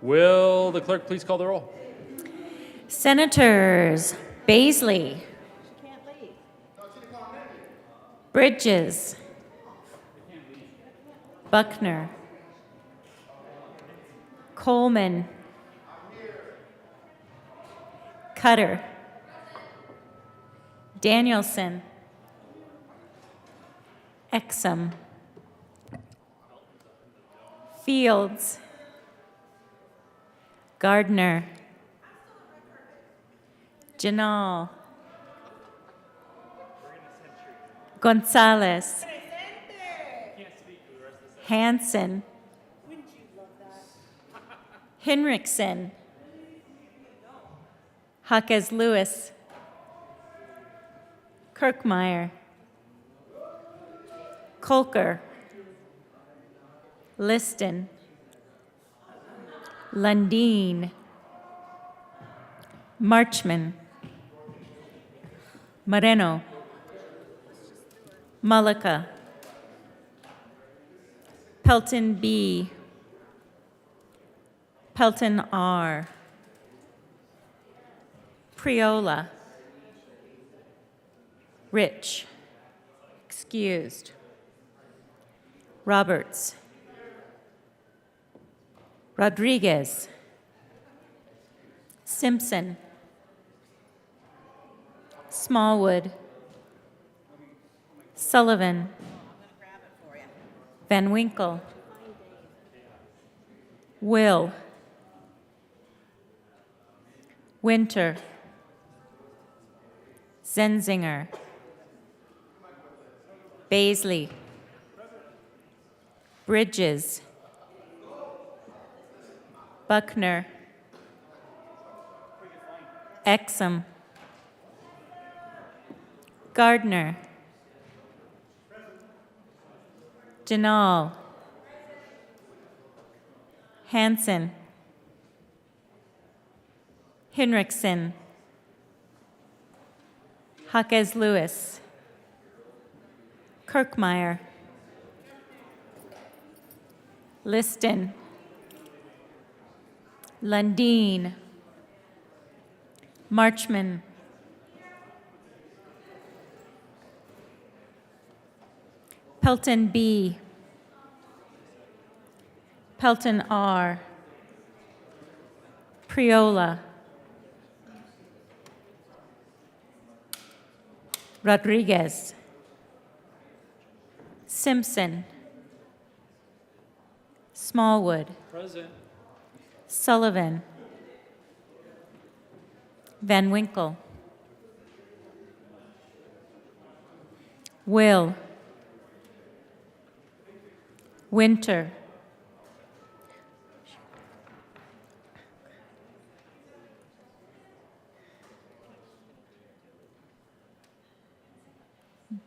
Will the clerk please call the roll? Senators Baisley, Bridges, Buckner, Coleman, Cutter, Danielson, Exum, Fields, Gardner, Janal, Gonzalez, Hanson, Hinrichsen, Jaquez Lewis, Kirkmeyer, Kolker, Liston, Lundeen, Marchman, Moreno, Mullica, Pelton B, Pelton R, Priola, Rich, excused, Roberts, Rodriguez, Simpson, Smallwood, Sullivan, Van Winkle, Will, Winter, Zenzinger, Baisley, Bridges, Buckner, Exum, Gardner, Janal, Hanson, Hinrichsen, Jaquez Lewis, Kirkmeyer, Liston, Lundeen, Marchman, Pelton B, Pelton R, Priola, Rodriguez, Simpson, Smallwood, Present. Sullivan, Van Winkle, Will, Winter,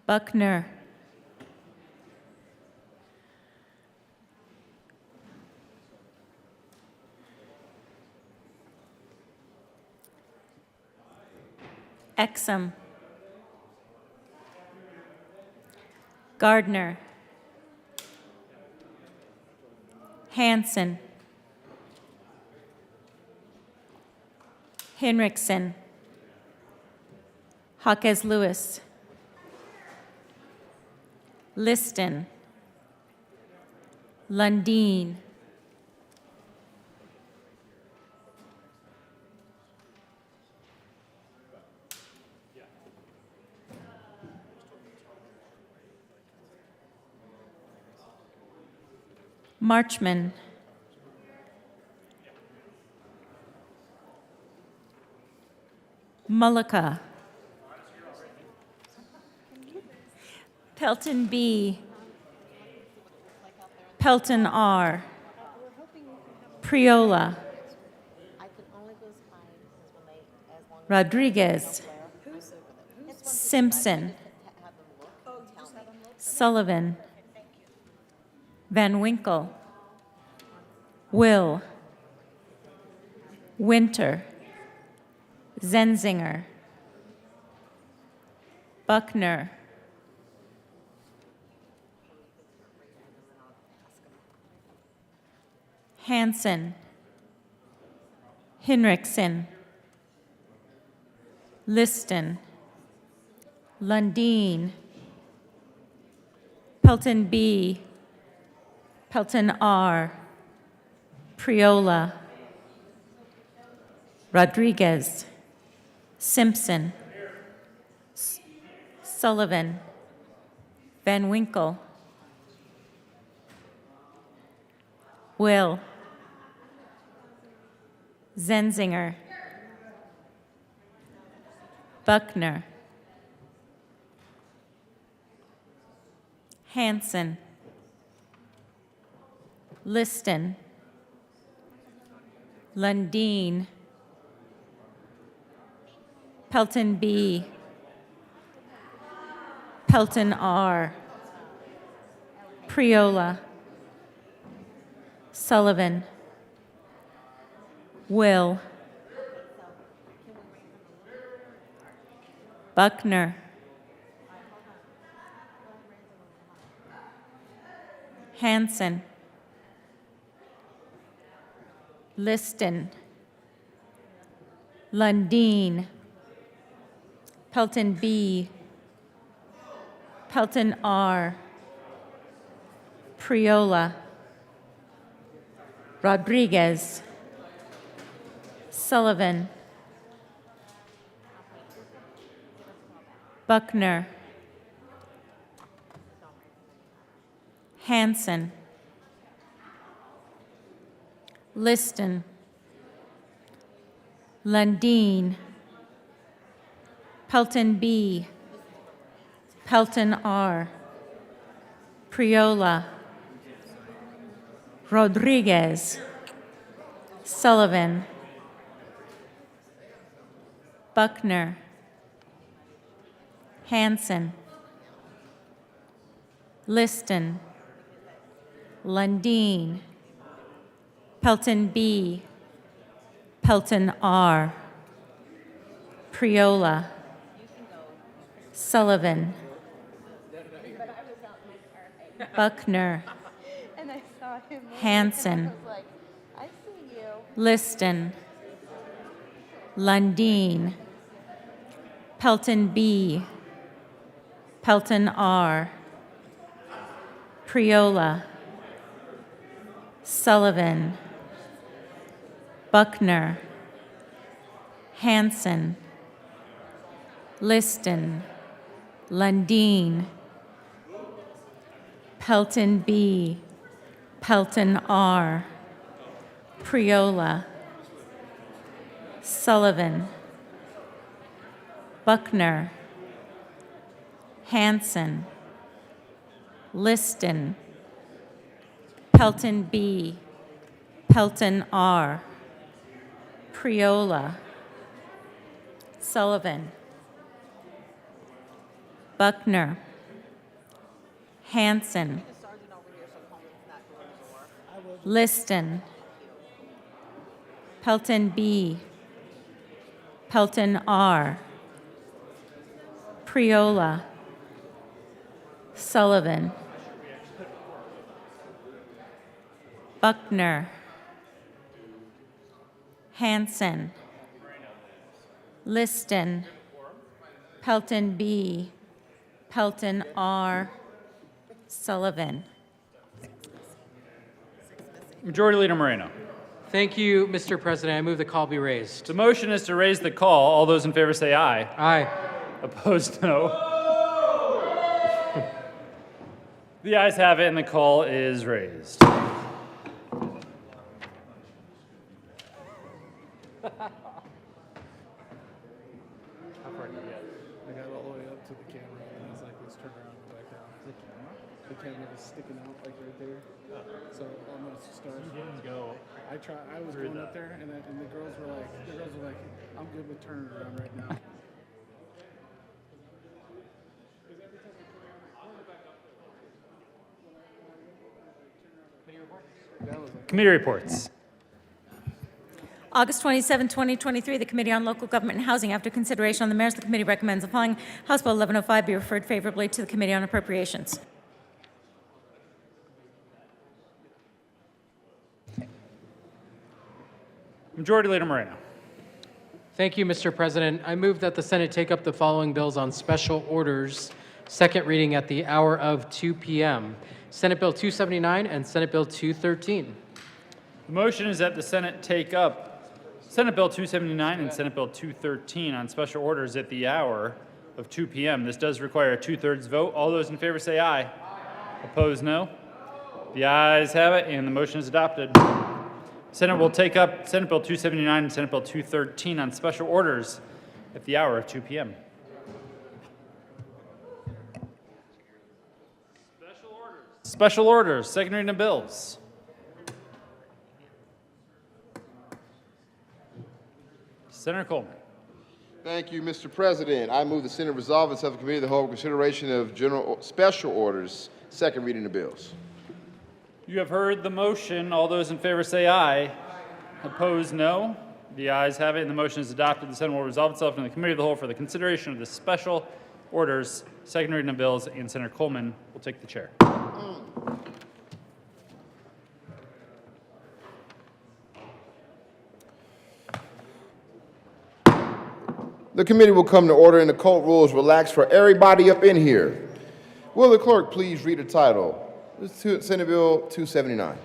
Buckner, Exum, Gardner, Hanson, Hinrichsen, Jaquez Lewis, Liston, Lundeen, Marchman, Mullica, Pelton B, Pelton R, Priola, Rodriguez, Simpson, Sullivan, Van Winkle, Will, Winter, Zenzinger, Buckner, Hanson, Hinrichsen, Liston, Lundin, Pelton B, Pelton R, Priola, Rodriguez, Simpson, Sullivan, Van Winkle, Will, Zenzinger, Buckner, Hanson, Liston, Lundin, Pelton B, Pelton R, Priola, Sullivan, Will, Buckner, Hanson, Liston, Lundin, Pelton B, Pelton R, Priola, Rodriguez, Sullivan, Buckner, Hanson, Liston, Lundin, Pelton B, Pelton R, Priola, Rodriguez, Sullivan, Buckner, Hanson, Liston, Lundin, Pelton B, Pelton R, Priola, Sullivan, Buckner, And I saw him. Hanson, I was like, I see you. Liston, Lundin, Pelton B, Pelton R, Priola, Sullivan, Buckner, Hanson, Liston, Lundin, Pelton B, Pelton R, Priola, Sullivan, Buckner, Hanson, Liston, Pelton B, Pelton R, Priola, Sullivan, Buckner, Hanson, Liston, Pelton B, Pelton R, Priola, Sullivan, Buckner, Hanson, Liston, Pelton B, Pelton R, Sullivan. Majority Leader Moreno. Thank you, Mr. President. I move the call be raised. The motion is to raise the call. All those in favor say aye. Aye. Opposed, no. The ayes have it, and the call is raised. I got all the way up to the camera and I was like, let's turn around and go back down. The camera was sticking out like right there. So I'm gonna start. You didn't go. I was going up there and the girls were like, I'm good with turning around right now. Committee reports. August 27, 2023, the Committee on Local Government and Housing, after consideration on the merits, the committee recommends the following House Bill 1105 be referred favorably to the Committee on Appropriations. Majority Leader Moreno. Thank you, Mr. President. I move that the Senate take up the following bills on special orders, second reading at the hour of 2 p.m. Senate Bill 279 and Senate Bill 213. The motion is that the Senate take up Senate Bill 279 and Senate Bill 213 on special orders at the hour of 2 p.m. This does require a 2/3 vote. All those in favor say aye. Opposed, no. The ayes have it, and the motion is adopted. Senate will take up Senate Bill 279 and Senate Bill 213 on special orders at the hour of 2 p.m. Special orders, second reading of bills. Senator Coleman. Thank you, Mr. President. I move the Senate resolve itself the committee of the whole consideration of special orders, second reading of bills. You have heard the motion. All those in favor say aye. Opposed, no. The ayes have it, and the motion is adopted. The Senate will resolve itself in the committee of the whole for the consideration of the special orders, second reading of bills, and Senator Coleman will take the chair. The committee will come to order and the court rules relaxed for everybody up in here. Will the clerk please read the title? This is Senate Bill 279.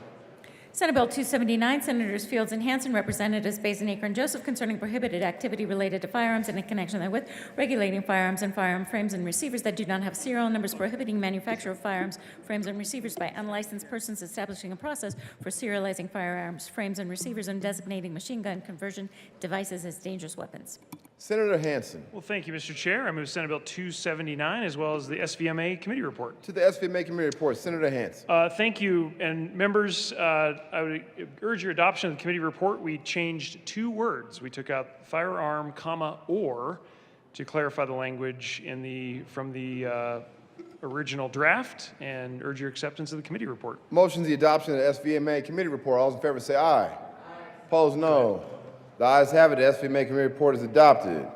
Senate Bill 279, Senators Fields and Hansen, Representatives Basin, Acre, and Joseph, concerning prohibited activity related to firearms and in connection therewith, regulating firearms and firearm frames and receivers that do not have serial numbers, prohibiting manufacture of firearms, frames, and receivers by unlicensed persons, establishing a process for serializing firearms, frames, and receivers, and designating machine gun conversion devices as dangerous weapons. Senator Hansen. Well, thank you, Mr. Chair. I move Senate Bill 279 as well as the SVMA committee report. To the SVMA committee report, Senator Hansen. Thank you. And members, I would urge your adoption of the committee report. We changed 2 words. We took out firearm, comma, or to clarify the language from the original draft, and urge your acceptance of the committee report. Motion to the adoption of the SVMA committee report. All those in favor say aye. Opposed, no. The ayes have it. The SVMA committee report is adopted.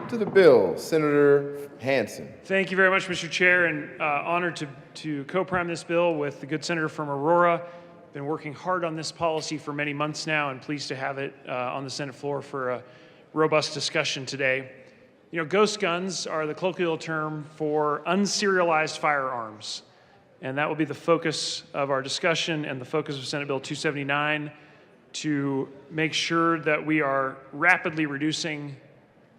To the bill, Senator Hansen. Thank you very much, Mr. Chair, and honored to co-prime this bill with the good senator from Aurora. Been working hard on this policy for many months now, and pleased to have it on the Senate floor for a robust discussion today. You know, ghost guns are the colloquial term for unserialized firearms, and that will be the focus of our discussion and the focus of Senate Bill 279, to make sure that we are rapidly reducing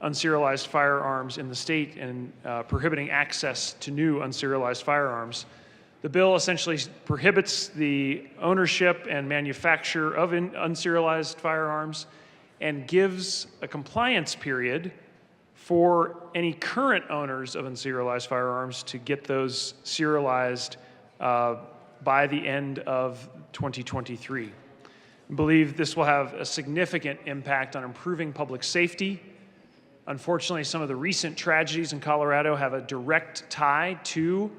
unserialized firearms in the state and prohibiting access to new unserialized firearms. The bill essentially prohibits the ownership and manufacture of unserialized firearms and gives a compliance period for any current owners of unserialized firearms to get those serialized by the end of 2023. I believe this will have a significant impact on improving public safety. Unfortunately, some of the recent tragedies in Colorado have a direct tie to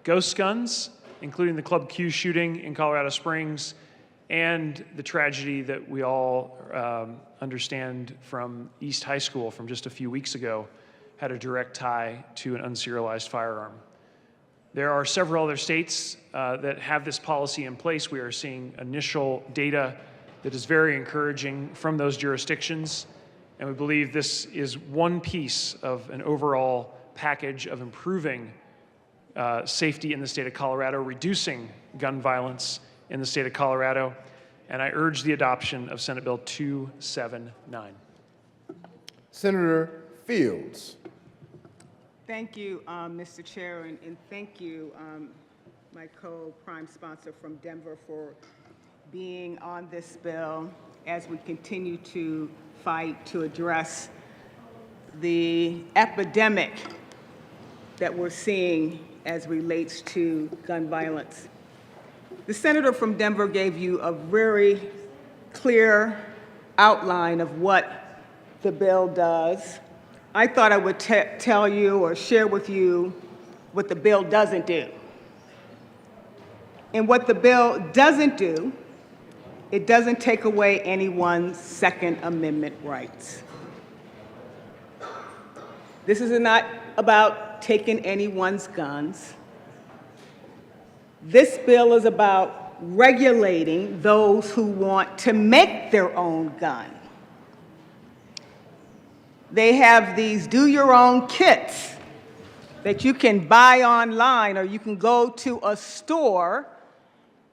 ghost guns, including the Club Q shooting in Colorado Springs and the tragedy that we all understand from East High School from just a few weeks ago had a direct tie to an unserialized firearm. There are several other states that have this policy in place. We are seeing initial data that is very encouraging from those jurisdictions, and we believe this is one piece of an overall package of improving safety in the state of Colorado, reducing gun violence in the state of Colorado, and I urge the adoption of Senate Bill 279. Senator Fields. Thank you, Mr. Chair, and thank you, my co-prime sponsor from Denver, for being on this bill as we continue to fight to address the epidemic that we're seeing as relates to gun violence. The senator from Denver gave you a very clear outline of what the bill does. I thought I would tell you or share with you what the bill doesn't do. And what the bill doesn't do, it doesn't take away anyone's Second Amendment rights. This is not about taking anyone's guns. This bill is about regulating those who want to make their own gun. They have these do-your-own kits that you can buy online, or you can go to a store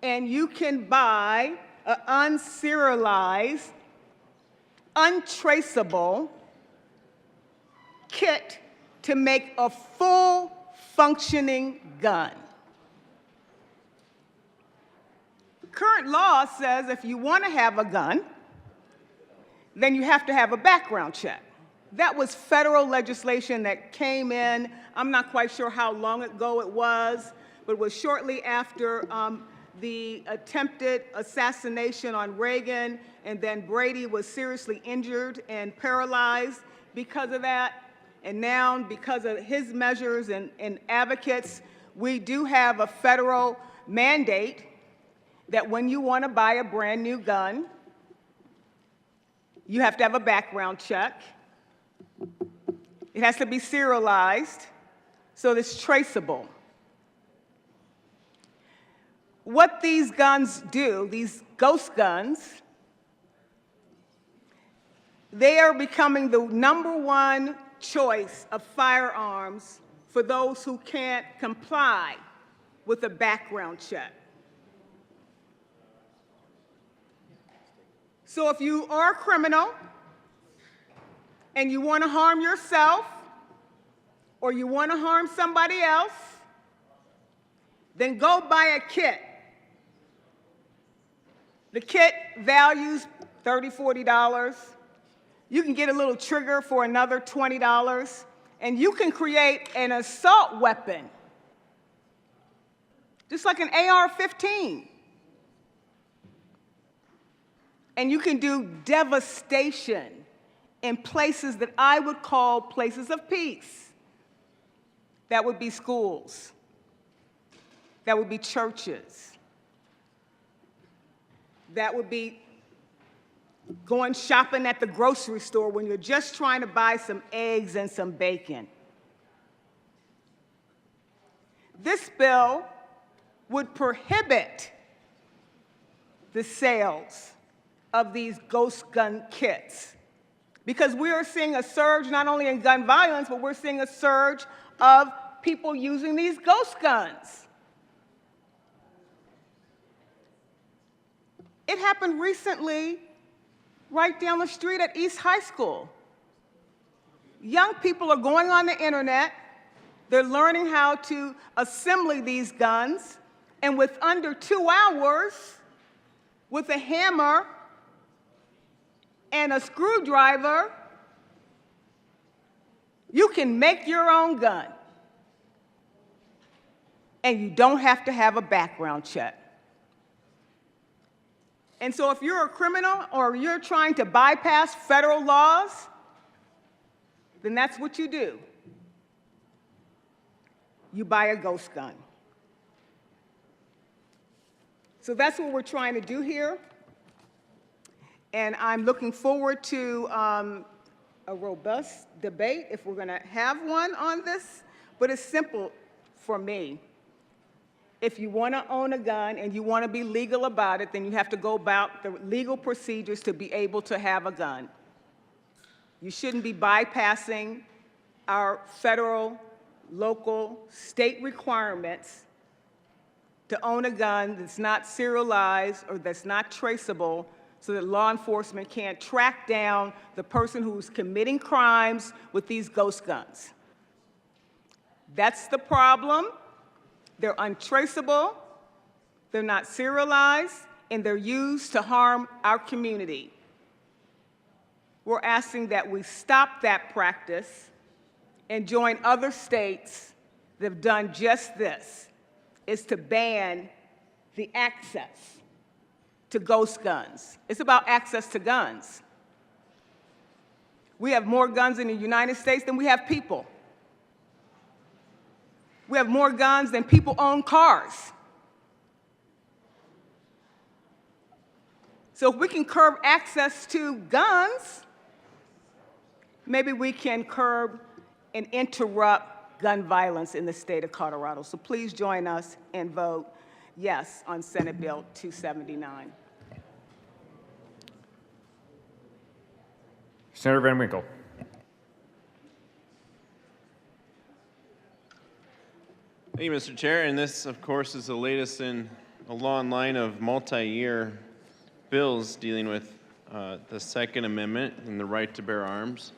and you can buy an unserialized, untraceable kit to make a full functioning gun. Current law says if you want to have a gun, then you have to have a background check. That was federal legislation that came in, I'm not quite sure how long ago it was, but it was shortly after the attempted assassination on Reagan, and then Brady was seriously injured and paralyzed because of that. And now, because of his measures and advocates, we do have a federal mandate that when you want to buy a brand new gun, you have to have a background check. It has to be serialized so that it's traceable. What these guns do, these ghost guns, they are becoming the #1 choice of firearms for those who can't comply with a background check. So if you are a criminal and you want to harm yourself or you want to harm somebody else, then go buy a kit. The kit values $30, $40. You can get a little trigger for another $20, and you can create an assault weapon, just like an AR-15. And you can do devastation in places that I would call places of peace. That would be schools. That would be churches. That would be going shopping at the grocery store when you're just trying to buy some eggs and some bacon. This bill would prohibit the sales of these ghost gun kits, because we are seeing a surge not only in gun violence, but we're seeing a surge of people using these ghost guns. It happened recently right down the street at East High School. Young people are going on the internet, they're learning how to assemble these guns, and with under 2 hours, with a hammer and a screwdriver, you can make your own gun. And you don't have to have a background check. And so if you're a criminal or you're trying to bypass federal laws, then that's what you do. You buy a ghost gun. So that's what we're trying to do here. And I'm looking forward to a robust debate, if we're going to have one on this. But it's simple for me. If you want to own a gun and you want to be legal about it, then you have to go about the legal procedures to be able to have a gun. You shouldn't be bypassing our federal, local, state requirements to own a gun that's not serialized or that's not traceable, so that law enforcement can't track down the person who's committing crimes with these ghost guns. That's the problem. They're untraceable, they're not serialized, and they're used to harm our community. We're asking that we stop that practice and join other states that have done just this, is to ban the access to ghost guns. It's about access to guns. We have more guns in the United States than we have people. We have more guns than people own cars. So if we can curb access to guns, maybe we can curb and interrupt gun violence in the state of Colorado. So please join us and vote yes on Senate Bill 279. Senator Van Winkle. Thank you, Mr. Chair. And this, of course, is the latest in a long line of multi-year bills dealing with the Second Amendment and the right to bear arms.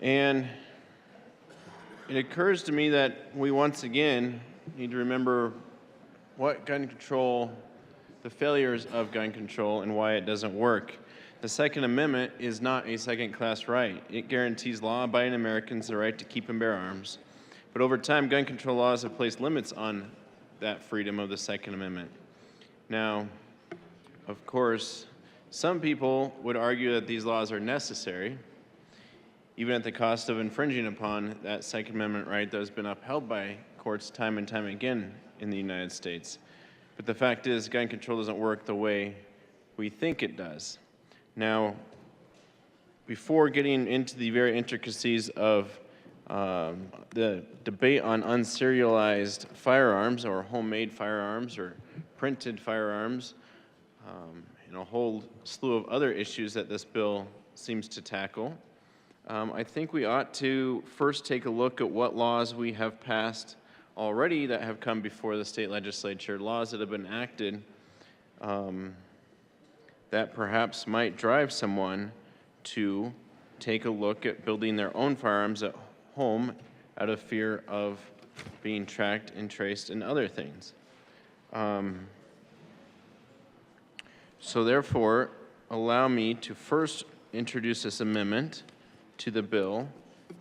And it occurs to me that we once again need to remember what gun control, the failures of gun control, and why it doesn't work. The Second Amendment is not a second-class right. It guarantees law-abiding Americans the right to keep and bear arms. But over time, gun control laws have placed limits on that freedom of the Second Amendment. Now, of course, some people would argue that these laws are necessary, even at the cost of infringing upon that Second Amendment right that has been upheld by courts time and time again in the United States. But the fact is, gun control doesn't work the way we think it does. Now, before getting into the very intricacies of the debate on unserialized firearms or homemade firearms or printed firearms, and a whole slew of other issues that this bill seems to tackle, I think we ought to first take a look at what laws we have passed already that have come before the state legislature, laws that have been enacted that perhaps might drive someone to take a look at building their own firearms at home out of fear of being tracked and traced and other things. So therefore, allow me to first introduce this amendment to the bill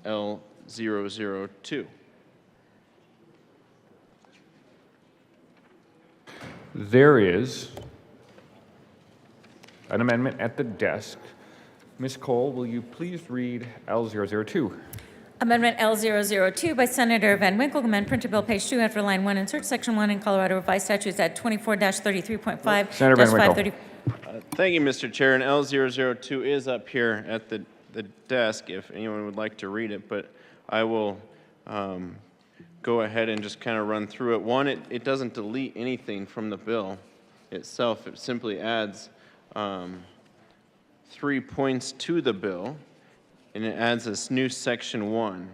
L002. There is an amendment at the desk. Ms. Cole, will you please read L002? Amendment L002 by Senator Van Winkle, amend printed bill page 2 after line 1, insert section 1 in Colorado Revised Statutes at 24-33.5. Senator Van Winkle. Thank you, Mr. Chair. And L002 is up here at the desk if anyone would like to read it, but I will go ahead and just kind of run through it. One, it doesn't delete anything from the bill itself. It simply adds 3 points to the bill, and it adds this new section 1.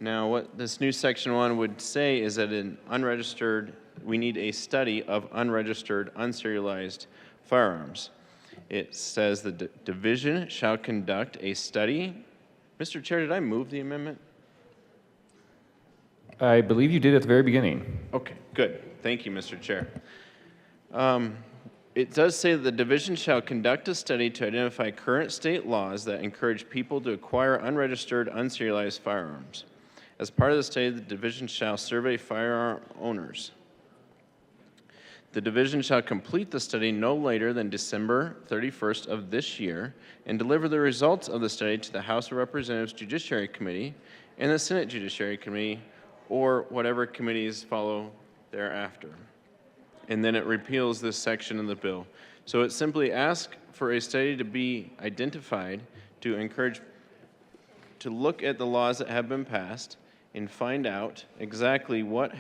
Now, what this new section 1 would say is that we need a study of unregistered, unserialized firearms. It says the division shall conduct a study. Mr. Chair, did I move the amendment? I believe you did at the very beginning. Okay, good. Thank you, Mr. Chair. It does say that the division shall conduct a study to identify current state laws that encourage people to acquire unregistered, unserialized firearms. As part of the study, the division shall survey firearm owners. The division shall complete the study no later than December 31st of this year and deliver the results of the study to the House of Representatives Judiciary Committee and the Senate Judiciary Committee or whatever committees follow thereafter. And then it repeals this section of the bill. So it simply asks for a study to be identified to encourage, to look at the laws that have been passed and find out exactly what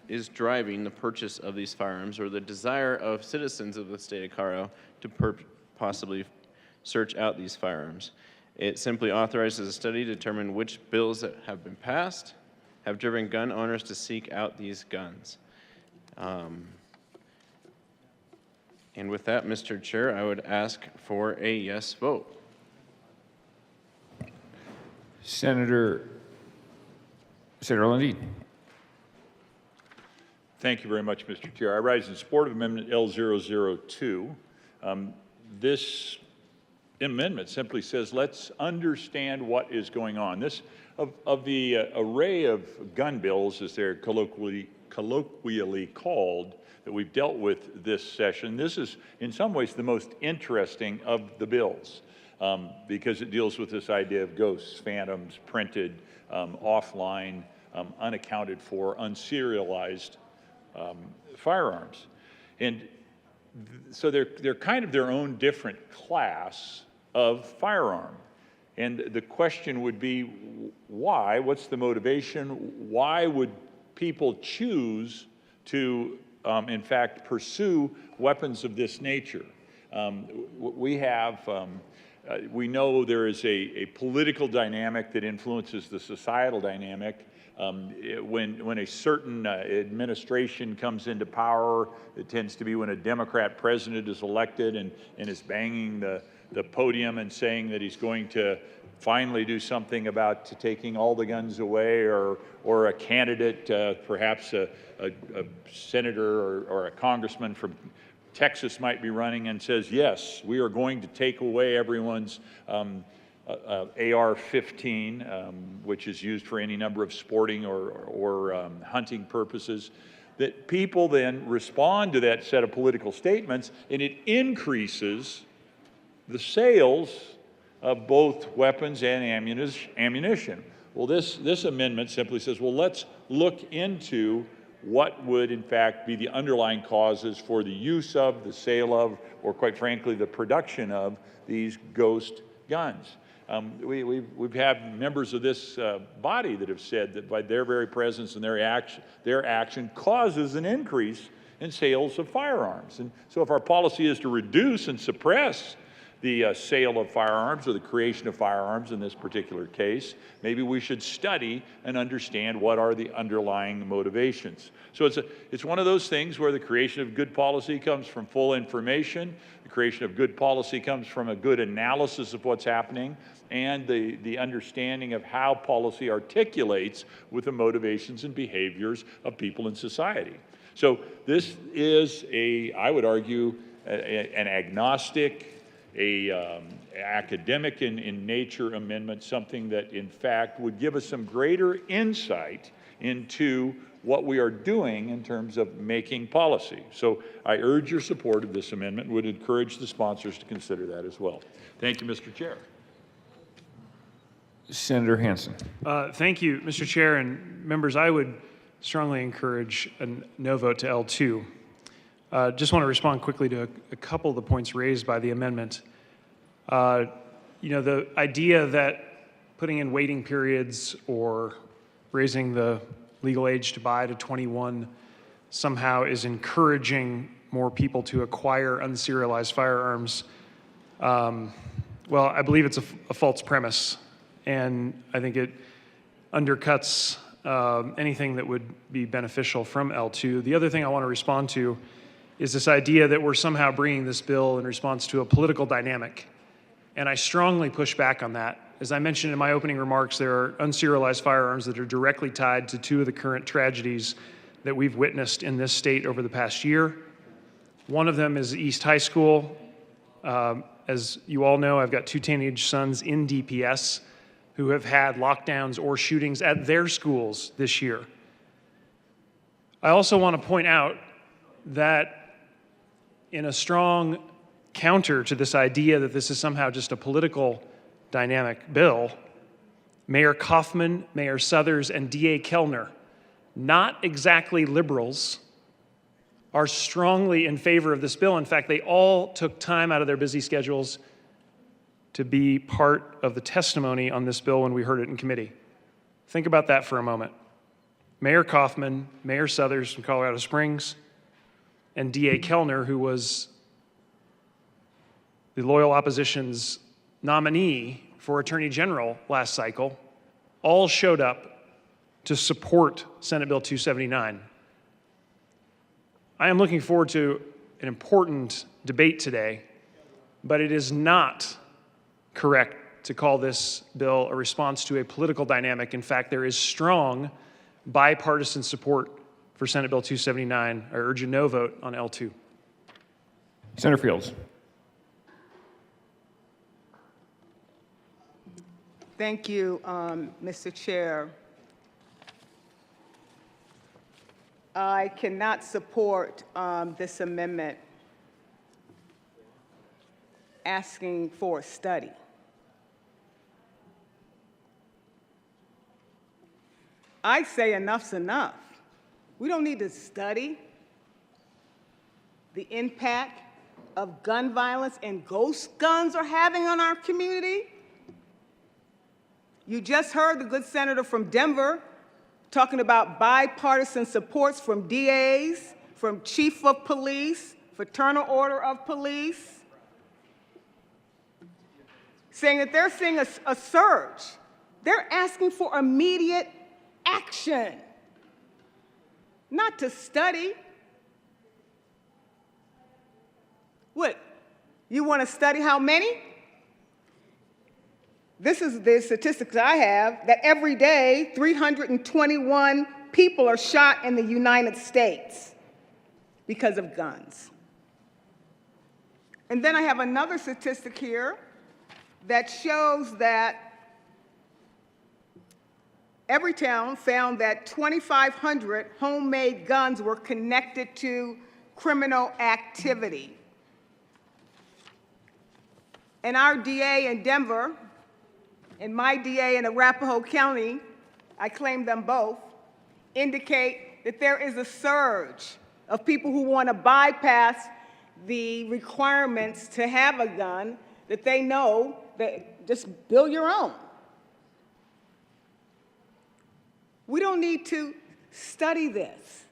is driving the purchase of these firearms or the desire of citizens of the state of Colorado to possibly search out these firearms. It simply authorizes a study to determine which bills that have been passed have driven gun owners to seek out these guns. And with that, Mr. Chair, I would ask for a yes vote. Senator Lundin. Thank you very much, Mr. Chair. I rise in support of Amendment L002. This amendment simply says, let's understand what is going on. This, of the array of gun bills, as they're colloquially called, that we've dealt with this session, this is in some ways the most interesting of the bills because it deals with this idea of ghosts, phantoms, printed, offline, unaccounted for, unserialized firearms. And so they're kind of their own different class of firearm. And the question would be, why? What's the motivation? Why would people choose to, in fact, pursue weapons of this nature? We know there is a political dynamic that influences the societal dynamic. When a certain administration comes into power, it tends to be when a Democrat president is elected and is banging the podium and saying that he's going to finally do something about taking all the guns away, or a candidate, perhaps a senator or a congressman from Texas might be running and says, yes, we are going to take away everyone's AR-15, which is used for any number of sporting or hunting purposes, that people then respond to that set of political statements, and it increases the sales of both weapons and ammunition. Well, this amendment simply says, well, let's look into what would in fact be the underlying causes for the use of, the sale of, or quite frankly, the production of these ghost guns. We've had members of this body that have said that by their very presence and their action causes an increase in sales of firearms. And so if our policy is to reduce and suppress the sale of firearms or the creation of firearms in this particular case, maybe we should study and understand what are the underlying motivations. So it's one of those things where the creation of good policy comes from full information, the creation of good policy comes from a good analysis of what's happening, and the understanding of how policy articulates with the motivations and behaviors of people in society. So this is I would argue, an agnostic, academic in nature amendment, something that in fact would give us some greater insight into what we are doing in terms of making policy. So I urge your support of this amendment and would encourage the sponsors to consider that as well. Thank you, Mr. Chair. Senator Hansen. Thank you, Mr. Chair, and members. I would strongly encourage a no vote to L2. Just want to respond quickly to a couple of the points raised by the amendment. The idea that putting in waiting periods or raising the legal age to buy to 21 somehow is encouraging more people to acquire unserialized firearms. Well, I believe it's a false premise, and I think it undercuts anything that would be beneficial from L2. The other thing I want to respond to is this idea that we're somehow bringing this bill in response to a political dynamic. And I strongly push back on that. As I mentioned in my opening remarks, there are unserialized firearms that are directly tied to two of the current tragedies that we've witnessed in this state over the past year. One of them is East High School. As you all know, I've got two teenage sons in DPS who have had lockdowns or shootings at their schools this year. I also want to point out that in a strong counter to this idea that this is somehow just a political dynamic bill, Mayor Kaufman, Mayor Suthers, and D.A. Kellner, not exactly liberals, are strongly in favor of this bill. In fact, they all took time out of their busy schedules to be part of the testimony on this bill when we heard it in committee. Think about that for a moment. Mayor Kaufman, Mayor Suthers from Colorado Springs, and D.A. Kellner, who was the loyal opposition's nominee for Attorney General last cycle, all showed up to support Senate Bill 279. I am looking forward to an important debate today, but it is not correct to call this bill a response to a political dynamic. In fact, there is strong bipartisan support for Senate Bill 279. I urge a no vote on L2. Senator Fields. Thank you, Mr. Chair. I cannot support this amendment asking for a study. I say enough's enough. We don't need to study the impact of gun violence and ghost guns are having on our community. You just heard the good senator from Denver talking about bipartisan supports from DAs, from chief of police, fraternal order of police, saying that they're seeing a surge. They're asking for immediate action, not to study. What? You want to study how many? This is the statistics I have, that every day 321 people are shot in the United States because of guns. And then I have another statistic here that shows that Everytown found that 2,500 homemade guns were connected to criminal activity. And our DA in Denver and my DA in Arapahoe County, I claim them both, indicate that there is a surge of people who want to bypass the requirements to have a gun, that they know that just build your own. We don't need to study this.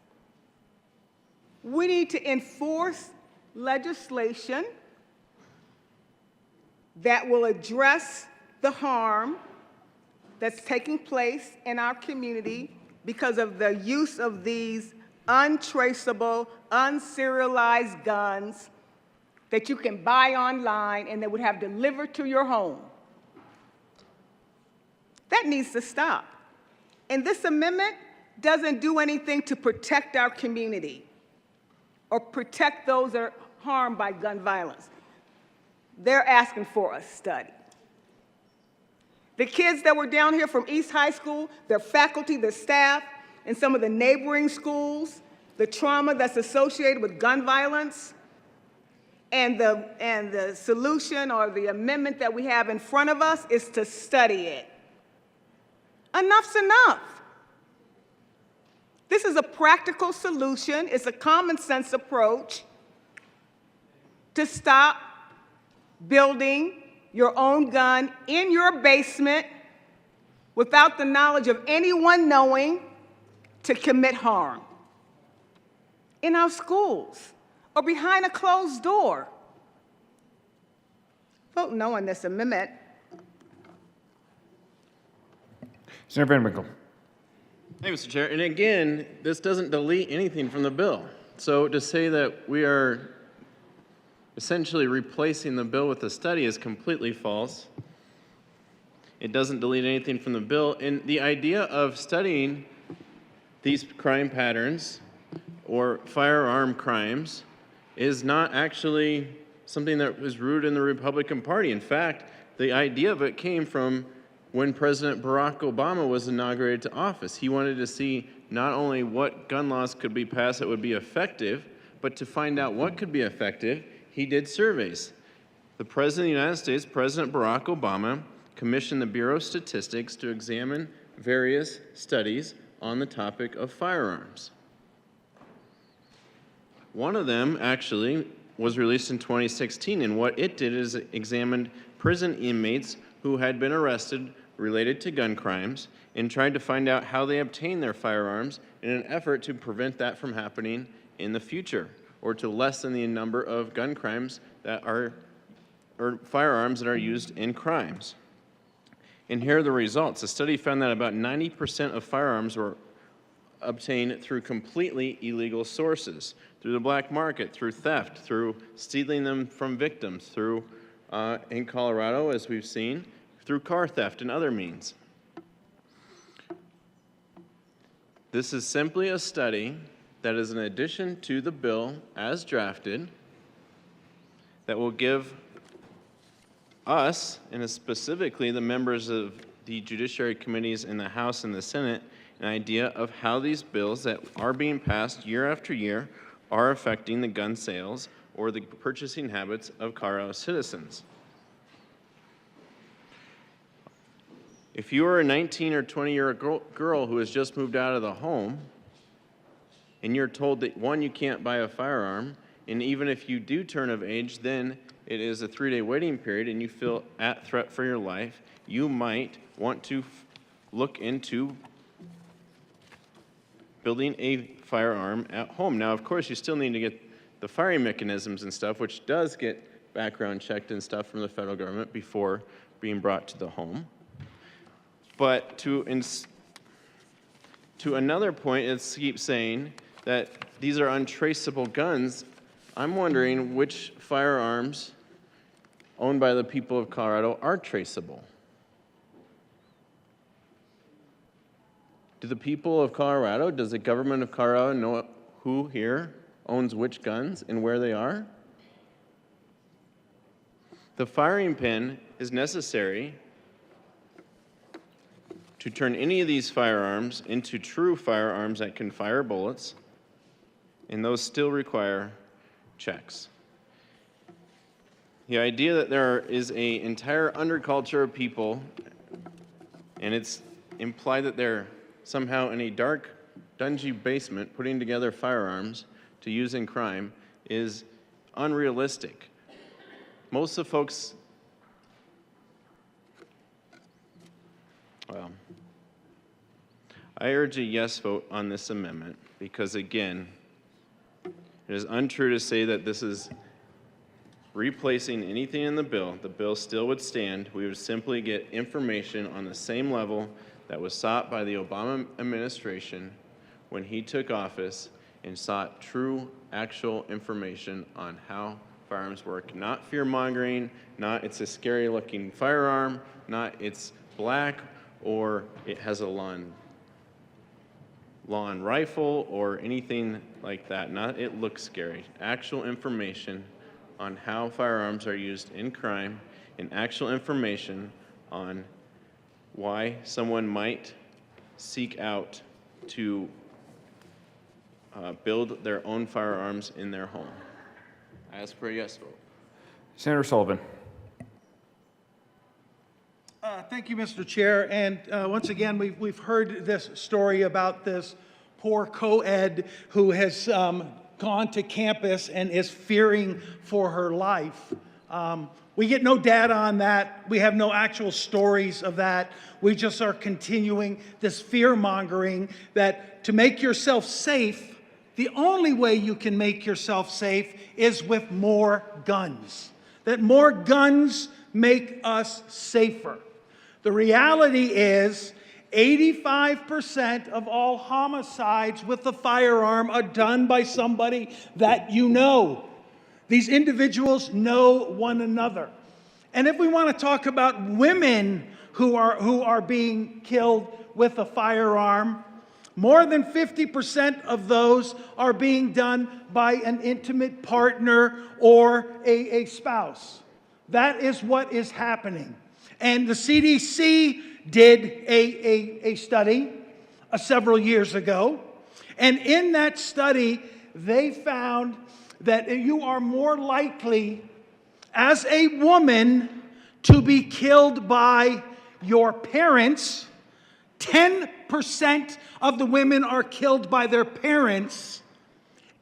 We need to enforce legislation that will address the harm that's taking place in our community because of the use of these untraceable, unserialized guns that you can buy online and that would have delivered to your home. That needs to stop. And this amendment doesn't do anything to protect our community or protect those that are harmed by gun violence. They're asking for a study. The kids that were down here from East High School, their faculty, their staff, and some of the neighboring schools, the trauma that's associated with gun violence, and the solution or the amendment that we have in front of us is to study it. Enough's enough. This is a practical solution. It's a common sense approach to stop building your own gun in your basement without the knowledge of anyone knowing to commit harm in our schools or behind a closed door. Vote no on this amendment. Senator Van Winkle. Hey, Mr. Chair. And again, this doesn't delete anything from the bill. So to say that we are essentially replacing the bill with a study is completely false. It doesn't delete anything from the bill. And the idea of studying these crime patterns or firearm crimes is not actually something that was rooted in the Republican Party. In fact, the idea of it came from when President Barack Obama was inaugurated to office. He wanted to see not only what gun laws could be passed that would be effective, but to find out what could be effective, he did surveys. The President of the United States, President Barack Obama, commissioned the Bureau of Statistics to examine various studies on the topic of firearms. One of them actually was released in 2016, and what it did is it examined prison inmates who had been arrested related to gun crimes and tried to find out how they obtained their firearms in an effort to prevent that from happening in the future, or to lessen the number of gun crimes that are, or firearms that are used in crimes. And here are the results. The study found that about 90% of firearms were obtained through completely illegal sources, through the black market, through theft, through stealing them from victims, through, in Colorado, as we've seen, through car theft and other means. This is simply a study that is an addition to the bill as drafted that will give us, and specifically the members of the Judiciary Committees in the House and the Senate, an idea of how these bills that are being passed year after year are affecting the gun sales or the purchasing habits of Colorado citizens. If you are a 19 or 20-year-old girl who has just moved out of the home, and you're told that, one, you can't buy a firearm, and even if you do turn of age, then it is a 3-day waiting period and you feel at threat for your life, you might want to look into building a firearm at home. Now, of course, you still need to get the firing mechanisms and stuff, which does get background checked and stuff from the federal government before being brought to the home. But To another point, it keeps saying that these are untraceable guns. I'm wondering which firearms owned by the people of Colorado are traceable. Do the people of Colorado, does the government of Colorado know who here owns which guns and where they are? The firing pin is necessary to turn any of these firearms into true firearms that can fire bullets, and those still require checks. The idea that there is an entire underculture of people, and it's implied that they're somehow in a dark, dungy basement putting together firearms to use in crime, is unrealistic. Most of the folks, well, I urge a yes vote on this amendment because, again, it is untrue to say that this is replacing anything in the bill. The bill still would stand. We would simply get information on the same level that was sought by the Obama administration when he took office and sought true, actual information on how firearms work. Not fear-mongering, not it's a scary-looking firearm, not it's black or it has a lawn rifle or anything like that. Not it looks scary. Actual information on how firearms are used in crime and actual information on why someone might seek out to build their own firearms in their home. I ask for a yes vote. Senator Sullivan. Thank you, Mr. Chair. And once again, we've heard this story about this poor co-ed who has gone to campus and is fearing for her life. We get no data on that. We have no actual stories of that. We just are continuing this fear-mongering that to make yourself safe, the only way you can make yourself safe is with more guns. That more guns make us safer. The reality is 85% of all homicides with a firearm are done by somebody that you know. These individuals know one another. And if we want to talk about women who are being killed with a firearm, more than 50% of those are being done by an intimate partner or a spouse. That is what is happening. And the CDC did a study several years ago. And in that study, they found that you are more likely as a woman to be killed by your parents. 10% of the women are killed by their parents.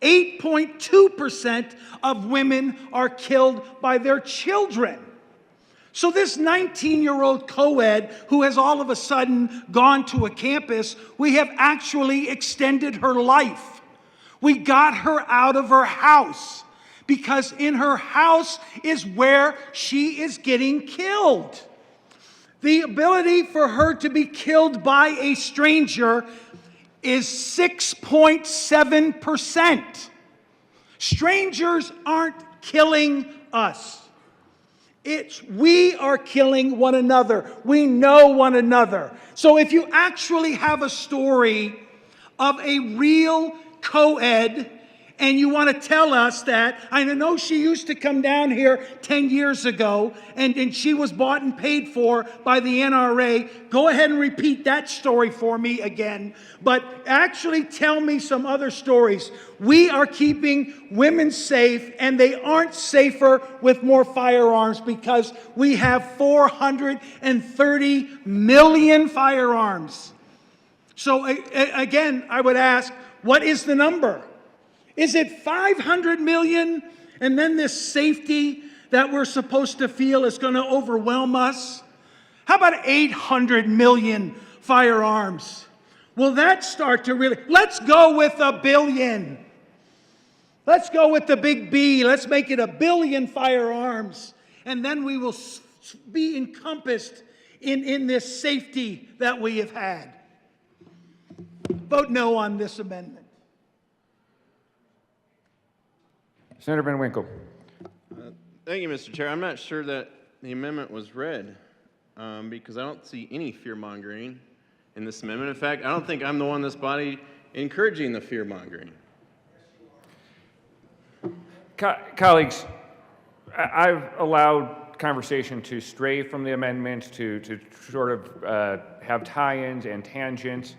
8.2% of women are killed by their children. So this 19-year-old co-ed who has all of a sudden gone to a campus, we have actually extended her life. We got her out of her house because in her house is where she is getting killed. The ability for her to be killed by a stranger is 6.7%. Strangers aren't killing us. We are killing one another. We know one another. So if you actually have a story of a real co-ed and you want to tell us that, I know she used to come down here 10 years ago and she was bought and paid for by the NRA. Go ahead and repeat that story for me again. But actually tell me some other stories. We are keeping women safe and they aren't safer with more firearms because we have 430 million firearms. So again, I would ask, what is the number? Is it 500 million and then this safety that we're supposed to feel is going to overwhelm us? How about 800 million firearms? Will that start to really... Let's go with 1 billion. Let's go with the big B. Let's make it 1 billion firearms. And then we will be encompassed in this safety that we have had. vote no on this amendment. Senator Van Winkle. Thank you, Mr. Chair. I'm not sure that the amendment was read because I don't see any fear-mongering in this amendment. In fact, I don't think I'm the one in this body encouraging the fear-mongering. Colleagues, I've allowed conversation to stray from the amendment, to sort of have tie-ins and tangents,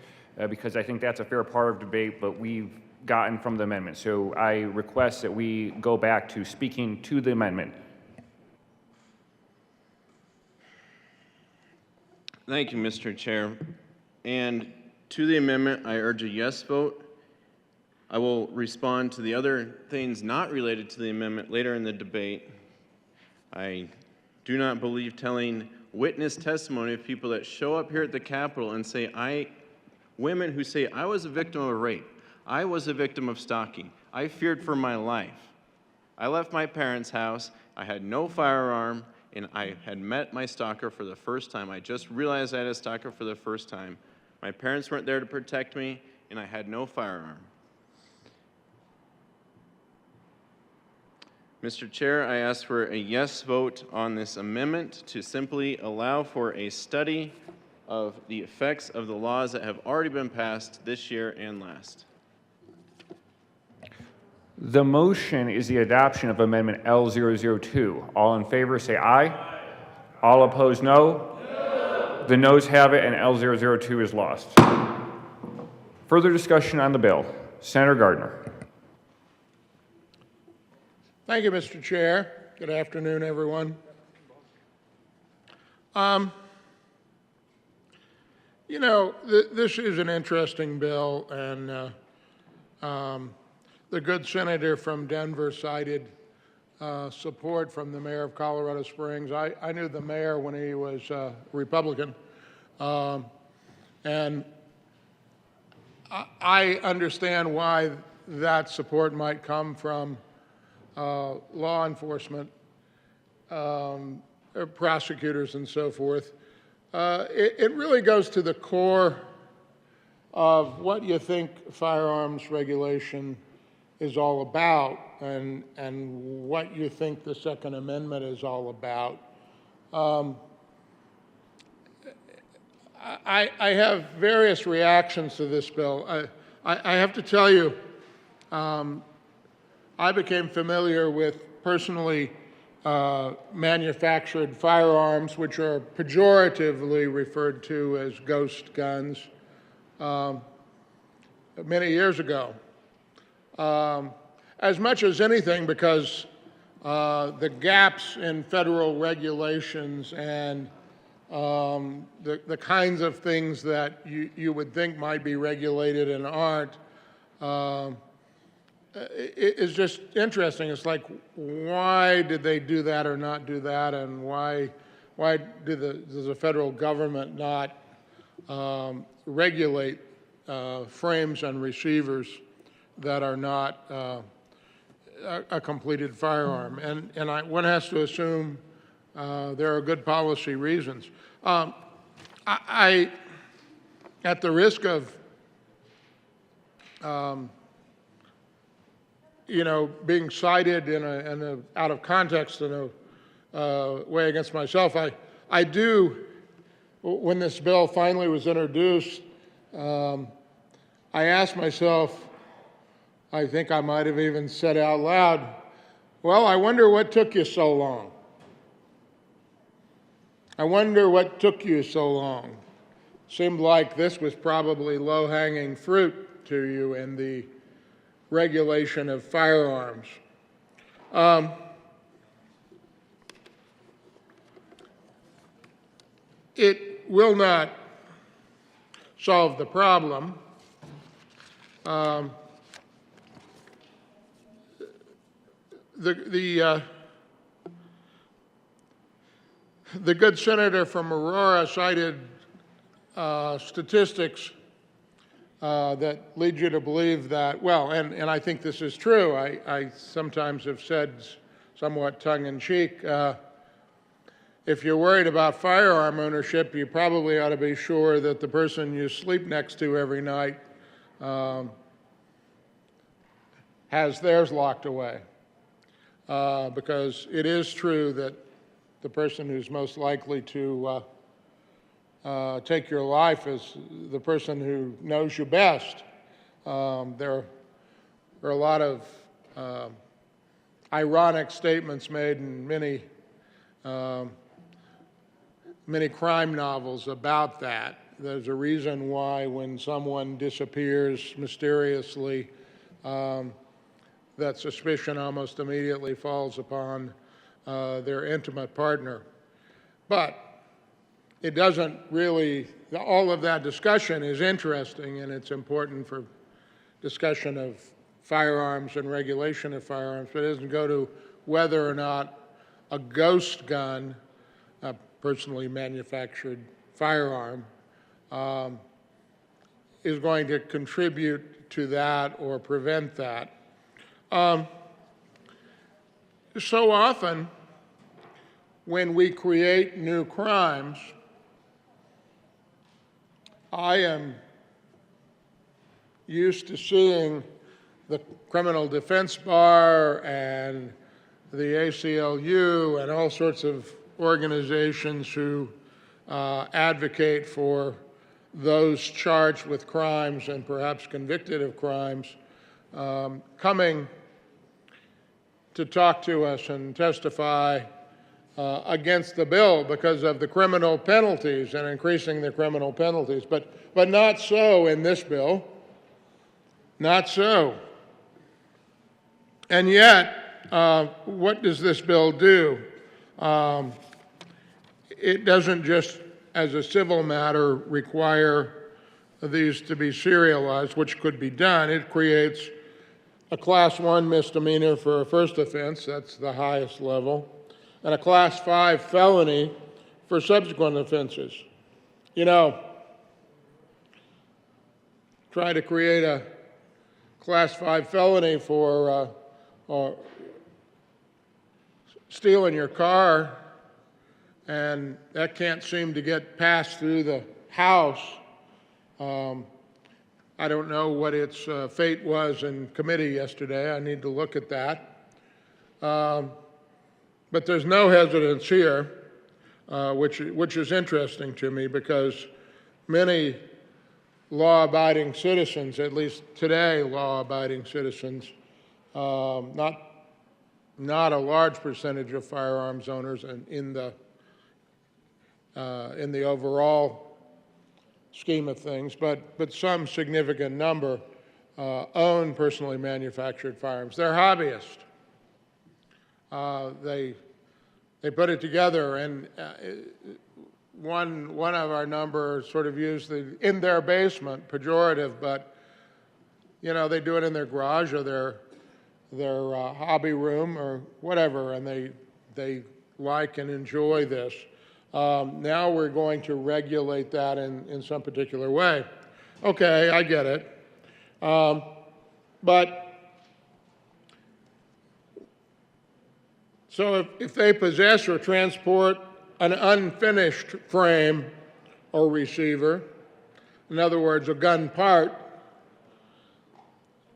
because I think that's a fair part of debate, but we've gotten from the amendment. So I request that we go back to speaking to the amendment. Thank you, Mr. Chair. And to the amendment, I urge a yes vote. I will respond to the other things not related to the amendment later in the debate. I do not believe telling witness testimony of people that show up here at the Capitol and say, women who say, I was a victim of rape, I was a victim of stalking, I feared for my life. I left my parents' house, I had no firearm, and I had met my stalker for the first time. I just realized I had a stalker for the first time. My parents weren't there to protect me, and I had no firearm. Mr. Chair, I ask for a yes vote on this amendment to simply allow for a study of the effects of the laws that have already been passed this year and last. The motion is the adoption of Amendment L002. All in favor say aye. All opposed, no. The noes have it, and L002 is lost. Further discussion on the bill. Senator Gardner. Thank you, Mr. Chair. Good afternoon, everyone. You know, this is an interesting bill, and the good senator from Denver cited support from the mayor of Colorado Springs. I knew the mayor when he was Republican, and I understand why that support might come from law enforcement, prosecutors, and so forth. It really goes to the core of what you think firearms regulation is all about, and what you think the Second Amendment is all about. I have various reactions to this bill. I have to tell you, I became familiar with personally manufactured firearms, which are pejoratively referred to as ghost guns, many years ago. As much as anything because the gaps in federal regulations and the kinds of things that you would think might be regulated and aren't, it's just interesting. It's like, why did they do that or not do that, and why does the federal government not regulate frames and receivers that are not a completed firearm? And one has to assume there are good policy reasons. I at the risk of being cited in a out of context in a way against myself, I do, when this bill finally was introduced, I asked myself, I think I might have even said out loud, well, I wonder what took you so long. I wonder what took you so long. Seemed like this was probably low-hanging fruit to you in the regulation of firearms. It will not solve the problem. The good senator from Aurora cited statistics that lead you to believe that, well, and I think this is true. I sometimes have said, somewhat tongue-in-cheek, if you're worried about firearm ownership, you probably ought to be sure that the person you sleep next to every night has theirs locked away. Because it is true that the person who's most likely to take your life is the person who knows you best. There are a lot of ironic statements made in many crime novels about that. There's a reason why when someone disappears mysteriously, that suspicion almost immediately falls upon their intimate partner. But it doesn't really, all of that discussion is interesting, and it's important for discussion of firearms and regulation of firearms, but it doesn't go to whether or not a ghost gun, a personally manufactured firearm, is going to contribute to that or prevent that. So often, when we create new crimes, I am used to seeing the Criminal Defense Bar and the ACLU and all sorts of organizations who advocate for those charged with crimes and perhaps convicted of crimes coming to talk to us and testify against the bill because of the criminal penalties and increasing the criminal penalties. But not so in this bill. Not so. And yet, what does this bill do? It doesn't just, as a civil matter, require these to be serialized, which could be done. It creates a Class 1 misdemeanor for a first offense, that's the highest level, and a Class 5 felony for subsequent offenses. You know, try to create a Class 5 felony for stealing your car, and that can't seem to get passed through the House. I don't know what its fate was in committee yesterday. I need to look at that. But there's no hesitance here, which is interesting to me because many law-abiding citizens, at least today law-abiding citizens, not a large percentage of firearms owners in the overall scheme of things, but some significant number own personally manufactured firearms. They're hobbyists. They put it together, and one of our number sort of used the "in their basement" pejorative, but you know they do it in their garage or their hobby room or whatever, and they like and enjoy this. Now we're going to regulate that in some particular way. Okay, I get it. But so if they possess or transport an unfinished frame or receiver, in other words, a gun part,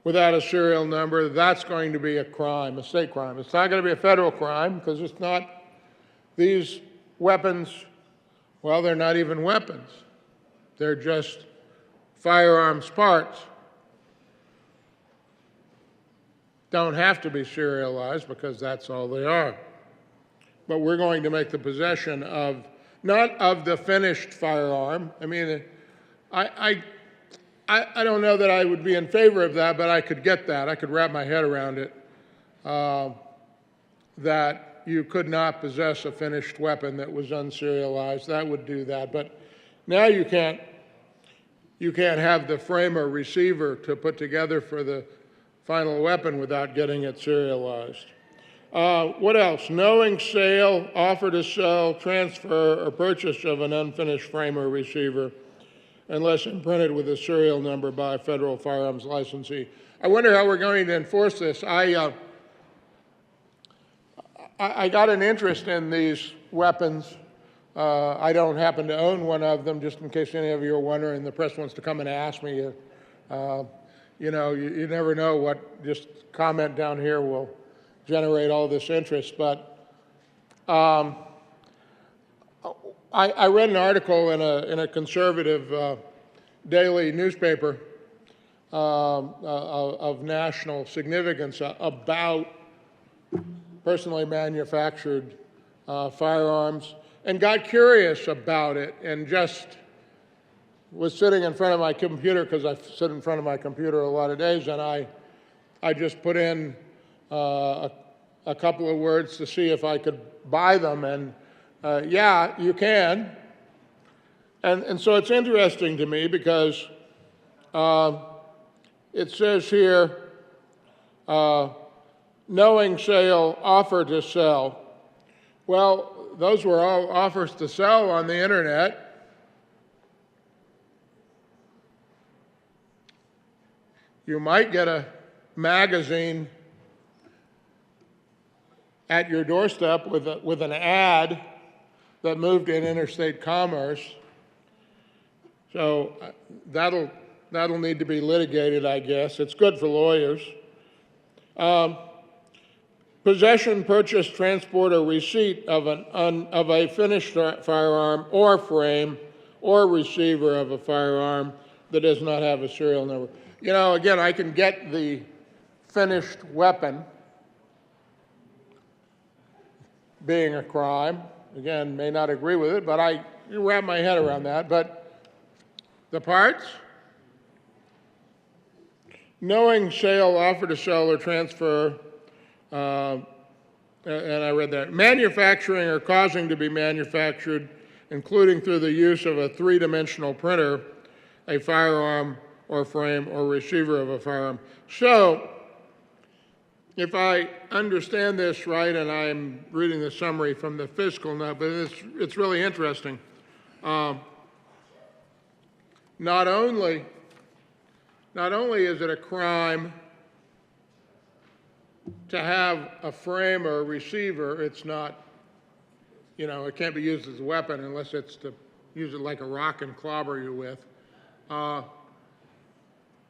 without a serial number, that's going to be a crime, a state crime. It's not going to be a federal crime because it's not these weapons, well, they're not even weapons. They're just firearms parts. Don't have to be serialized because that's all they are. But we're going to make the possession of, not of the finished firearm. I mean, I don't know that I would be in favor of that, but I could get that. I could wrap my head around it, that you could not possess a finished weapon that was unserialized. That would do that. But now you can't have the frame or receiver to put together for the final weapon without getting it serialized. What else? Knowing sale, offer to sell, transfer, or purchase of an unfinished frame or receiver unless imprinted with a serial number by a federal firearms licensee. I wonder how we're going to enforce this. I got an interest in these weapons. I don't happen to own one of them, just in case any of you are wondering. The press wants to come and ask me. You never know what just comment down here will generate all this interest. But I read an article in a conservative daily newspaper of national significance about personally manufactured firearms, and got curious about it, and just was sitting in front of my computer, because I sit in front of my computer a lot of days, and I just put in a couple of words to see if I could buy them, and yeah, you can. And so it's interesting to me because it says here, knowing sale, offer to sell. Well, those were all offers to sell on the internet. You might get a magazine at your doorstep with an ad that moved in interstate commerce. So that'll need to be litigated, I guess. It's good for lawyers. Possession, purchase, transport, or receipt of a finished firearm or frame or receiver of a firearm that does not have a serial number. Again, I can get the finished weapon being a crime. Again, may not agree with it, but I wrap my head around that. But the parts? Knowing sale, offer to sell, or transfer, and I read that. Manufacturing or causing to be manufactured, including through the use of a three-dimensional printer, a firearm or frame or receiver of a firearm. So, if I understand this right, and I'm reading the summary from the fiscal note, but it's really interesting. Not only is it a crime to have a frame or a receiver, it's not, it can't be used as a weapon unless it's to use it like a rock and clobber you with.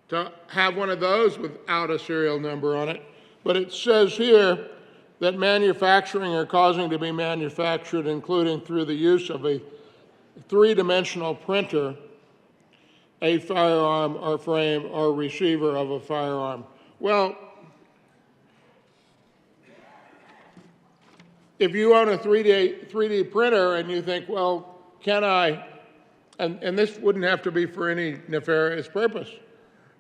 To have one of those without a serial number on it. But it says here that manufacturing or causing to be manufactured, including through the use of a three-dimensional printer, a firearm or frame or receiver of a firearm. Well, if you own a 3D printer and you think, well, can I, and this wouldn't have to be for any nefarious purpose,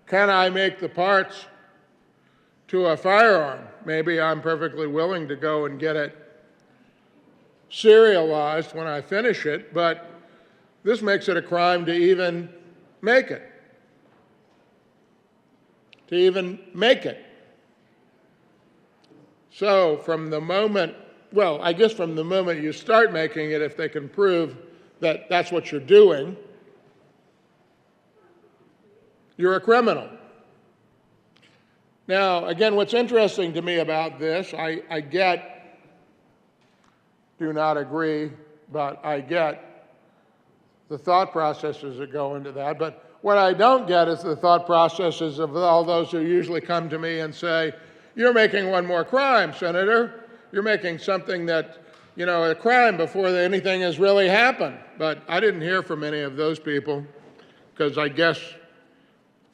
can I make the parts to a firearm? Maybe I'm perfectly willing to go and get it serialized when I finish it, but this makes it a crime to even make it. To even make it. So from the moment, well, I guess from the moment you start making it, if they can prove that that's what you're doing, you're a criminal. Now, again, what's interesting to me about this, I get, do not agree, but I get the thought processes that go into that. But what I don't get is the thought processes of all those who usually come to me and say, you're making one more crime, Senator. You're making something that, a crime before anything has really happened. But I didn't hear from any of those people because I guess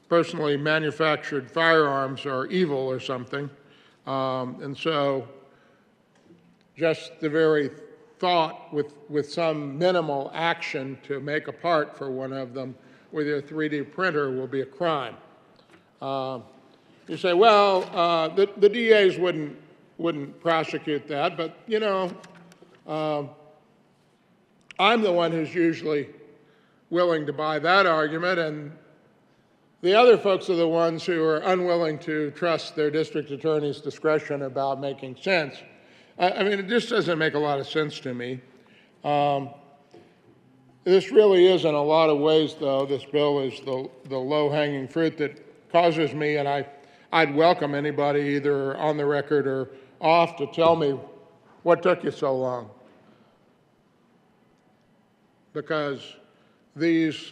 personally manufactured firearms are evil or something. And so just the very thought with some minimal action to make a part for one of them with your 3D printer will be a crime. You say, well, the DAs wouldn't prosecute that, but I'm the one who's usually willing to buy that argument, and the other folks are the ones who are unwilling to trust their district attorney's discretion about making sense. I mean, it just doesn't make a lot of sense to me. This really is, in a lot of ways, though, this bill is the low-hanging fruit that causes me, and I'd welcome anybody either on the record or off to tell me what took you so long. Because these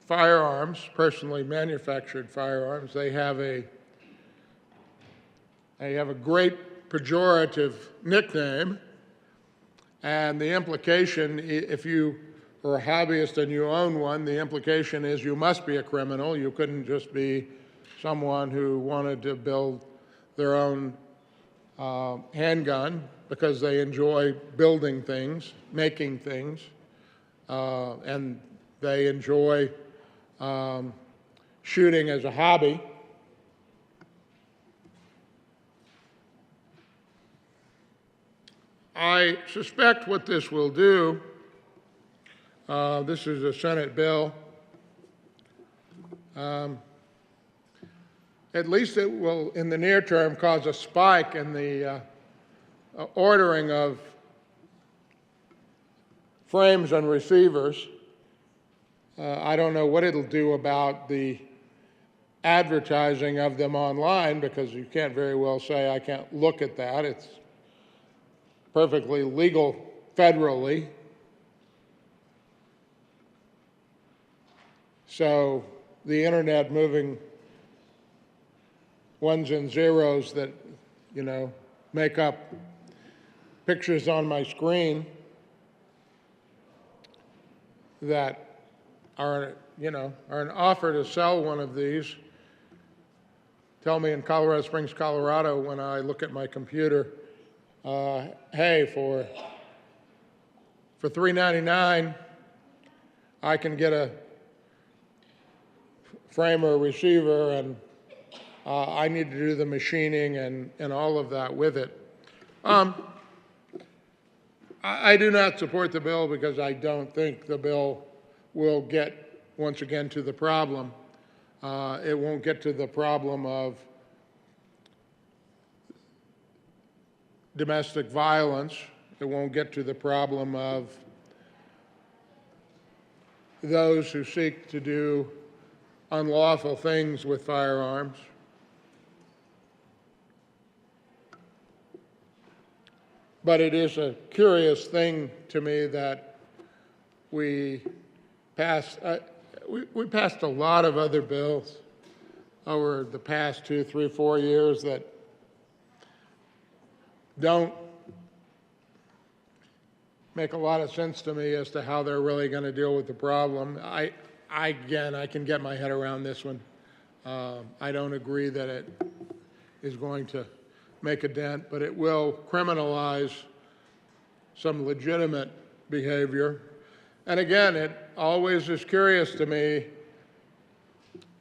firearms, personally manufactured firearms. They have a great pejorative nickname, and the implication, if you are a hobbyist and you own one, the implication is you must be a criminal. You couldn't just be someone who wanted to build their own handgun because they enjoy building things, making things, and they enjoy shooting as a hobby. I suspect what this will do, this is a Senate bill, at least it will, in the near term, cause a spike in the ordering of frames and receivers. I don't know what it'll do about the advertising of them online, because you can't very well say I can't look at that. It's perfectly legal federally. So the internet moving ones and zeros that, you know, make up pictures on my screen that are, you know, are an offer to sell one of these. Tell me in Colorado Springs, Colorado, when I look at my computer, hey, for $3.99, I can get a frame or a receiver, and I need to do the machining and all of that with it. I do not support the bill because I don't think the bill will get, once again, to the problem. It won't get to the problem of domestic violence. It won't get to the problem of those who seek to do unlawful things with firearms. But it is a curious thing to me that we passed a lot of other bills over the past 2, 3, 4 years that don't make a lot of sense to me as to how they're really going to deal with the problem. Again, I can get my head around this one. I don't agree that it is going to make a dent, but it will criminalize some legitimate behavior. And again, it always is curious to me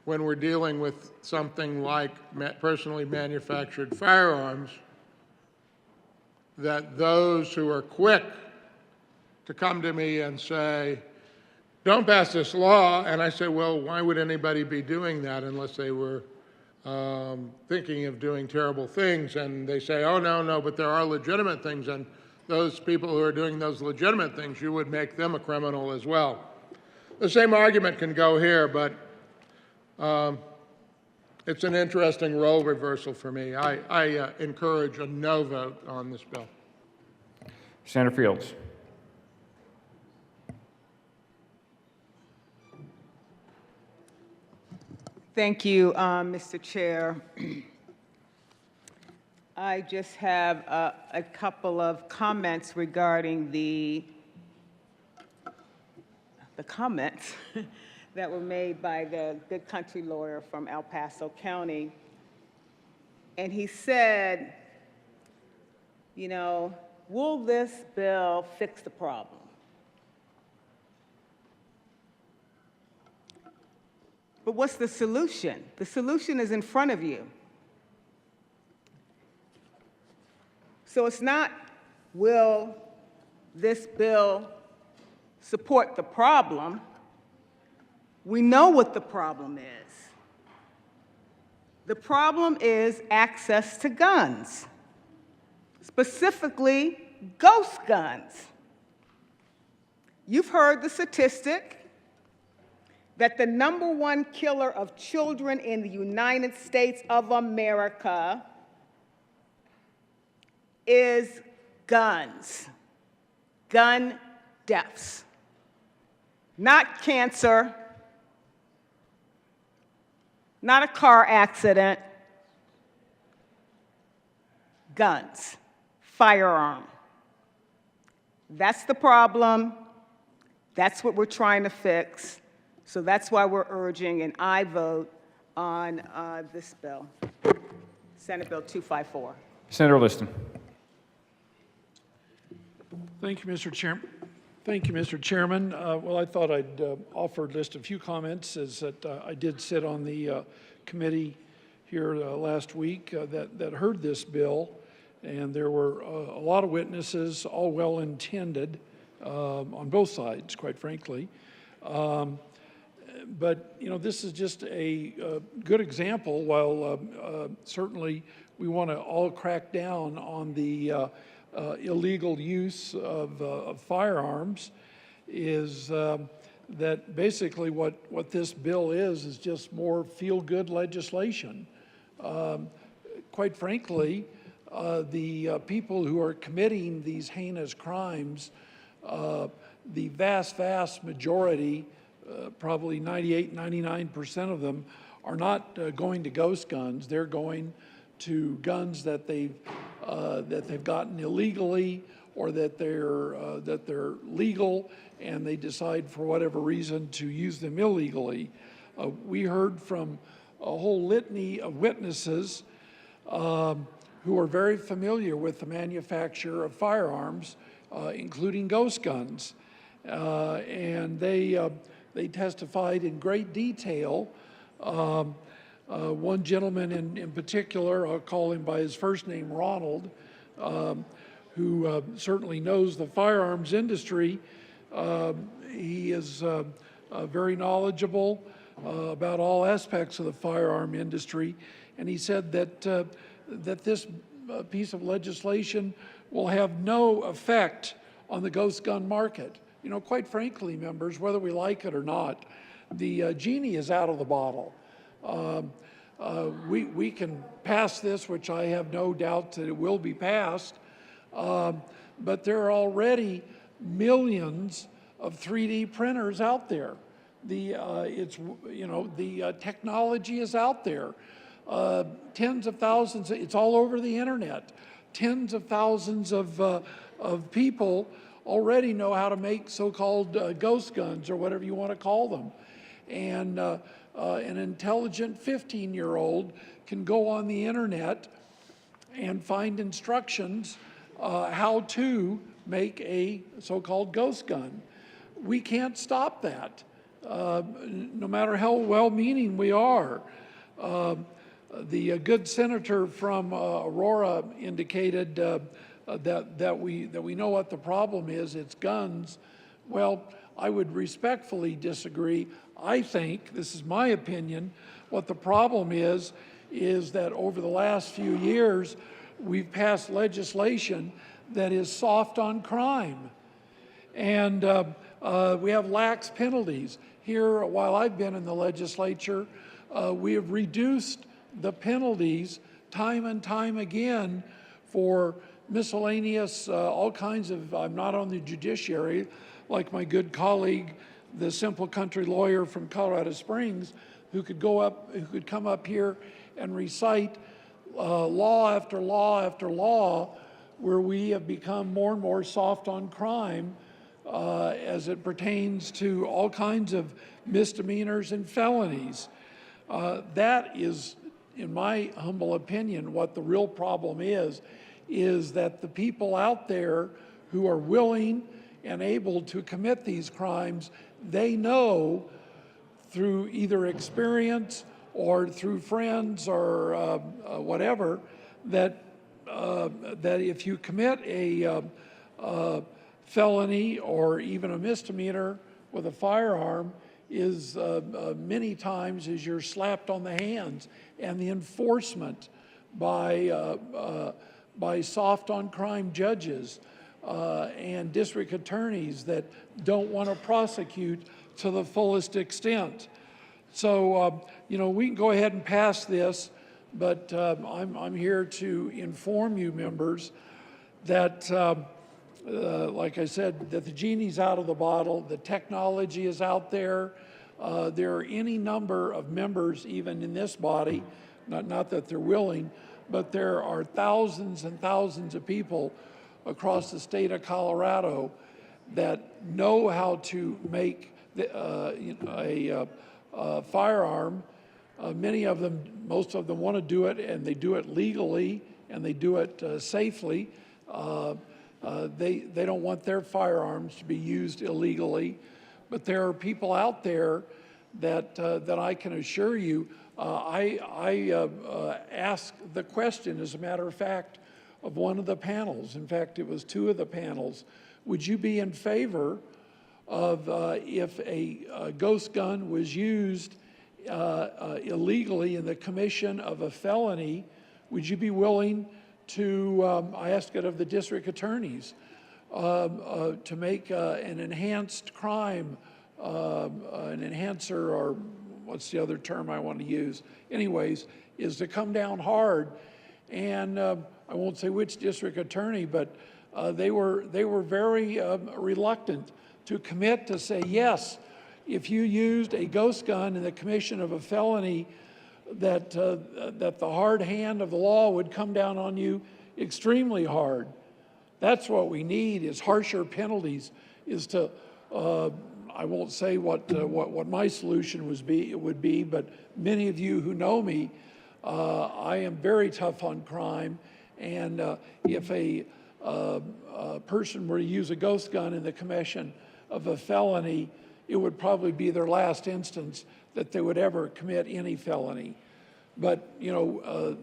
when we're dealing with something like personally manufactured firearms, that those who are quick to come to me and say, don't pass this law, and I say, well, why would anybody be doing that unless they were thinking of doing terrible things? And they say, oh, no, but there are legitimate things, and those people who are doing those legitimate things, you would make them a criminal as well. The same argument can go here, but it's an interesting role reversal for me. I encourage a no vote on this bill. Senator Fields. Thank you, Mr. Chair. I just have a couple of comments regarding the comments that were made by the good country lawyer from El Paso County. And he said, you know, will this bill fix the problem? But what's the solution? The solution is in front of you. So it's not, will this bill support the problem? We know what the problem is. The problem is access to guns, specifically ghost guns. You've heard the statistic that the #1 killer of children in the United States of America is guns, gun deaths. Not cancer, not a car accident, guns, firearm. That's the problem. That's what we're trying to fix. So that's why we're urging an aye vote on this bill, Senate Bill 254. Senator Liston. Thank you, Mr. Chairman. Thank you, Mr. Chairman. Well, I thought I'd offer just a few comments, as that I did sit on the committee here last week that heard this bill, and there were a lot of witnesses, all well-intended on both sides, quite frankly. But, you know, this is just a good example. While certainly we want to all crack down on the illegal use of firearms, is that basically what this bill is just more feel-good legislation. Quite frankly, the people who are committing these heinous crimes, the vast majority, probably 98, 99% of them, are not going to ghost guns. They're going to guns that they've gotten illegally, or that they're legal, and they decide for whatever reason to use them illegally. We heard from a whole litany of witnesses who are very familiar with the manufacture of firearms, including ghost guns, and they testified in great detail. One gentleman in particular, I'll call him by his first name, Ronald, who certainly knows the firearms industry. He is very knowledgeable about all aspects of the firearm industry, and he said that this piece of legislation will have no effect on the ghost gun market. You know, quite frankly, members, whether we like it or not, the genie is out of the bottle. We can pass this, which I have no doubt that it will be passed, but there are already millions of 3D printers out there. The technology is out there. Tens of thousands, it's all over the internet. Tens of thousands of people already know how to make so-called ghost guns, or whatever you want to call them. And an intelligent 15-year-old can go on the internet and find instructions how to make a so-called ghost gun. We can't stop that, no matter how well-meaning we are. The good senator from Aurora indicated that we know what the problem is. It's guns. Well, I would respectfully disagree. I think, this is my opinion, what the problem is that over the last few years, we've passed legislation that is soft on crime. And we have lax penalties. Here, while I've been in the legislature, we have reduced the penalties time and time again for miscellaneous, all kinds of, I'm not on the judiciary, like my good colleague, the simple country lawyer from Colorado Springs, who could come up here and recite law after law after law, where we have become more and more soft on crime as it pertains to all kinds of misdemeanors and felonies. That is, in my humble opinion, what the real problem is that the people out there who are willing and able to commit these crimes, they know through either experience or through friends or whatever, that if you commit a felony or even a misdemeanor with a firearm, is many times is you're slapped on the hands, and the enforcement by soft on crime judges and district attorneys that don't want to prosecute to the fullest extent. So, we can go ahead and pass this, but I'm here to inform you, members, that, like I said, that the genie's out of the bottle, the technology is out there, There are any number of members, even in this body, not that they're willing, but there are thousands and thousands of people across the state of Colorado that know how to make a firearm. Many of them, most of them want to do it, and they do it legally, and they do it safely. They don't want their firearms to be used illegally. But there are people out there that I can assure you, I asked the question, as a matter of fact, of one of the panels. In fact, it was two of the panels. Would you be in favor of if a ghost gun was used illegally in the commission of a felony, would you be willing to, I asked it of the district attorneys, to make an enhanced crime, an enhancer, or what's the other term I want to use? Anyways, is to come down hard. And I won't say which district attorney, but they were very reluctant to commit to say, yes, if you used a ghost gun in the commission of a felony, that the hard hand of the law would come down on you extremely hard. That's what we need, is harsher penalties, is to, I won't say what my solution would be, but many of you who know me, I am very tough on crime, and if a person were to use a ghost gun in the commission of a felony, it would probably be their last instance that they would ever commit any felony. But, you know,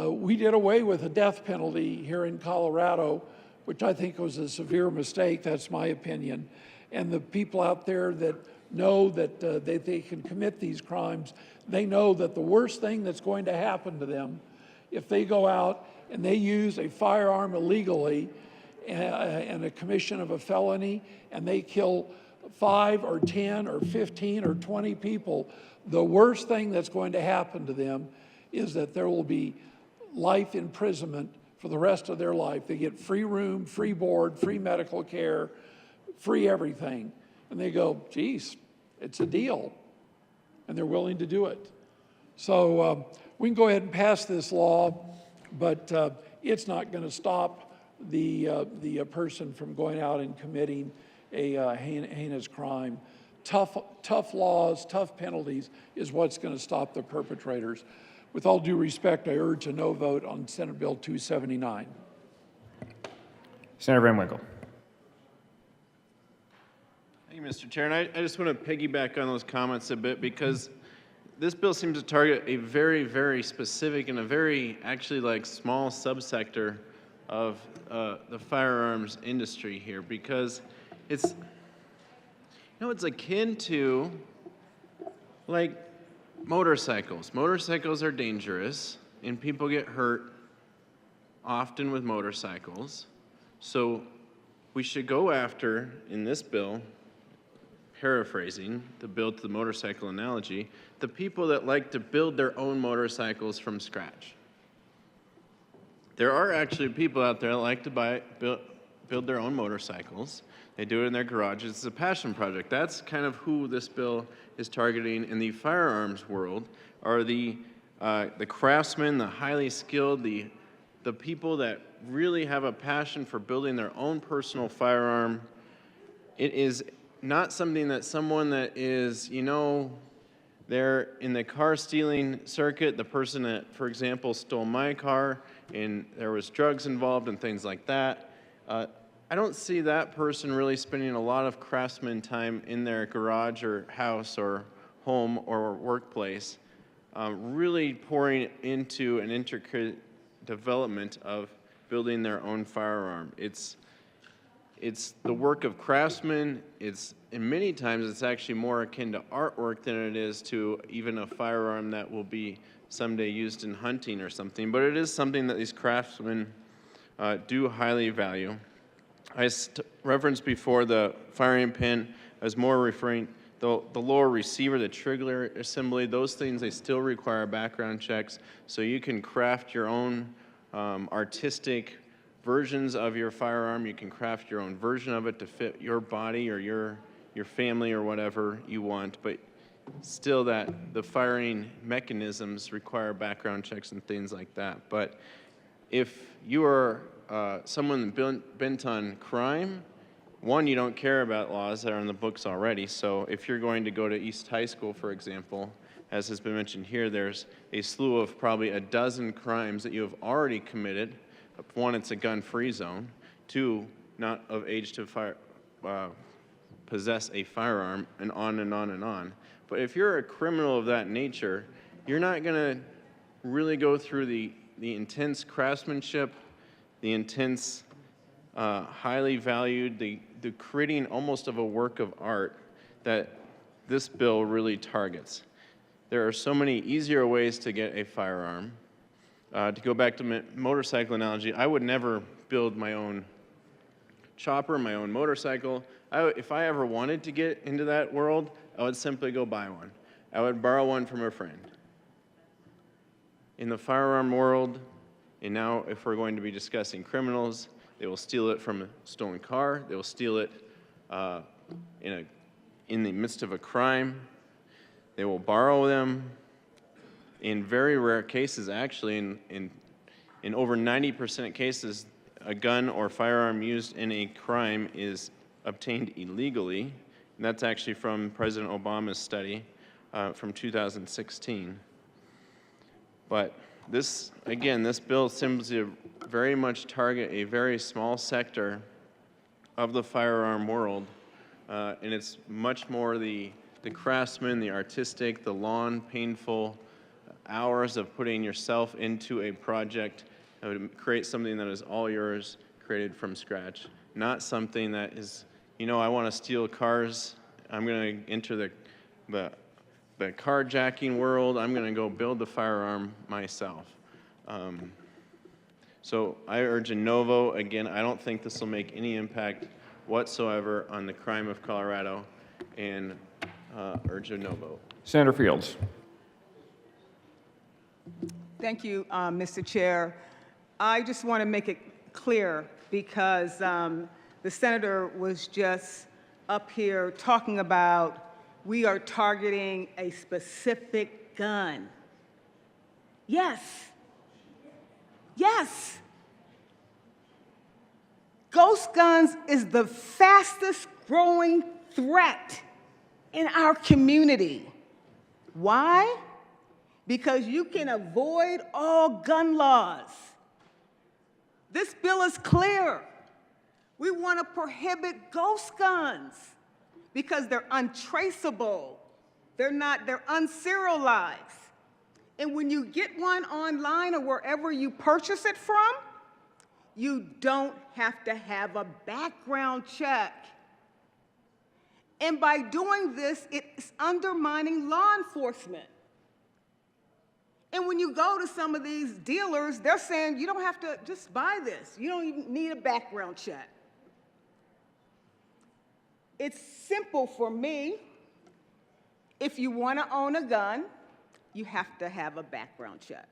we did away with the death penalty here in Colorado, which I think was a severe mistake. That's my opinion. And the people out there that know that they can commit these crimes, they know that the worst thing that's going to happen to them if they go out and they use a firearm illegally in a commission of a felony and they kill 5 or 10 or 15 or 20 people, the worst thing that's going to happen to them is that there will be life imprisonment for the rest of their life. They get free room, free board, free medical care, free everything. And they go, geez, it's a deal. And they're willing to do it. So we can go ahead and pass this law, but it's not going to stop the person from going out and committing a heinous crime. Tough laws, tough penalties is what's going to stop the perpetrators. With all due respect, I urge a no vote on Senate Bill 279. Senator Van Winkle. Thank you, Mr. Chair. And I just want to piggyback on those comments a bit, because this bill seems to target a very, very specific and a very actually like small subsector of the firearms industry here, because it's, you know, it's akin to like motorcycles. Motorcycles are dangerous and people get hurt often with motorcycles. So we should go after, in this bill, paraphrasing the build to the motorcycle analogy, the people that like to build their own motorcycles from scratch. There are actually people out there that like to build their own motorcycles. They do it in their garages. It's a passion project. That's kind of who this bill is targeting in the firearms world, are the craftsmen, the highly skilled, the people that really have a passion for building their own personal firearm. It is not something that someone that is, you know, they're in the car stealing circuit, the person that, for example, stole my car and there was drugs involved and things like that. I don't see that person really spending a lot of craftsman time in their garage or house or home or workplace, really pouring into an intricate development of building their own firearm. It's the work of craftsmen. And many times it's actually more akin to artwork than it is to even a firearm that will be someday used in hunting or something. But it is something that these craftsmen do highly value. I referenced before the firing pin. I was more referring the lower receiver, the trigger assembly, those things, they still require background checks. So you can craft your own artistic versions of your firearm. You can craft your own version of it to fit your body or your family or whatever you want. But still that the firing mechanisms require background checks and things like that. But if you are someone bent on crime, one, you don't care about laws that are in the books already. So if you're going to go to East High School, for example, as has been mentioned here, there's a slew of probably a dozen crimes that you have already committed. One, it's a gun-free zone. Two, not of age to possess a firearm, and on and on and on. But if you're a criminal of that nature, you're not going to really go through the intense craftsmanship, the intense, highly valued, the creating almost of a work of art that this bill really targets. There are so many easier ways to get a firearm. To go back to motorcycle analogy, I would never build my own chopper, my own motorcycle. If I ever wanted to get into that world, I would simply go buy one. I would borrow one from a friend. In the firearm world, and now if we're going to be discussing criminals, they will steal it from a stolen car. They will steal it in the midst of a crime. They will borrow them. In very rare cases, actually, in over 90% of cases, a gun or firearm used in a crime is obtained illegally. And that's actually from President Obama's study from 2016. But this, again, this bill seems to very much target a very small sector of the firearm world. And it's much more the craftsman, the artistic, the long, painful hours of putting yourself into a project to create something that is all yours, created from scratch. Not something that is, I want to steal cars. I'm going to enter the carjacking world. I'm going to go build the firearm myself. So I urge a no vote. Again, I don't think this will make any impact whatsoever on the crime of Colorado, and urge a no vote. Senator Fields. Thank you, Mr. Chair. I just want to make it clear because the senator was just up here talking about we are targeting a specific gun. Yes. Yes. Ghost guns is the fastest growing threat in our community. Why? Because you can avoid all gun laws. This bill is clear. We want to prohibit ghost guns because they're untraceable. They're unserialized. And when you get one online or wherever you purchase it from, you don't have to have a background check. And by doing this, it's undermining law enforcement. And when you go to some of these dealers, they're saying you don't have to just buy this. You don't even need a background check. It's simple for me. If you want to own a gun, you have to have a background check.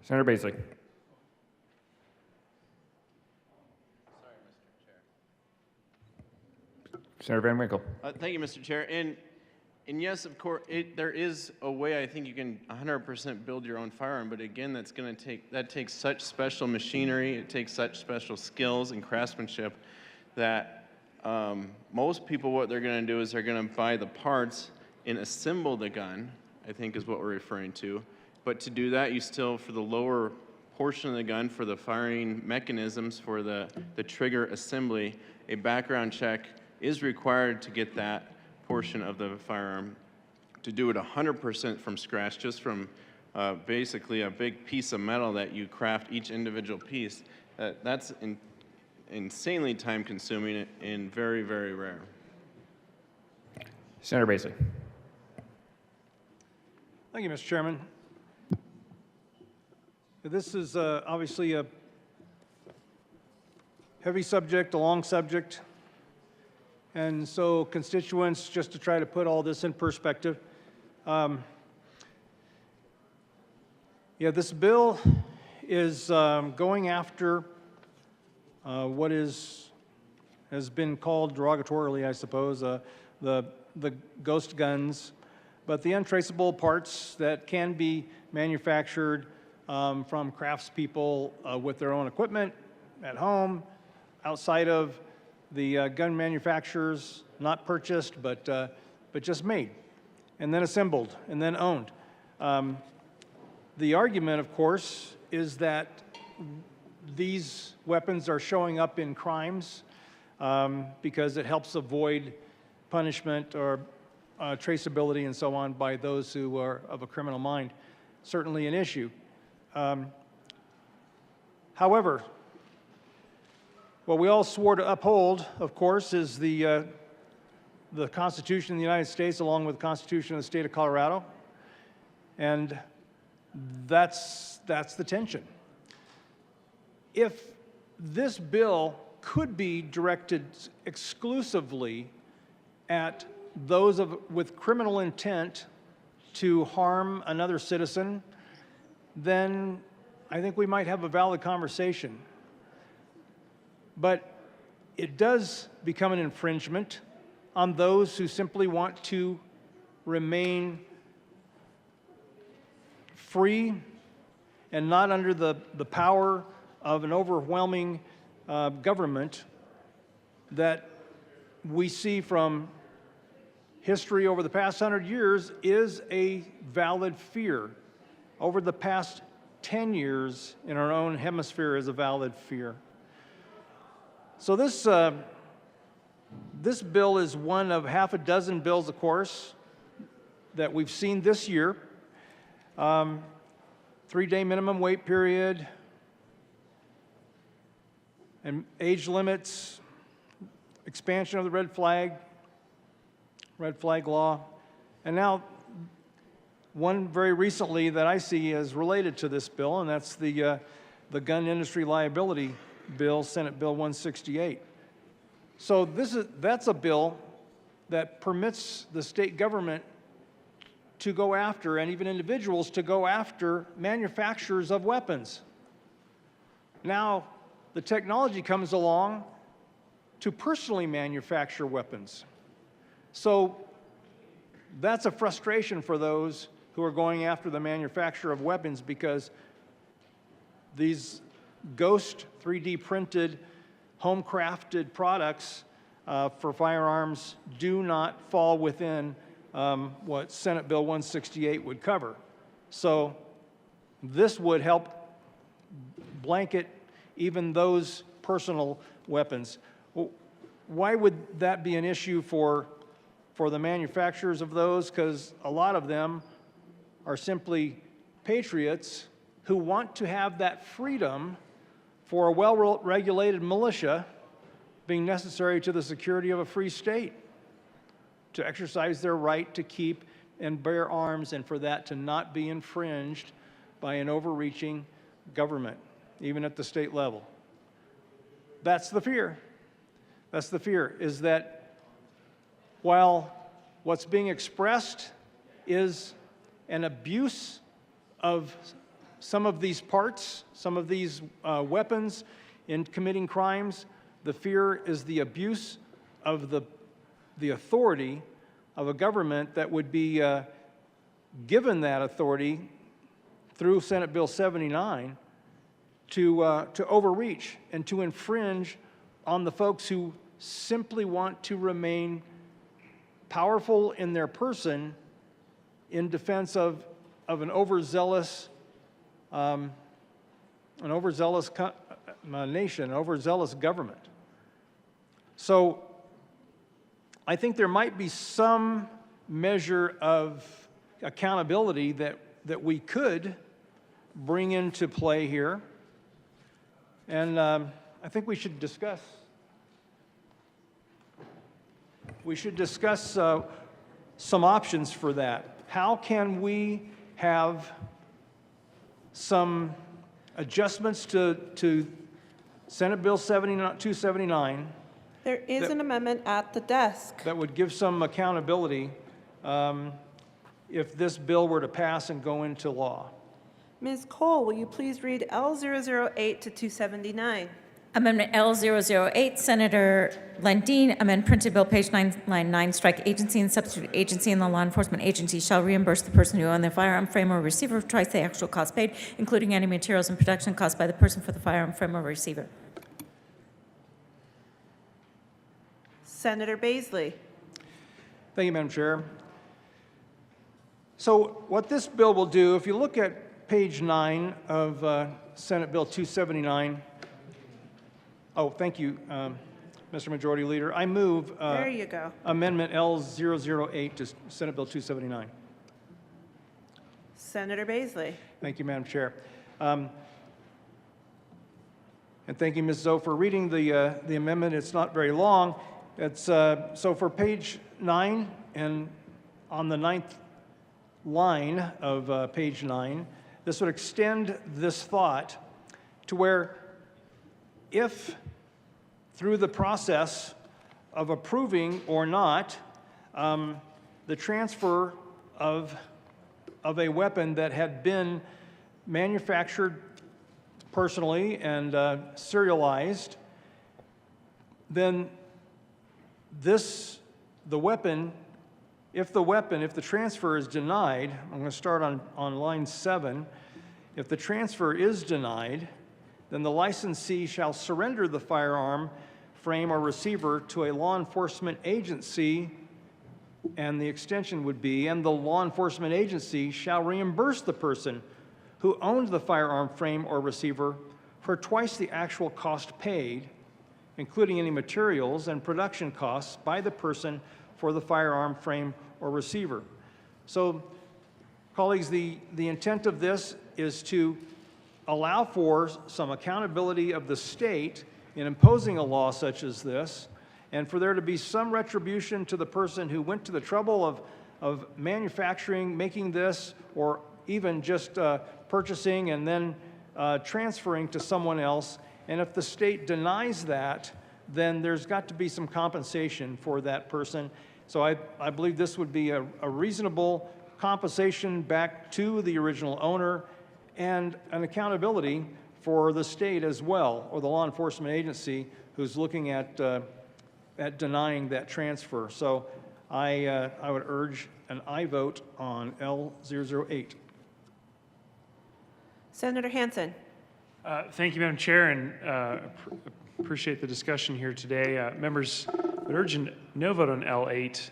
Senator Basic. Senator Van Winkle. Thank you, Mr. Chair. And yes, of course, there is a way I think you can 100% build your own firearm, but again, that takes such special machinery, it takes such special skills and craftsmanship that most people, what they're going to do is they're going to buy the parts and assemble the gun, I think is what we're referring to. But to do that, you still, for the lower portion of the gun, for the firing mechanisms, for the trigger assembly, a background check is required to get that portion of the firearm. To do it 100% from scratch, just from basically a big piece of metal that you craft each individual piece, that's insanely time-consuming and very, very rare. Senator Basic. Thank you, Mr. Chairman. This is obviously a heavy subject, a long subject. And so constituents, just to try to put all this in perspective, this bill is going after what is, has been called derogatorily, I suppose, the ghost guns, but the untraceable parts that can be manufactured from craftspeople with their own equipment at home, outside of the gun manufacturers, not purchased, but just made, and then assembled, and then owned. The argument, of course, is that these weapons are showing up in crimes because it helps avoid punishment or traceability and so on by those who are of a criminal mind. Certainly an issue. However, what we all swore to uphold, of course, is the Constitution of the United States along with the Constitution of the state of Colorado. And that's the tension. If this bill could be directed exclusively at those with criminal intent to harm another citizen, then I think we might have a valid conversation. But it does become an infringement on those who simply want to remain free and not under the power of an overwhelming government that we see from history over the past 100 years is a valid fear. Over the past 10 years in our own hemisphere is a valid fear. So this bill is one of half a dozen bills, of course, that we've seen this year. 3-day minimum wait period, and age limits, expansion of the red flag law, and now one very recently that I see is related to this bill, and that's the gun industry liability bill, Senate Bill 168. So that's a bill that permits the state government to go after, and even individuals to go after, manufacturers of weapons. Now, the technology comes along to personally manufacture weapons. So that's a frustration for those who are going after the manufacture of weapons, because these ghost 3D printed, home crafted products for firearms do not fall within what Senate Bill 168 would cover. So this would help blanket even those personal weapons. Why would that be an issue for the manufacturers of those? Because a lot of them are simply patriots who want to have that freedom for a well-regulated militia being necessary to the security of a free state, to exercise their right to keep and bear arms, and for that to not be infringed by an overreaching government, even at the state level. That's the fear. That's the fear, is that while what's being expressed is an abuse of some of these parts, some of these weapons in committing crimes, the fear is the abuse of the authority of a government that would be given that authority through Senate Bill 79 to overreach and to infringe on the folks who simply want to remain powerful in their person in defense of an overzealous nation, an overzealous government. So I think there might be some measure of accountability that we could bring into play here. And I think we should discuss some options for that. How can we have some adjustments to Senate Bill 279? There is an amendment at the desk. That would give some accountability if this bill were to pass and go into law. Ms. Cole, will you please read L008 to 279? Amendment L008, Senator Lundin, amend printed bill, page 9, line 9, strike agency and substitute agency, and the law enforcement agency shall reimburse the person who owned the firearm frame or receiver for twice the actual cost paid, including any materials and production costs by the person for the firearm frame or receiver. Senator Baisley. Thank you, Madam Chair. So what this bill will do, if you look at page 9 of Senate Bill 279, oh, thank you, Mr. Majority Leader. I move There you go. Amendment L008 to Senate Bill 279. Senator Baisley. Thank you, Madam Chair. And thank you, Ms. Zoe, for reading the amendment. It's not very long. It's so for page 9 and on the 9th line of page 9, this would extend this thought to where if through the process of approving or not the transfer of a weapon that had been manufactured personally and serialized, then if the transfer is denied, I'm going to start on line 7. If the transfer is denied, then the licensee shall surrender the firearm, frame, or receiver to a law enforcement agency, and the extension would be, and the law enforcement agency shall reimburse the person who owned the firearm frame or receiver for twice the actual cost paid, including any materials and production costs by the person for the firearm frame or receiver. So, colleagues, the intent of this is to allow for some accountability of the state in imposing a law such as this, and for there to be some retribution to the person who went to the trouble of manufacturing, making this, or even just purchasing and then transferring to someone else. And if the state denies that, then there's got to be some compensation for that person. So I believe this would be a reasonable compensation back to the original owner and an accountability for the state as well, or the law enforcement agency who's looking at denying that transfer. So I would urge an aye vote on L008. Senator Hansen. Thank you, Madam Chair, and appreciate the discussion here today. Members would urge a no vote on L8.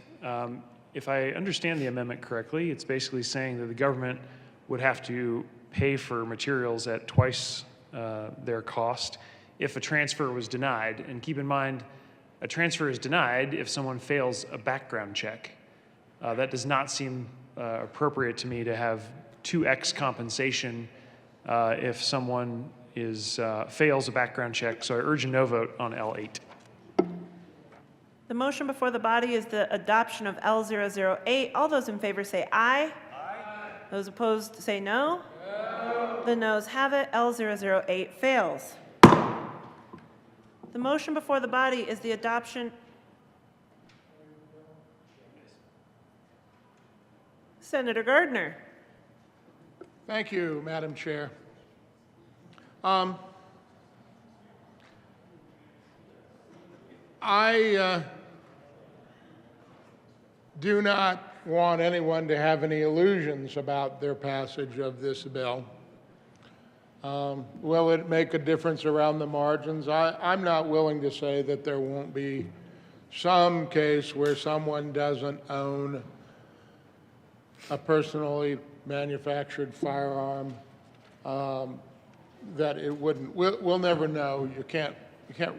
If I understand the amendment correctly, it's basically saying that the government would have to pay for materials at twice their cost if a transfer was denied. And keep in mind, a transfer is denied if someone fails a background check. That does not seem appropriate to me to have 2x compensation if someone fails a background check. So I urge a no vote on L8. The motion before the body is the adoption of L008. All those in favor say aye. Aye. Those opposed say no. No. The noes have it. L008 fails. The motion before the body is the adoption. Senator Gardner. Thank you, Madam Chair. I do not want anyone to have any illusions about their passage of this bill. Will it make a difference around the margins? I'm not willing to say that there won't be some case where someone doesn't own a personally manufactured firearm, that it wouldn't. We'll never know. You can't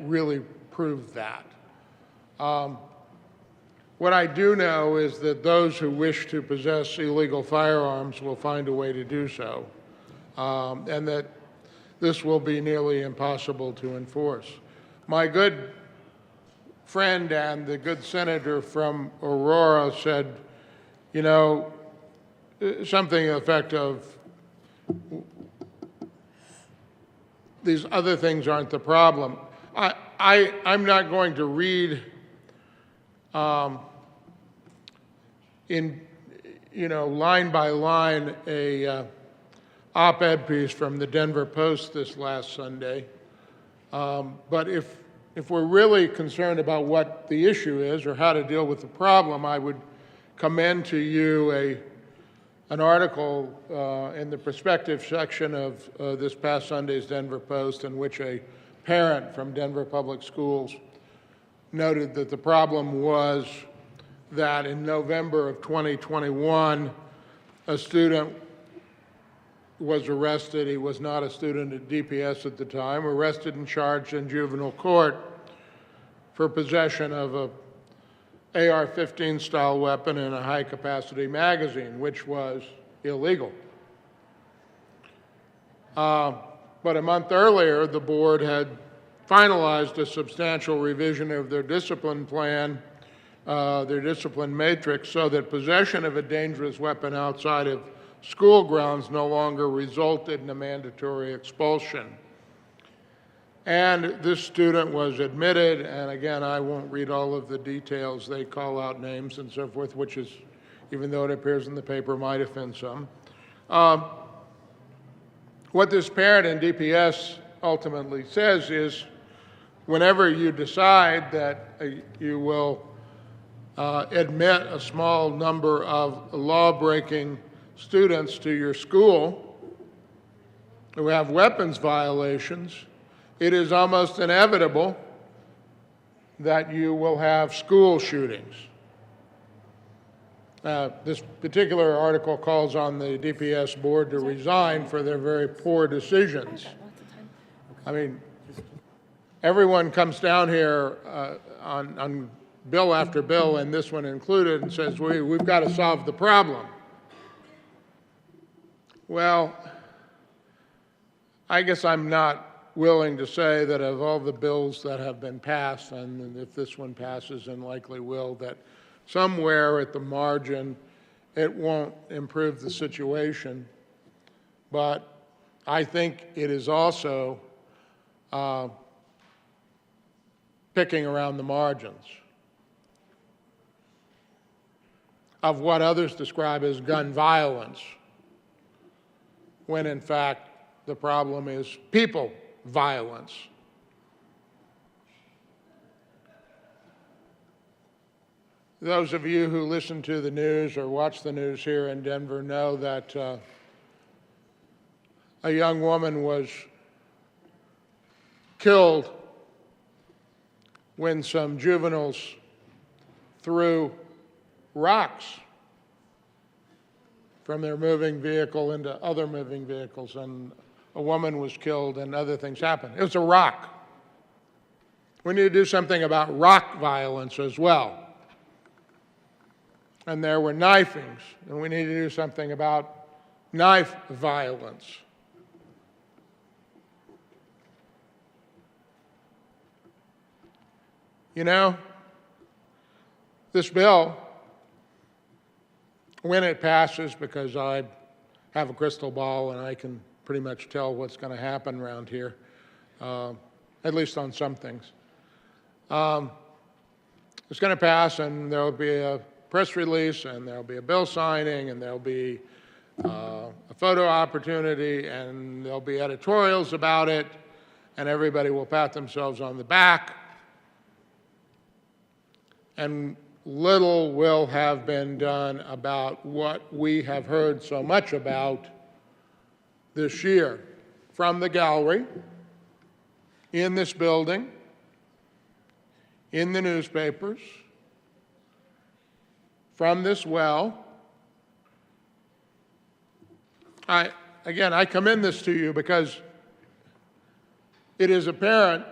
really prove that. What I do know is that those who wish to possess illegal firearms will find a way to do so, and that this will be nearly impossible to enforce. My good friend and the good senator from Aurora said, you know, something to the effect of, these other things aren't the problem. I'm not going to read line by line a op-ed piece from the Denver Post this last Sunday. But if we're really concerned about what the issue is or how to deal with the problem, I would commend to you an article in the perspective section of this past Sunday's Denver Post, in which a parent from Denver Public Schools noted that the problem was that in November of 2021, a student was arrested. He was not a student at DPS at the time, arrested and charged in juvenile court for possession of a AR-15 style weapon and a high-capacity magazine, which was illegal. But a month earlier, the board had finalized a substantial revision of their discipline plan, their discipline matrix, so that possession of a dangerous weapon outside of school grounds no longer resulted in a mandatory expulsion. And this student was admitted, and again, I won't read all of the details. They call out names and so forth, which is, even though it appears in the paper, might offend some. What this parent in DPS ultimately says is, whenever you decide that you will admit a small number of law-breaking students to your school who have weapons violations, it is almost inevitable that you will have school shootings. This particular article calls on the DPS board to resign for their very poor decisions. I mean, everyone comes down here on bill after bill, and this one included, and says, we've got to solve the problem. Well, I guess I'm not willing to say that of all the bills that have been passed, and if this one passes and likely will, that somewhere at the margin it won't improve the situation. But I think it is also picking around the margins of what others describe as gun violence, when in fact the problem is people violence. Those of you who listen to the news or watch the news here in Denver know that a young woman was killed when some juveniles threw rocks from their moving vehicle into other moving vehicles, and a woman was killed and other things happened. It was a rock. We need to do something about rock violence as well. And there were knifings, and we need to do something about knife violence. You know, this bill, when it passes, because I have a crystal ball and I can pretty much tell what's going to happen around here, at least on some things. It's going to pass, and there will be a press release, and there will be a bill signing, and there will be a photo opportunity, and there will be editorials about it, and everybody will pat themselves on the back. And little will have been done about what we have heard so much about this year from the gallery, in this building, in the newspapers, from this well. Again, I commend this to you because it is a parent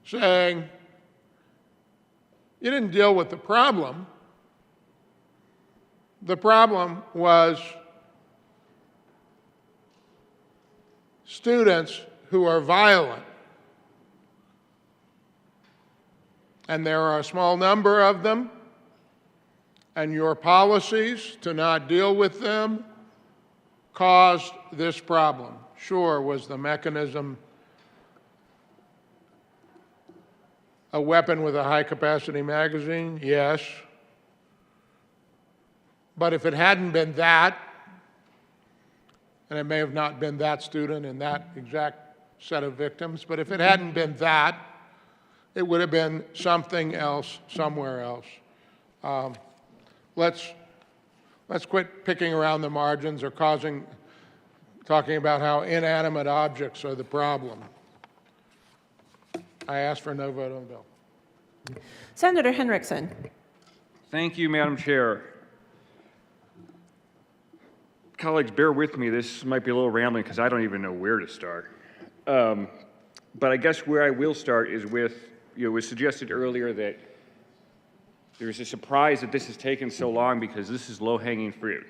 saying, you didn't deal with the problem. The problem was students who are violent. And there are a small number of them, and your policies to not deal with them caused this problem. Sure, was the mechanism a weapon with a high-capacity magazine? Yes. But if it hadn't been that, and it may have not been that student and that exact set of victims, but if it hadn't been that, it would have been something else, somewhere else. Let's quit picking around the margins or talking about how inanimate objects are the problem. I ask for no vote on the bill. Senator Henriksen. Thank you, Madam Chair. Colleagues, bear with me. This might be a little rambling because I don't even know where to start. But I guess where I will start is with, it was suggested earlier that there's a surprise that this has taken so long because this is low-hanging fruit.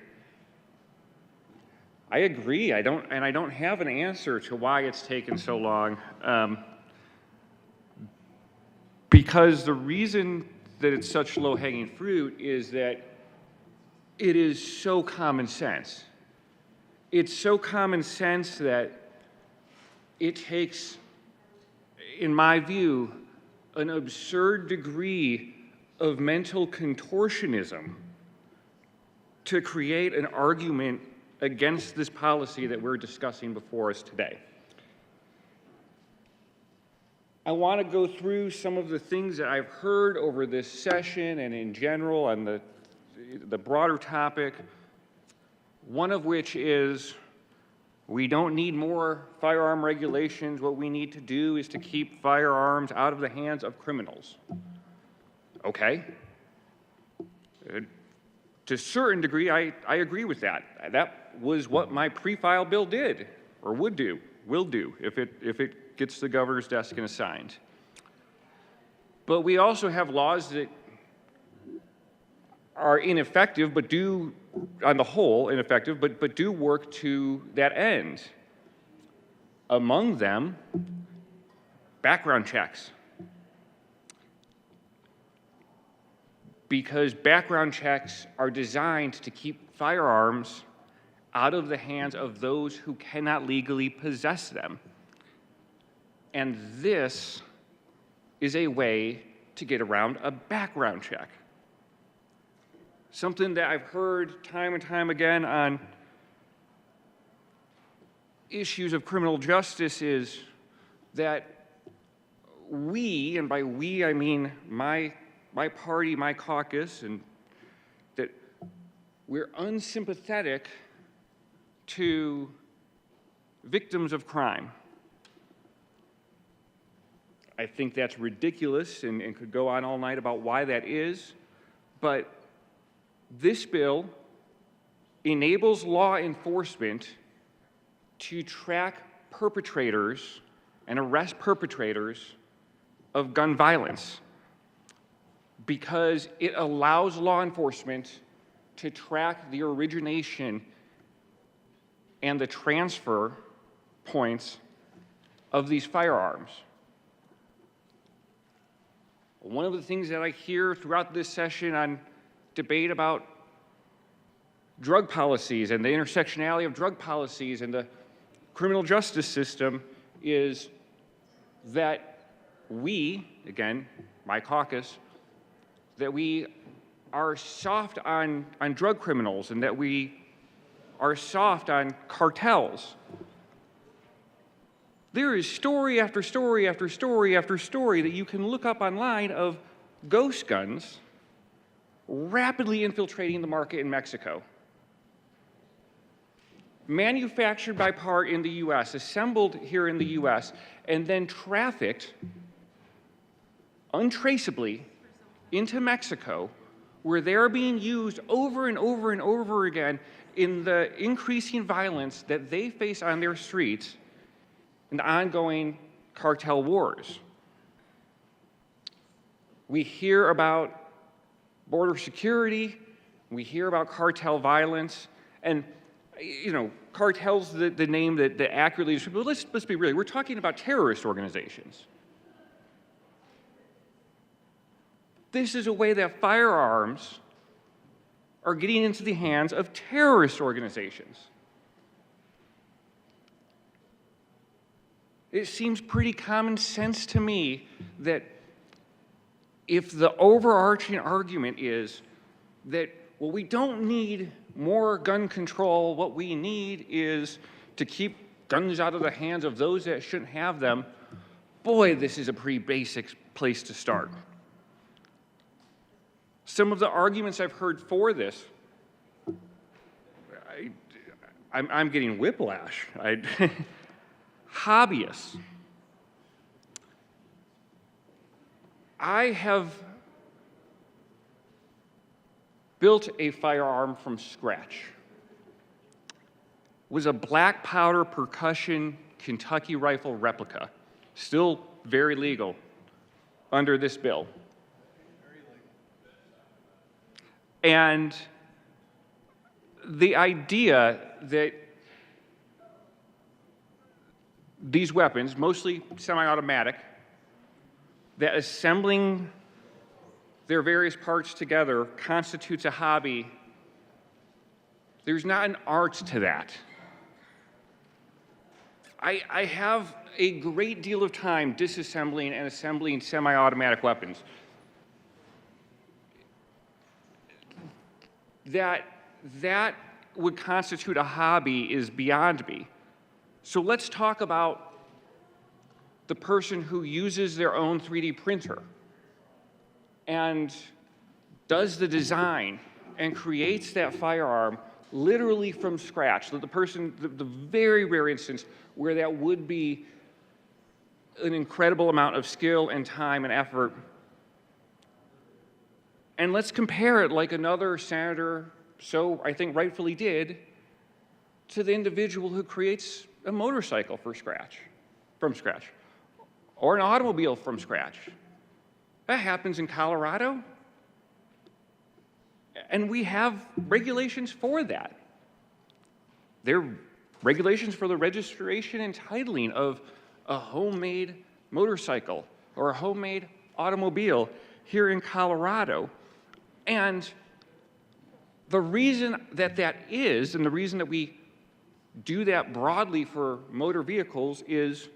I agree. I don't have an answer to why it's taken so long. Because the reason that it's such low-hanging fruit is that it is so common sense. It's so common sense that it takes, in my view, an absurd degree of mental contortionism to create an argument against this policy that we're discussing before us today. I want to go through some of the things that I've heard over this session and in general on the broader topic, one of which is we don't need more firearm regulations. What we need to do is to keep firearms out of the hands of criminals. Okay. To a certain degree, I agree with that. That was what my pre-file bill did, or will do, if it gets to the governor's desk and is signed. But we also have laws that are ineffective, but do, on the whole, ineffective, but do work to that end. Among them, background checks. Because background checks are designed to keep firearms out of the hands of those who cannot legally possess them. And this is a way to get around a background check. Something that I've heard time and time again on issues of criminal justice is that we, and by we I mean my party, my caucus, and that we're unsympathetic to victims of crime. I think that's ridiculous and could go on all night about why that is, but this bill enables law enforcement to track perpetrators and arrest perpetrators of gun violence because it allows law enforcement to track the origination and the transfer points of these firearms. One of the things that I hear throughout this session on debate about drug policies and the intersectionality of drug policies and the criminal justice system is that we, again, my caucus, that we are soft on drug criminals and that we are soft on cartels. There is story after story after story after story that you can look up online of ghost guns rapidly infiltrating the market in Mexico. Manufactured by part in the US, assembled here in the US, and then trafficked untraceably into Mexico, where they're being used over and over and over again in the increasing violence that they face on their streets and ongoing cartel wars. We hear about border security, we hear about cartel violence, and cartel's the name that accurately, but let's be real, we're talking about terrorist organizations. This is a way that firearms are getting into the hands of terrorist organizations. It seems pretty common sense to me that if the overarching argument is that, well, we don't need more gun control. What we need is to keep guns out of the hands of those that shouldn't have them. Boy, this is a pretty basic place to start. Some of the arguments I've heard for this, I'm getting whiplash. Hobbyists. I have built a firearm from scratch. It was a black powder percussion Kentucky rifle replica, still very legal under this bill. And the idea that these weapons, mostly semi-automatic, that assembling their various parts together constitutes a hobby, there's not an art to that. I have a great deal of time disassembling and assembling semi-automatic weapons. That would constitute a hobby is beyond me. So let's talk about the person who uses their own 3D printer and does the design and creates that firearm literally from scratch. The person, the very rare instance where that would be an incredible amount of skill and time and effort. And let's compare it like another senator, so I think rightfully did, to the individual who creates a motorcycle from scratch, or an automobile from scratch. That happens in Colorado. And we have regulations for that. There are regulations for the registration and titling of a homemade motorcycle or a homemade automobile here in Colorado. And the reason that is, and the reason that we do that broadly for motor vehicles is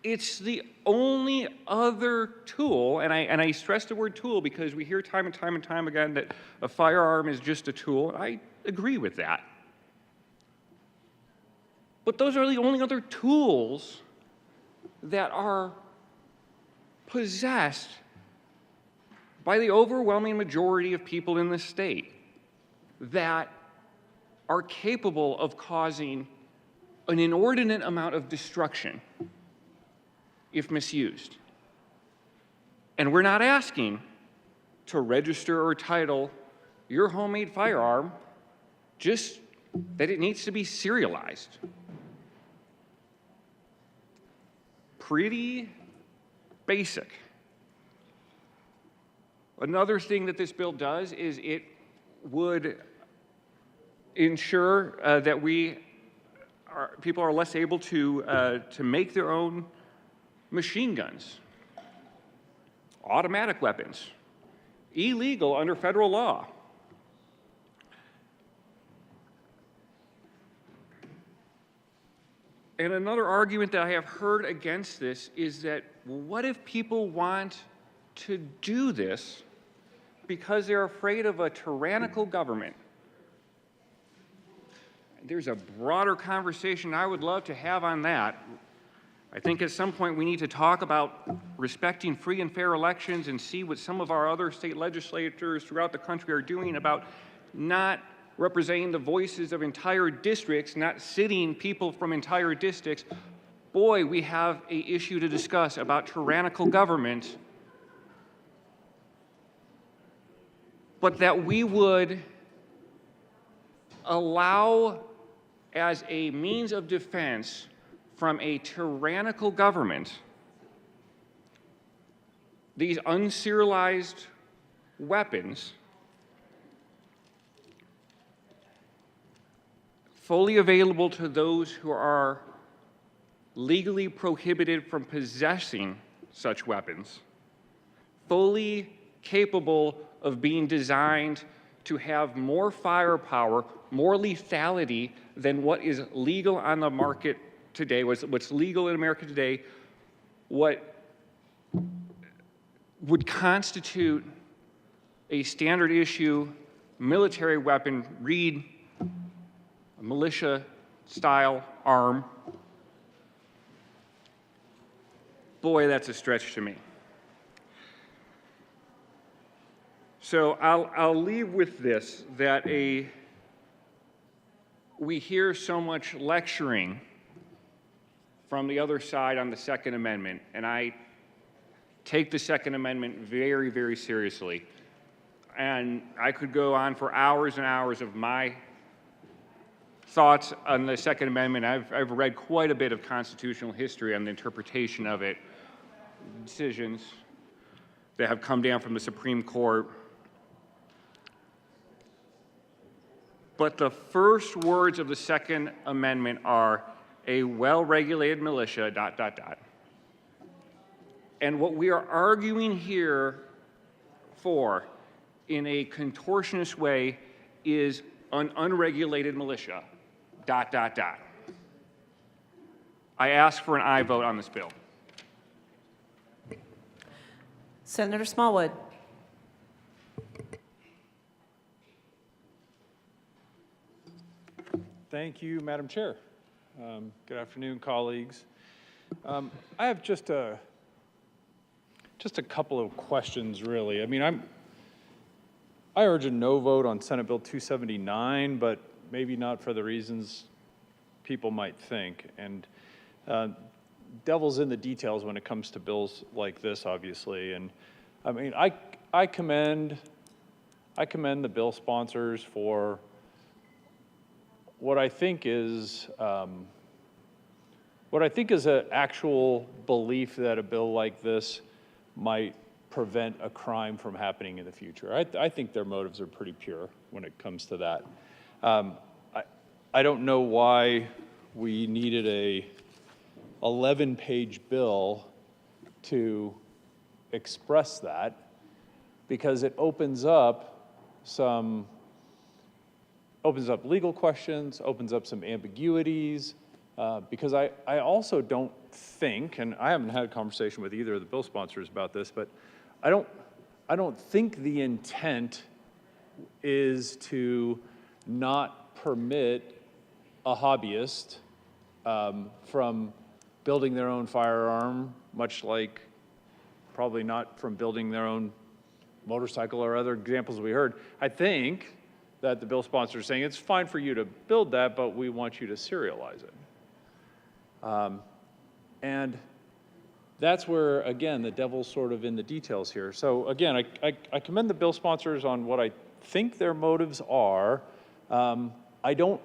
it's the only other tool, and I stress the word tool because we hear time and time again that a firearm is just a tool. I agree with that. But those are the only other tools that are possessed by the overwhelming majority of people in this state that are capable of causing an inordinate amount of destruction if misused. And we're not asking to register or title your homemade firearm, just that it needs to be serialized. Pretty basic. Another thing that this bill does is it would ensure that people are less able to make their own machine guns, automatic weapons, illegal under federal law. And another argument that I have heard against this is that, what if people want to do this because they're afraid of a tyrannical government? There's a broader conversation I would love to have on that. I think at some point we need to talk about respecting free and fair elections and see what some of our other state legislators throughout the country are doing about not representing the voices of entire districts, not sitting people from entire districts. Boy, we have an issue to discuss about tyrannical government, but that we would allow as a means of defense from a tyrannical government these unserialized weapons fully available to those who are legally prohibited from possessing such weapons, fully capable of being designed to have more firepower, more lethality than what is legal on the market today, what's legal in America today, what would constitute a standard issue military weapon read a militia-style arm, boy, that's a stretch to me. So I'll leave with this, that we hear so much lecturing from the other side on the Second Amendment, and I take the Second Amendment very, very seriously. And I could go on for hours and hours of my thoughts on the Second Amendment. I've read quite a bit of constitutional history on the interpretation of it, decisions that have come down from the Supreme Court. But the first words of the Second Amendment are a well-regulated militia, ... And what we are arguing here for in a contortionist way is an unregulated militia, ... I ask for an aye vote on this bill. Senator Smallwood. Thank you, Madam Chair. Good afternoon, colleagues. I have just a couple of questions, really. I mean, I urge a no vote on Senate Bill 279, but maybe not for the reasons people might think. And devil's in the details when it comes to bills like this, obviously. And I mean, I commend the bill sponsors for what I think is an actual belief that a bill like this might prevent a crime from happening in the future. I think their motives are pretty pure when it comes to that. I don't know why we needed a 11-page bill to express that, because it opens up legal questions, opens up some ambiguities, because I also don't think, and I haven't had a conversation with either of the bill sponsors about this, but I don't think the intent is to not permit a hobbyist from building their own firearm, much like probably not from building their own motorcycle or other examples we heard. I think that the bill sponsor is saying it's fine for you to build that, but we want you to serialize it. And that's where, again, the devil's sort of in the details here. So again, I commend the bill sponsors on what I think their motives are. I don't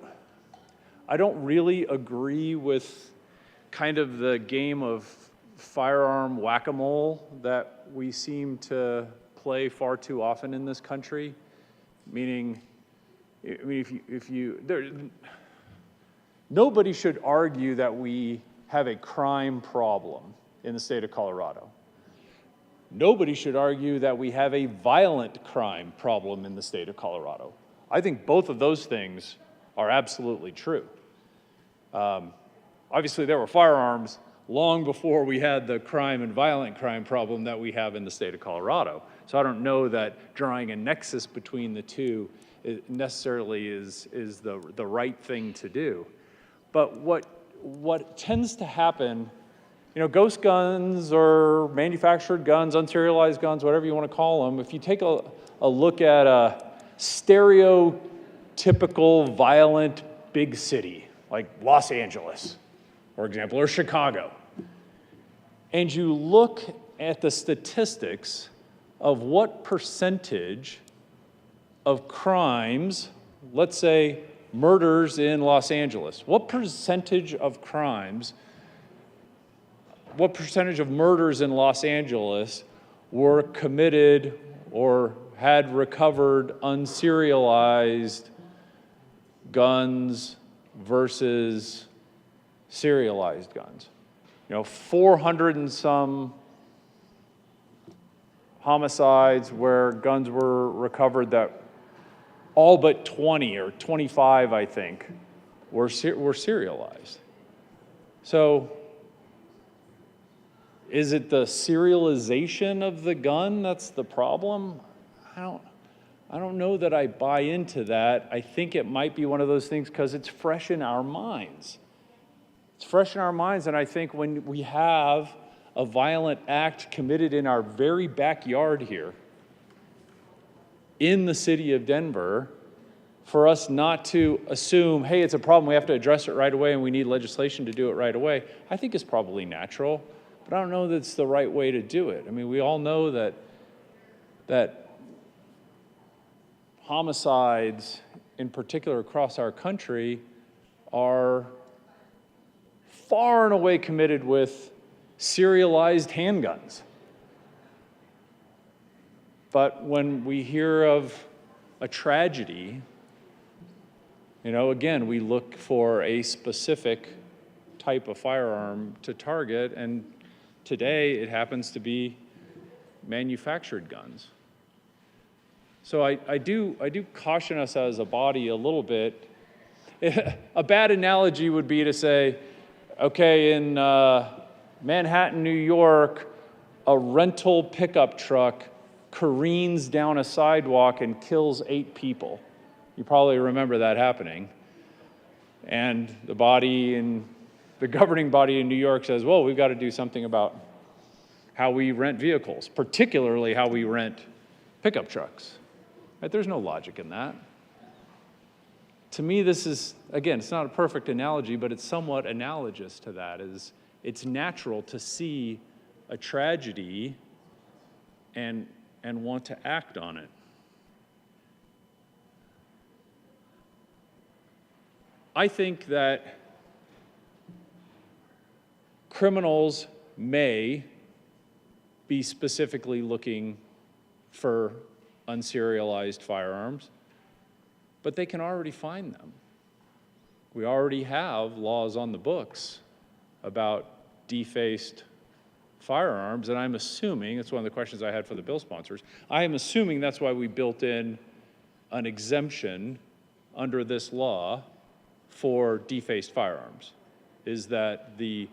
really agree with kind of the game of firearm whack-a-mole that we seem to play far too often in this country. Meaning, I mean, nobody should argue that we have a crime problem in the state of Colorado. Nobody should argue that we have a violent crime problem in the state of Colorado. I think both of those things are absolutely true. Obviously, there were firearms long before we had the crime and violent crime problem that we have in the state of Colorado. So I don't know that drawing a nexus between the two necessarily is the right thing to do. But what tends to happen, you know, ghost guns or manufactured guns, unserialized guns, whatever you want to call them, if you take a look at a stereotypical violent big city, like Los Angeles, for example, or Chicago, and you look at the statistics of what percentage of crimes, let's say murders in Los Angeles, what percentage of crimes, what percentage of murders in Los Angeles were committed or had recovered unserialized guns versus serialized guns? You know, 400 and some homicides where guns were recovered that all but 20 or 25, I think, were serialized. So is it the serialization of the gun that's the problem? I don't know that I buy into that. I think it might be one of those things because it's fresh in our minds. It's fresh in our minds, and I think when we have a violent act committed in our very backyard here, in the city of Denver, for us not to assume, hey, it's a problem, we have to address it right away and we need legislation to do it right away, I think is probably natural, but I don't know that it's the right way to do it. I mean, we all know that homicides, in particular across our country, are far and away committed with serialized handguns. But when we hear of a tragedy, you know, again, we look for a specific type of firearm to target, and today it happens to be manufactured guns. So I do caution us as a body a little bit. A bad analogy would be to say, okay, in Manhattan, New York, a rental pickup truck careens down a sidewalk and kills 8 people. You probably remember that happening. And the governing body in New York says, well, we've got to do something about how we rent vehicles, particularly how we rent pickup trucks. Right? There's no logic in that. To me, this is, again, it's not a perfect analogy, but it's somewhat analogous to that. It's natural to see a tragedy and want to act on it. I think that criminals may be specifically looking for unserialized firearms, but they can already find them. We already have laws on the books about defaced firearms, and I'm assuming, it's one of the questions I had for the bill sponsors, I am assuming that's why we built in an exemption under this law for defaced firearms, is that the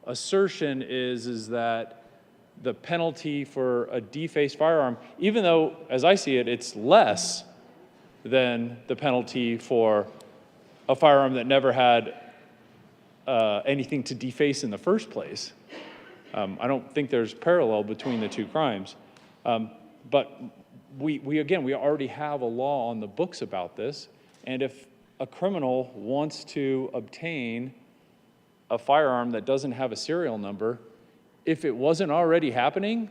assertion is that the penalty for a defaced firearm, even though, as I see it, it's less than the penalty for a firearm that never had anything to deface in the first place. I don't think there's parallel between the two crimes. But we already have a law on the books about this, and if a criminal wants to obtain a firearm that doesn't have a serial number, if it wasn't already happening,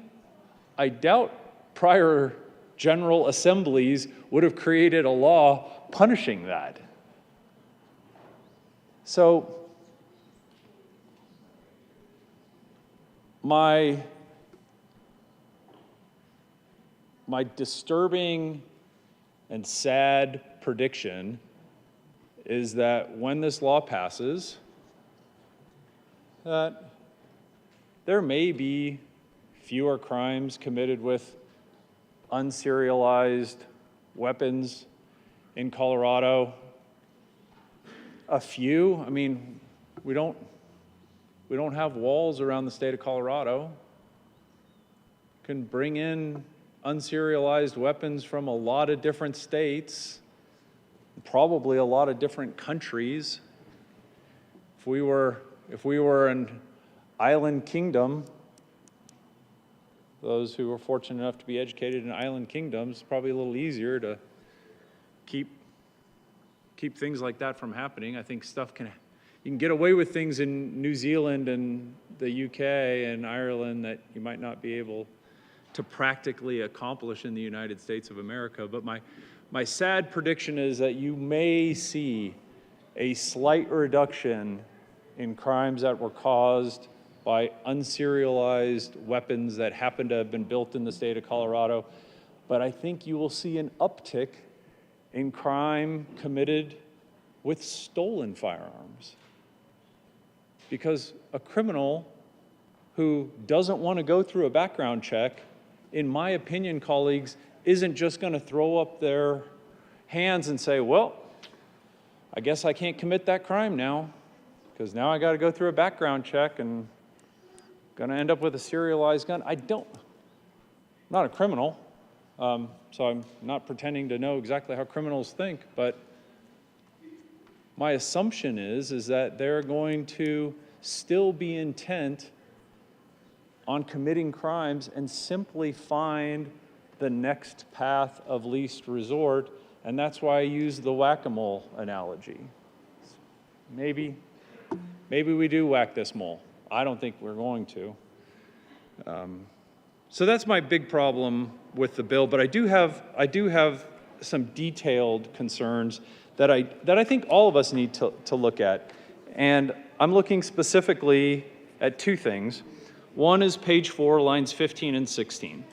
I doubt prior General Assemblies would have created a law punishing that. So my disturbing and sad prediction is that when this law passes, that there may be fewer crimes committed with unserialized weapons in Colorado. A few. I mean, we don't have walls around the state of Colorado. Can bring in unserialized weapons from a lot of different states, probably a lot of different countries. If we were an island kingdom, those who were fortunate enough to be educated in island kingdoms, it's probably a little easier to keep things like that from happening. I think you can get away with things in New Zealand and the UK and Ireland that you might not be able to practically accomplish in the United States of America. But my sad prediction is that you may see a slight reduction in crimes that were caused by unserialized weapons that happen to have been built in the state of Colorado. But I think you will see an uptick in crime committed with stolen firearms. Because a criminal who doesn't want to go through a background check, in my opinion, colleagues, isn't just going to throw up their hands and say, well, I guess I can't commit that crime now, because now I got to go through a background check and going to end up with a serialized gun. I'm not a criminal. So I'm not pretending to know exactly how criminals think, but my assumption is that they're going to still be intent on committing crimes and simply find the next path of least resort, and that's why I use the whack-a-mole analogy. Maybe we do whack this mole. I don't think we're going to. So that's my big problem with the bill, but I do have some detailed concerns that I think all of us need to look at. And I'm looking specifically at two things. One is page 4, lines 15 and 16.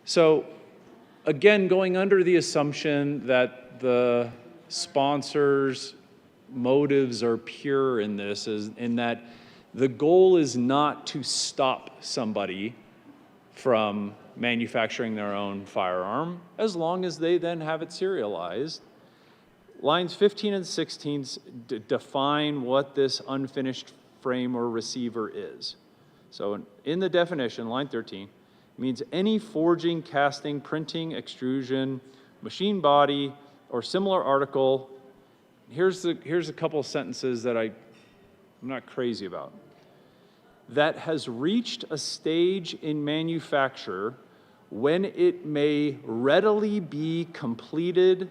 So again, going under the assumption that the sponsors' motives are pure in this, in that the goal is not to stop somebody from manufacturing their own firearm, as long as they then have it serialized. Lines 15 and 16 define what this unfinished frame or receiver is. So in the definition, line 13, means any forging, casting, printing, extrusion, machine body, or similar article. Here's a couple of sentences that I'm not crazy about. That has reached a stage in manufacture when it may readily be completed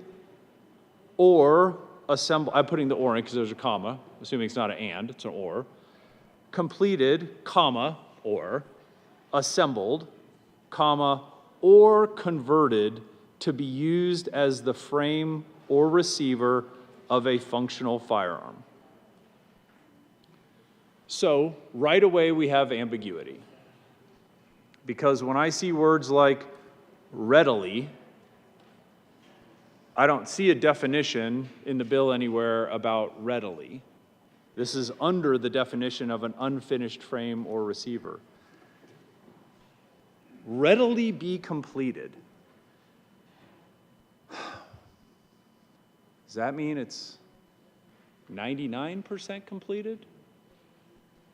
or assembled. I'm putting the or in because there's a comma, assuming it's not an and, it's an or. Completed, comma, or assembled, comma, or converted to be used as the frame or receiver of a functional firearm. So right away we have ambiguity. Because when I see words like readily, I don't see a definition in the bill anywhere about readily. This is under the definition of an unfinished frame or receiver. Readily be completed. Does that mean it's 99% completed?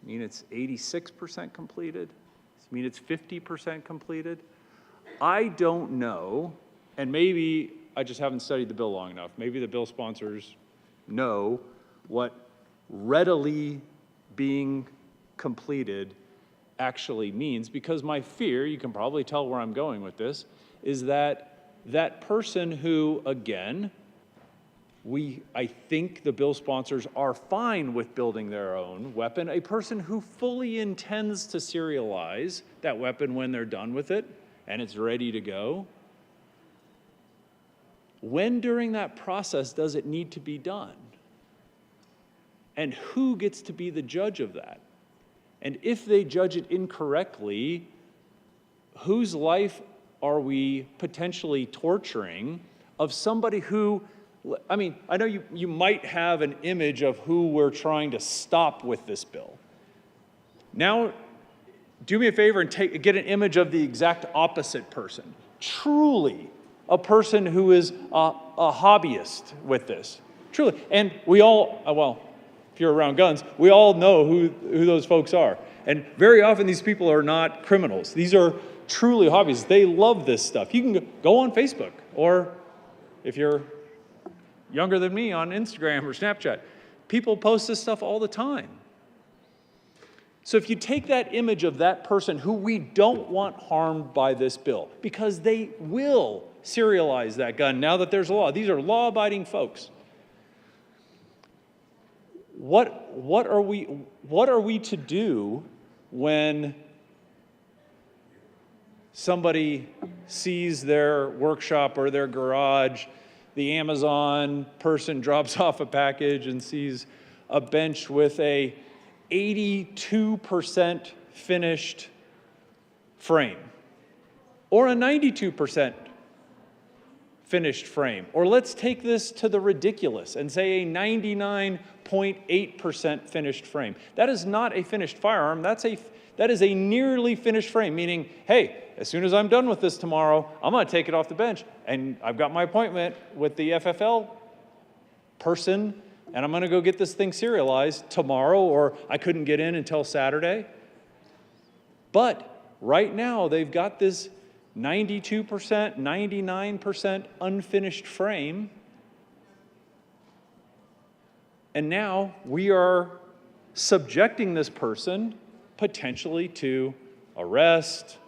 Mean it's 86% completed? Does it mean it's 50% completed? I don't know, and maybe I just haven't studied the bill long enough. Maybe the bill sponsors know what readily being completed actually means, because my fear, you can probably tell where I'm going with this, is that that person who, again, I think the bill sponsors are fine with building their own weapon, a person who fully intends to serialize that weapon when they're done with it and it's ready to go. When during that process does it need to be done? And who gets to be the judge of that? And if they judge it incorrectly, whose life are we potentially torturing of somebody who, I mean, I know you might have an image of who we're trying to stop with this bill. Now, do me a favor and get an image of the exact opposite person. Truly, a person who is a hobbyist with this. Truly. And we all, well, if you're around guns, we all know who those folks are. And very often these people are not criminals. These are truly hobbyists. They love this stuff. You can go on Facebook, or if you're younger than me, on Instagram or Snapchat. People post this stuff all the time. So if you take that image of that person who we don't want harmed by this bill, because they will serialize that gun now that there's a law. These are law-abiding folks. What are we to do when somebody sees their workshop or their garage, the Amazon person drops off a package and sees a bench with a 82% finished frame, or a 92% finished frame? Or let's take this to the ridiculous and say a 99.8% finished frame. That is not a finished firearm. That is a nearly finished frame, meaning, hey, as soon as I'm done with this tomorrow, I'm going to take it off the bench, and I've got my appointment with the FFL person, and I'm going to go get this thing serialized tomorrow, or I couldn't get in until Saturday. But right now, they've got this 92%, 99% unfinished frame. And now we are subjecting this person potentially to arrest,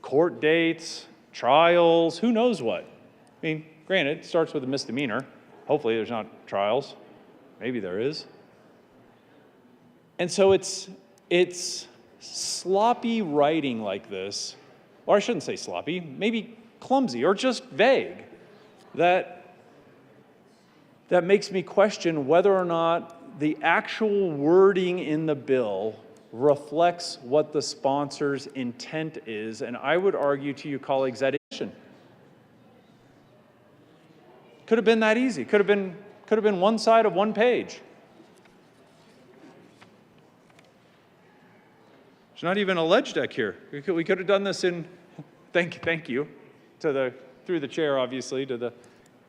court dates, trials, who knows what. I mean, granted, it starts with a misdemeanor. Hopefully there's not trials. Maybe there is. And so it's sloppy writing like this, or I shouldn't say sloppy, maybe clumsy or just vague, that makes me question whether or not the actual wording in the bill reflects what the sponsor's intent is. And I would argue to you, colleagues, that it could have been that easy. Could have been one side of one page. There's not even a ledge deck here. We could have done this in, thank you, through the chair, obviously, to the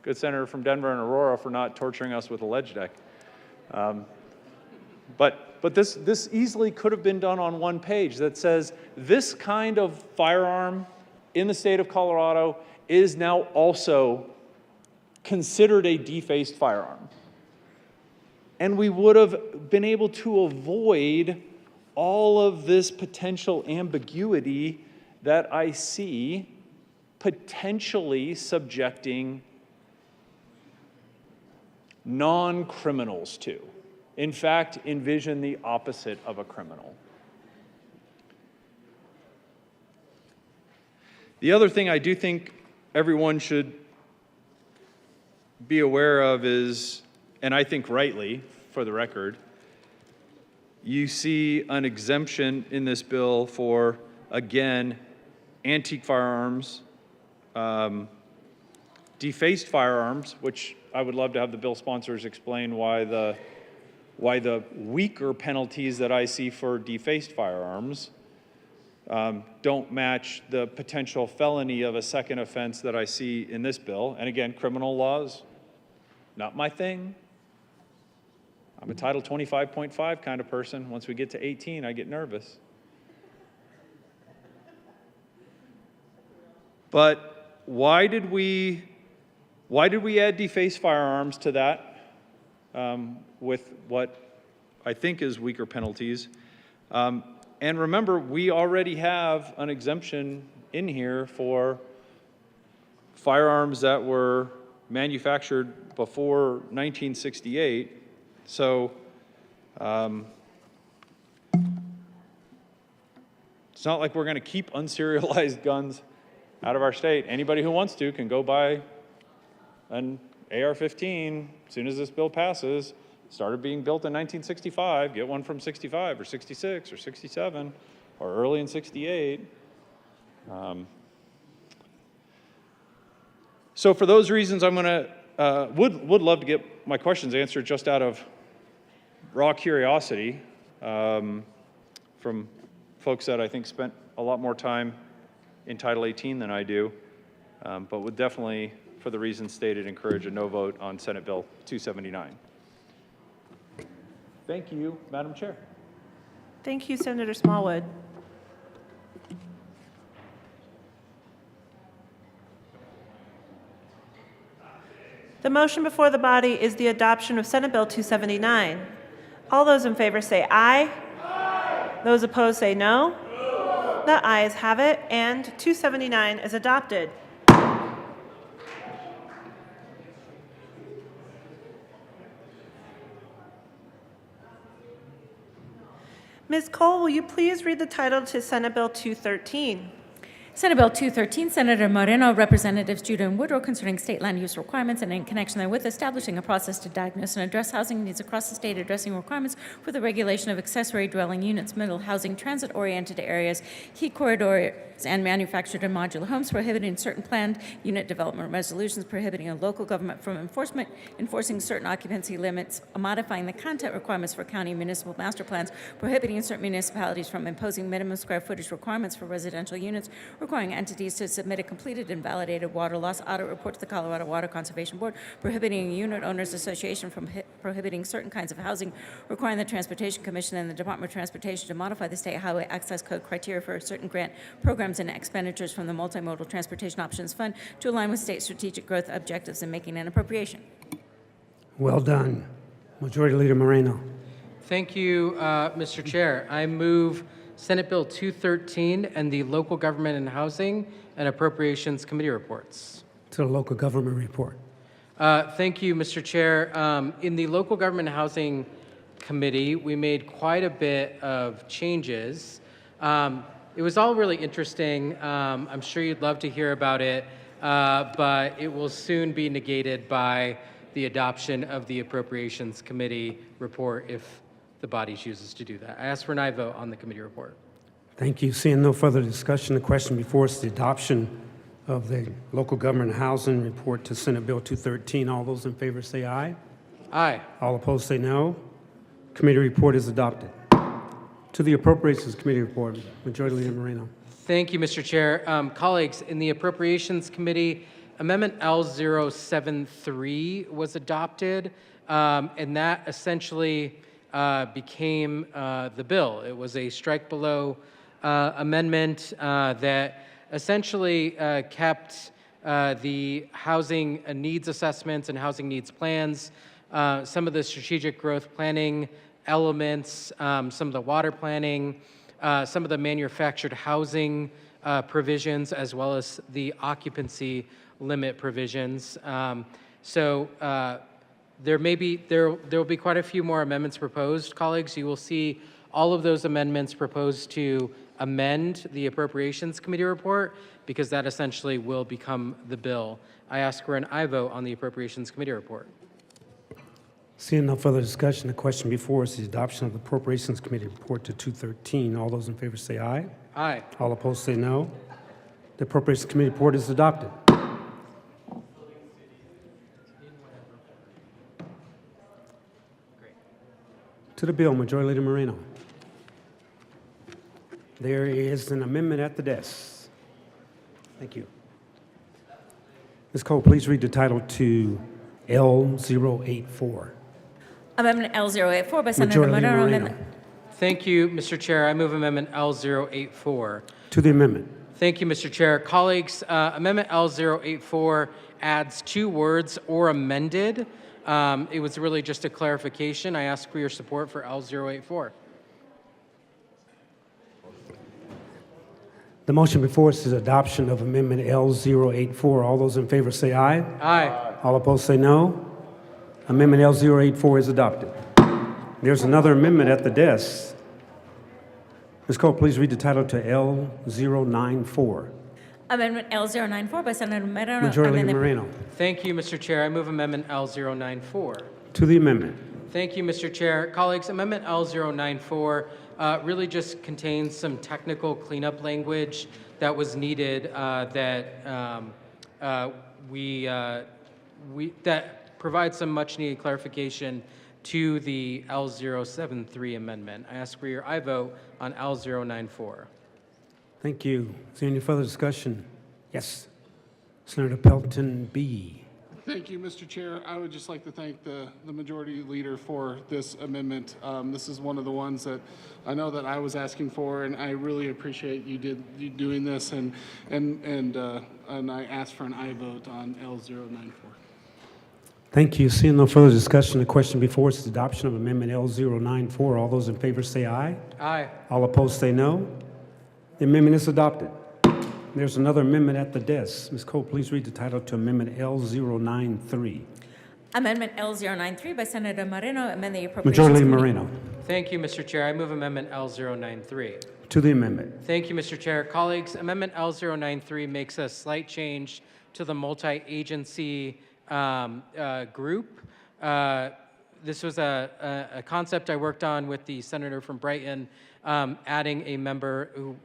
good senator from Denver and Aurora for not torturing us with a ledge deck. But this easily could have been done on one page that says this kind of firearm in the state of Colorado is now also considered a defaced firearm. And we would have been able to avoid all of this potential ambiguity that I see potentially subjecting non-criminals to. In fact, envision the opposite of a criminal. The other thing I do think everyone should be aware of is, and I think rightly, for the record, you see an exemption in this bill for, again, antique firearms, defaced firearms, which I would love to have the bill sponsors explain why the weaker penalties that I see for defaced firearms don't match the potential felony of a second offense that I see in this bill. And again, criminal laws, not my thing. I'm a Title 25.5 kind of person. Once we get to 18, I get nervous. But why did we add defaced firearms to that with what I think is weaker penalties? And remember, we already have an exemption in here for firearms that were manufactured before 1968. So it's not like we're going to keep unserialized guns out of our state. Anybody who wants to can go buy an AR-15 as soon as this bill passes. Started being built in 1965, get one from 65 or 66 or 67 or early in 68. So for those reasons, I'm going to, would love to get my questions answered just out of raw curiosity from folks that I think spent a lot more time in Title 18 than I do, but would definitely, for the reasons stated, encourage a no vote on Senate Bill 279. Thank you, Madam Chair. Thank you, Senator Smallwood. The motion before the body is the adoption of Senate Bill 279. All those in favor say aye. Aye. Those opposed say no. No. The ayes have it, and 279 is adopted. Ms. Cole, will you please read the title to Senate Bill 213? Senate Bill 213, Senator Moreno, Representatives Judah and Woodrow, concerning state land use requirements and in connection therewith establishing a process to diagnose and address housing needs across the state, addressing requirements for the regulation of accessory dwelling units, middle housing, transit-oriented areas, key corridors, and manufactured and modular homes, prohibiting certain planned unit development resolutions, prohibiting a local government from enforcing certain occupancy limits, modifying the content requirements for county and municipal master plans, prohibiting certain municipalities from imposing minimum square footage requirements for residential units, requiring entities to submit a completed and validated water loss audit report to the Colorado Water Conservation Board, prohibiting a unit owners association from prohibiting certain kinds of housing, requiring the Transportation Commission and the Department of Transportation to modify the State Highway Access Code criteria for certain grant programs and expenditures from the Multimodal Transportation Options Fund to align with state strategic growth objectives and making an appropriation. Well done. Majority Leader Moreno. Thank you, Mr. Chair. I move Senate Bill 213 and the Local Government and Housing and Appropriations Committee reports. To the local government report. Thank you, Mr. Chair. In the Local Government and Housing Committee, we made quite a bit of changes. It was all really interesting. I'm sure you'd love to hear about it, but it will soon be negated by the adoption of the Appropriations Committee report if the body chooses to do that. I ask for an aye vote on the committee report. Thank you. Seeing no further discussion, the question before us is the adoption of the Local Government and Housing Report to Senate Bill 213. All those in favor say aye. Aye. All opposed say no. Committee report is adopted. To the Appropriations Committee report, Majority Leader Moreno. Thank you, Mr. Chair. Colleagues, in the Appropriations Committee, Amendment L073 was adopted, and that essentially became the bill. It was a strike below amendment that essentially kept the housing needs assessments and housing needs plans, some of the strategic growth planning elements, some of the water planning, some of the manufactured housing provisions, as well as the occupancy limit provisions. There will be quite a few more amendments proposed, colleagues. You will see all of those amendments proposed to amend the Appropriations Committee report, because that essentially will become the bill. I ask for an aye vote on the Appropriations Committee report. Seeing no further discussion, the question before us is the adoption of the Appropriations Committee report to 213. All those in favor say aye. Aye. All opposed say no. The Appropriations Committee report is adopted. To the bill, Majority Leader Moreno. There is an amendment at the desk. Thank you. Ms. Cole, please read the title to L084. Amendment L084 by Senator Majority Leader Moreno. Moreno. Thank you, Mr. Chair. I move Amendment L084. To the amendment. Thank you, Mr. Chair. Colleagues, Amendment L084 adds two words, "or amended." It was really just a clarification. I ask for your support for L084. The motion before us is adoption of Amendment L084. All those in favor say aye. Aye. All opposed say no. Amendment L084 is adopted. There's another amendment at the desk. Ms. Cole, please read the title to L094. Amendment L094 by Senator Moreno. Majority Leader Moreno. Thank you, Mr. Chair. I move Amendment L094. To the amendment. Thank you, Mr. Chair. Colleagues, Amendment L094 really just contains some technical cleanup language that was needed that provides some much-needed clarification to the L073 amendment. I ask for your aye vote on L094. Thank you. Is there any further discussion? Yes. Senator Pelton B. Thank you, Mr. Chair. I would just like to thank the Majority Leader for this amendment. This is one of the ones that I know that I was asking for, and I really appreciate you doing this, and I ask for an aye vote on L094. Thank you. Seeing no further discussion, the question before us is adoption of Amendment L094. All those in favor say aye. Aye. All opposed say no. The amendment is adopted. There's another amendment at the desk. Ms. Cole, please read the title to Amendment L093. Amendment L093 by Senator Moreno. Amend the Appropriations Majority Leader Committee. Moreno. Thank you, Mr. Chair. I move Amendment L093. To the amendment. Thank you, Mr. Chair. Colleagues, Amendment L093 makes a slight change to the multi-agency group. This was a concept I worked on with the senator from Brighton, adding a member who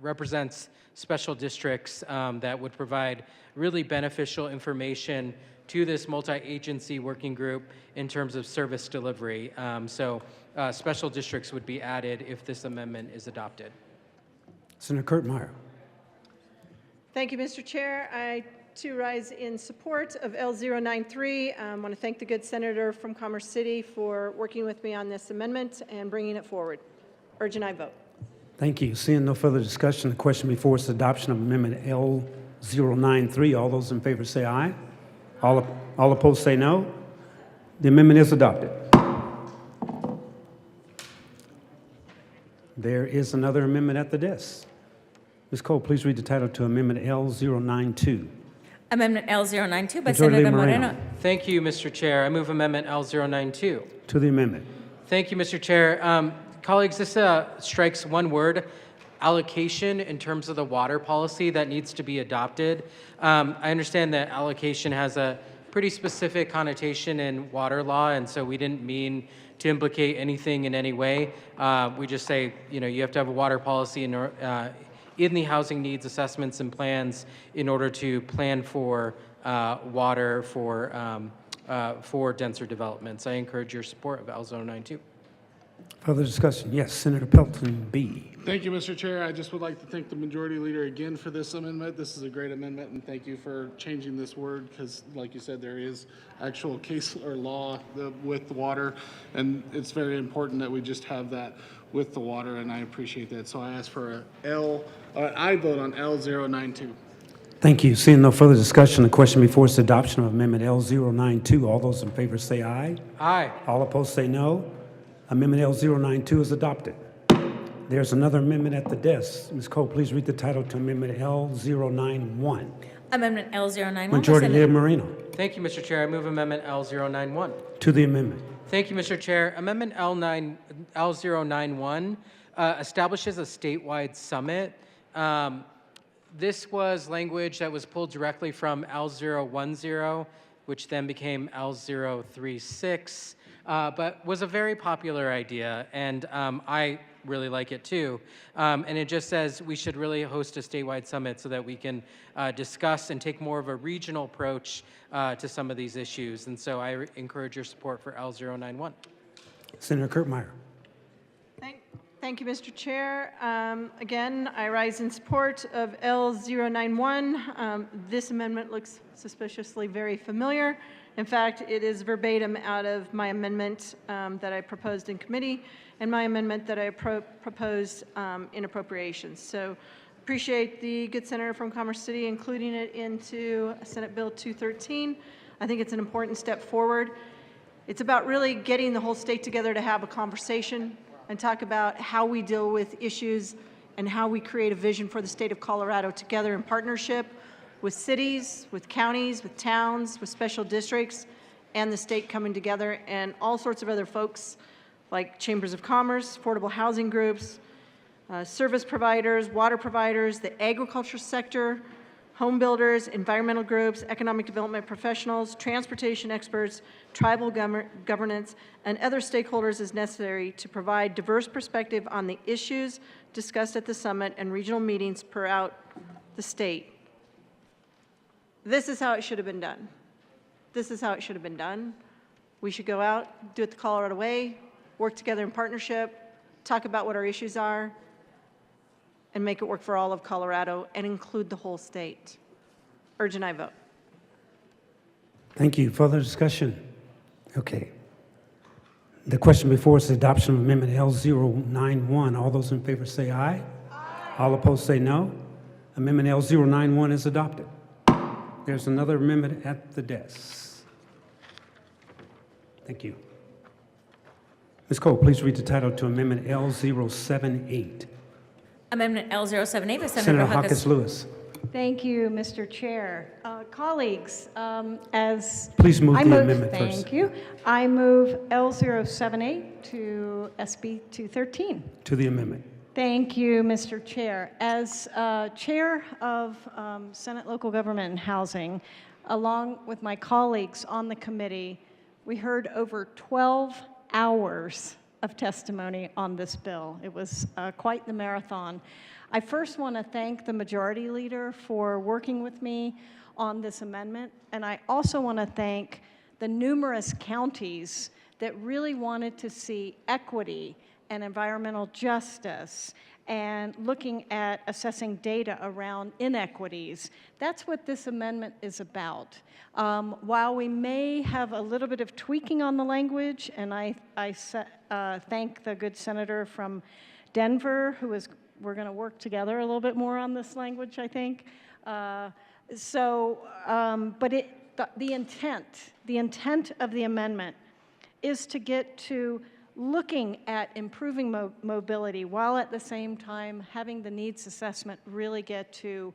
represents special districts that would provide really beneficial information to this multi-agency working group in terms of service delivery. Special districts would be added if this amendment is adopted. Senator Kirtmeyer. Thank you, Mr. Chair. I, too, rise in support of L093. I want to thank the good senator from Commerce City for working with me on this amendment and bringing it forward. Urge and I vote. Thank you. Seeing no further discussion, the question before us is adoption of Amendment L093. All those in favor say aye. All opposed say no. The amendment is adopted. There is another amendment at the desk. Ms. Cole, please read the title to Amendment L092. Amendment L092 by Majority Senator Leader Moreno. Moreno. Thank you, Mr. Chair. I move Amendment L092. To the amendment. Thank you, Mr. Chair. Colleagues, this strikes one word, allocation, in terms of the water policy that needs to be adopted. I understand that allocation has a pretty specific connotation in water law, and so we didn't mean to implicate anything in any way. We just say, you have to have a water policy in the housing needs assessments and plans in order to plan for water for denser developments. I encourage your support of L092. Further discussion? Yes, Senator Pelton B. Thank you, Mr. Chair. I just would like to thank the Majority Leader again for this amendment. This is a great amendment, and thank you for changing this word because, like you said, there is actual case or law with the water, and it's very important that we just have that with the water, and I appreciate that. So I ask for I vote on L092. Thank you. Seeing no further discussion, the question before us is adoption of Amendment L092. All those in favor say aye. Aye. All opposed say no. Amendment L092 is adopted. There's another amendment at the desk. Ms. Cole, please read the title to Amendment L091. Amendment L091 Majority by Leader Moreno. Thank you, Mr. Chair. I move Amendment L091. To the amendment. Thank you, Mr. Chair. Amendment L091 establishes a statewide summit. This was language that was pulled directly from L010, which then became L036, but was a very popular idea, and I really like it too. And it just says we should really host a statewide summit so that we can discuss and take more of a regional approach to some of these issues. And so I encourage your support for L091. Senator Kirkmeyer. Thank you, Mr. Chair. Again, I rise in support of L091. This amendment looks suspiciously very familiar. In fact, it is verbatim out of my amendment that I proposed in committee and my amendment that I proposed in appropriations. So appreciate the good senator from Commerce City including it into Senate Bill 213. I think it's an important step forward. It's about really getting the whole state together to have a conversation and talk about how we deal with issues and how we create a vision for the state of Colorado together in partnership with cities, with counties, with towns, with special districts, and the state coming together, and all sorts of other folks like chambers of commerce, affordable housing groups, service providers, water providers, the agriculture sector, home builders, environmental groups, economic development professionals, transportation experts, tribal governance, and other stakeholders as necessary to provide diverse perspective on the issues discussed at the summit and regional meetings throughout the state. This is how it should have been done. This is how it should have been done. We should go out, do it the Colorado way, work together in partnership, talk about what our issues are, and make it work for all of Colorado and include the whole state. Urge and I vote. Thank you. Further discussion? Okay. The question before us is adoption of Amendment L091. All those in favor say aye. Aye. All opposed say no. Amendment L091 is adopted. There's another amendment at the desk. Thank you. Ms. Cole, please read the title to Amendment L078. Amendment L078 by Senator Hawkins Lewis. Thank you, Mr. Chair. Colleagues, Please move the amendment first. Thank you. I move L078 to SB 213. To the amendment. Thank you, Mr. Chair. As chair of Senate Local Government and Housing, along with my colleagues on the committee, we heard over 12 hours of testimony on this bill. It was quite the marathon. I first want to thank the Majority Leader for working with me on this amendment, and I also want to thank the numerous counties that really wanted to see equity and environmental justice and looking at assessing data around inequities. That's what this amendment is about. While we may have a little bit of tweaking on the language, and I thank the good senator from Denver, we're going to work together a little bit more on this language, I think. But the intent of the amendment is to get to looking at improving mobility while at the same time having the needs assessment really get to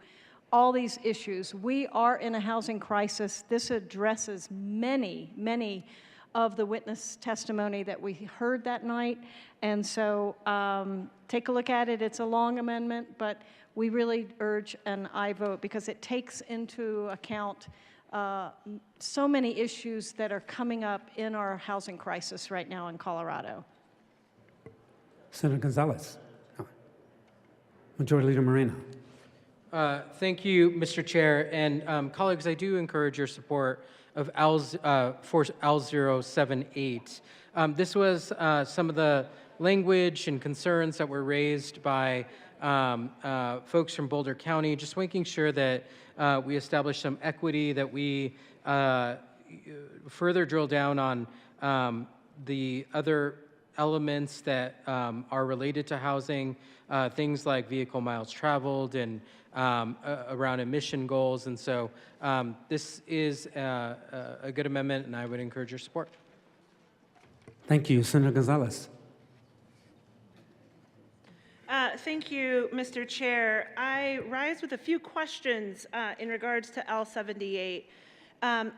all these issues. We are in a housing crisis. This addresses many, many of the witness testimony that we heard that night. And so take a look at it. It's a long amendment, but we really urge an aye vote because it takes into account so many issues that are coming up in our housing crisis right now in Colorado. Senator Gonzalez. Majority Leader Moreno. Thank you, Mr. Chair. And colleagues, I do encourage your support of for L078. This was some of the language and concerns that were raised by folks from Boulder County, just making sure that we establish some equity, that we further drill down on the other elements that are related to housing, things like vehicle miles traveled and around emission goals. And so this is a good amendment, and I would encourage your support. Thank you. Senator Gonzalez. Thank you, Mr. Chair. I rise with a few questions in regards to L78.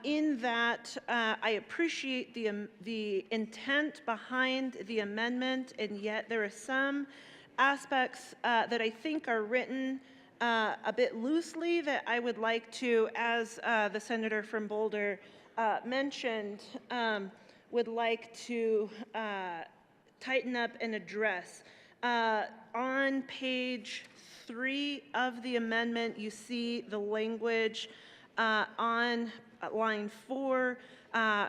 In that, I appreciate the intent behind the amendment, and yet there are some aspects that I think are written a bit loosely that I would like to, as the senator from Boulder mentioned, would like to tighten up and address. On page 3 of the amendment, you see the language on line 4,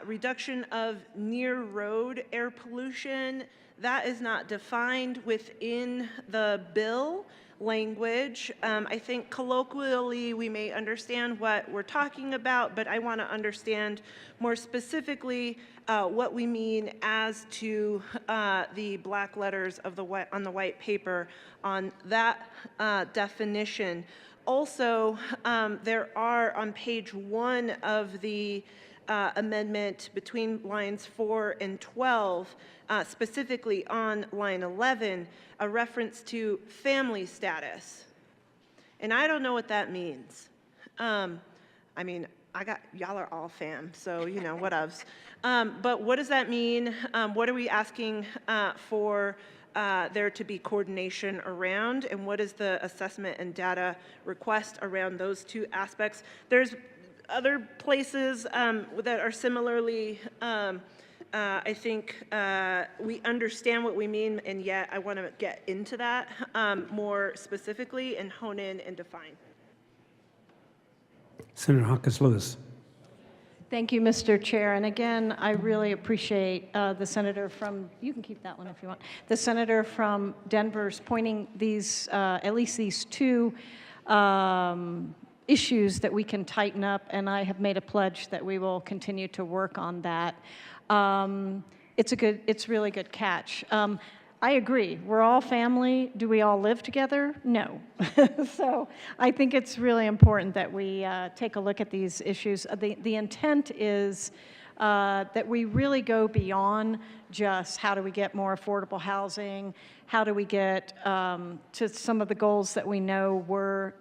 reduction of near road air pollution. That is not defined within the bill language. I think colloquially we may understand what we're talking about, but I want to understand more specifically what we mean as to the black letters of on the white paper on that definition. Also, there are on page 1 of the amendment between lines 4 and 12, specifically on line 11, a reference to family status. And I don't know what that means. I mean, y'all are all fam, so, you know, whatevs. But what does that mean? What are we asking for there to be coordination around? And what is the assessment and data request around those two aspects? There's other places that are similarly, I think we understand what we mean, and yet I want to get into that more specifically and hone in and define. Senator Hawkins Lewis. Thank you, Mr. Chair. And again, I really appreciate the senator from, you can keep that one if you want, the senator from Denver's pointing these, at least these two issues that we can tighten up, and I have made a pledge that we will continue to work on that. It's really good catch. I agree. We're all family. Do we all live together? No. So I think it's really important that we take a look at these issues. The intent is that we really go beyond just how do we get more affordable housing, how do we get to some of the goals that we know were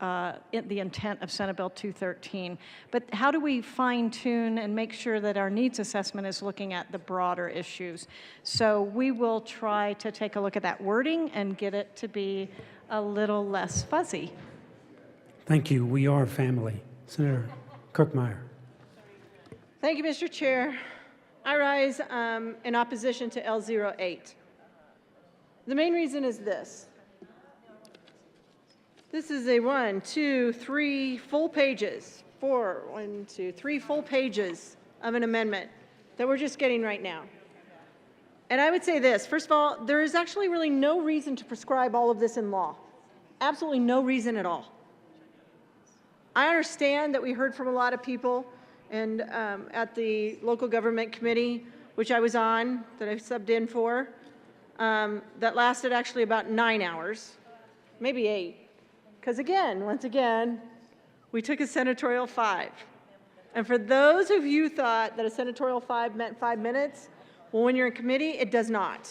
the intent of Senate Bill 213, but how do we fine tune and make sure that our needs assessment is looking at the broader issues. So we will try to take a look at that wording and get it to be a little less fuzzy. Thank you. We are family. Senator Kirkmeyer. Thank you, Mr. Chair. I rise in opposition to L08. The main reason is this. This is a 1, 2, 3 full pages, 3 full pages of an amendment that we're just getting right now. And I would say this, first of all, there is actually really no reason to prescribe all of this in law. Absolutely no reason at all. I understand that we heard from a lot of people and at the local government committee, which I was on, that I subbed in for, that lasted actually about 9 hours, maybe 8. Because again, once again, we took a senatorial 5. And for those of you who thought that a senatorial 5 meant 5 minutes, well, when you're in committee, it does not.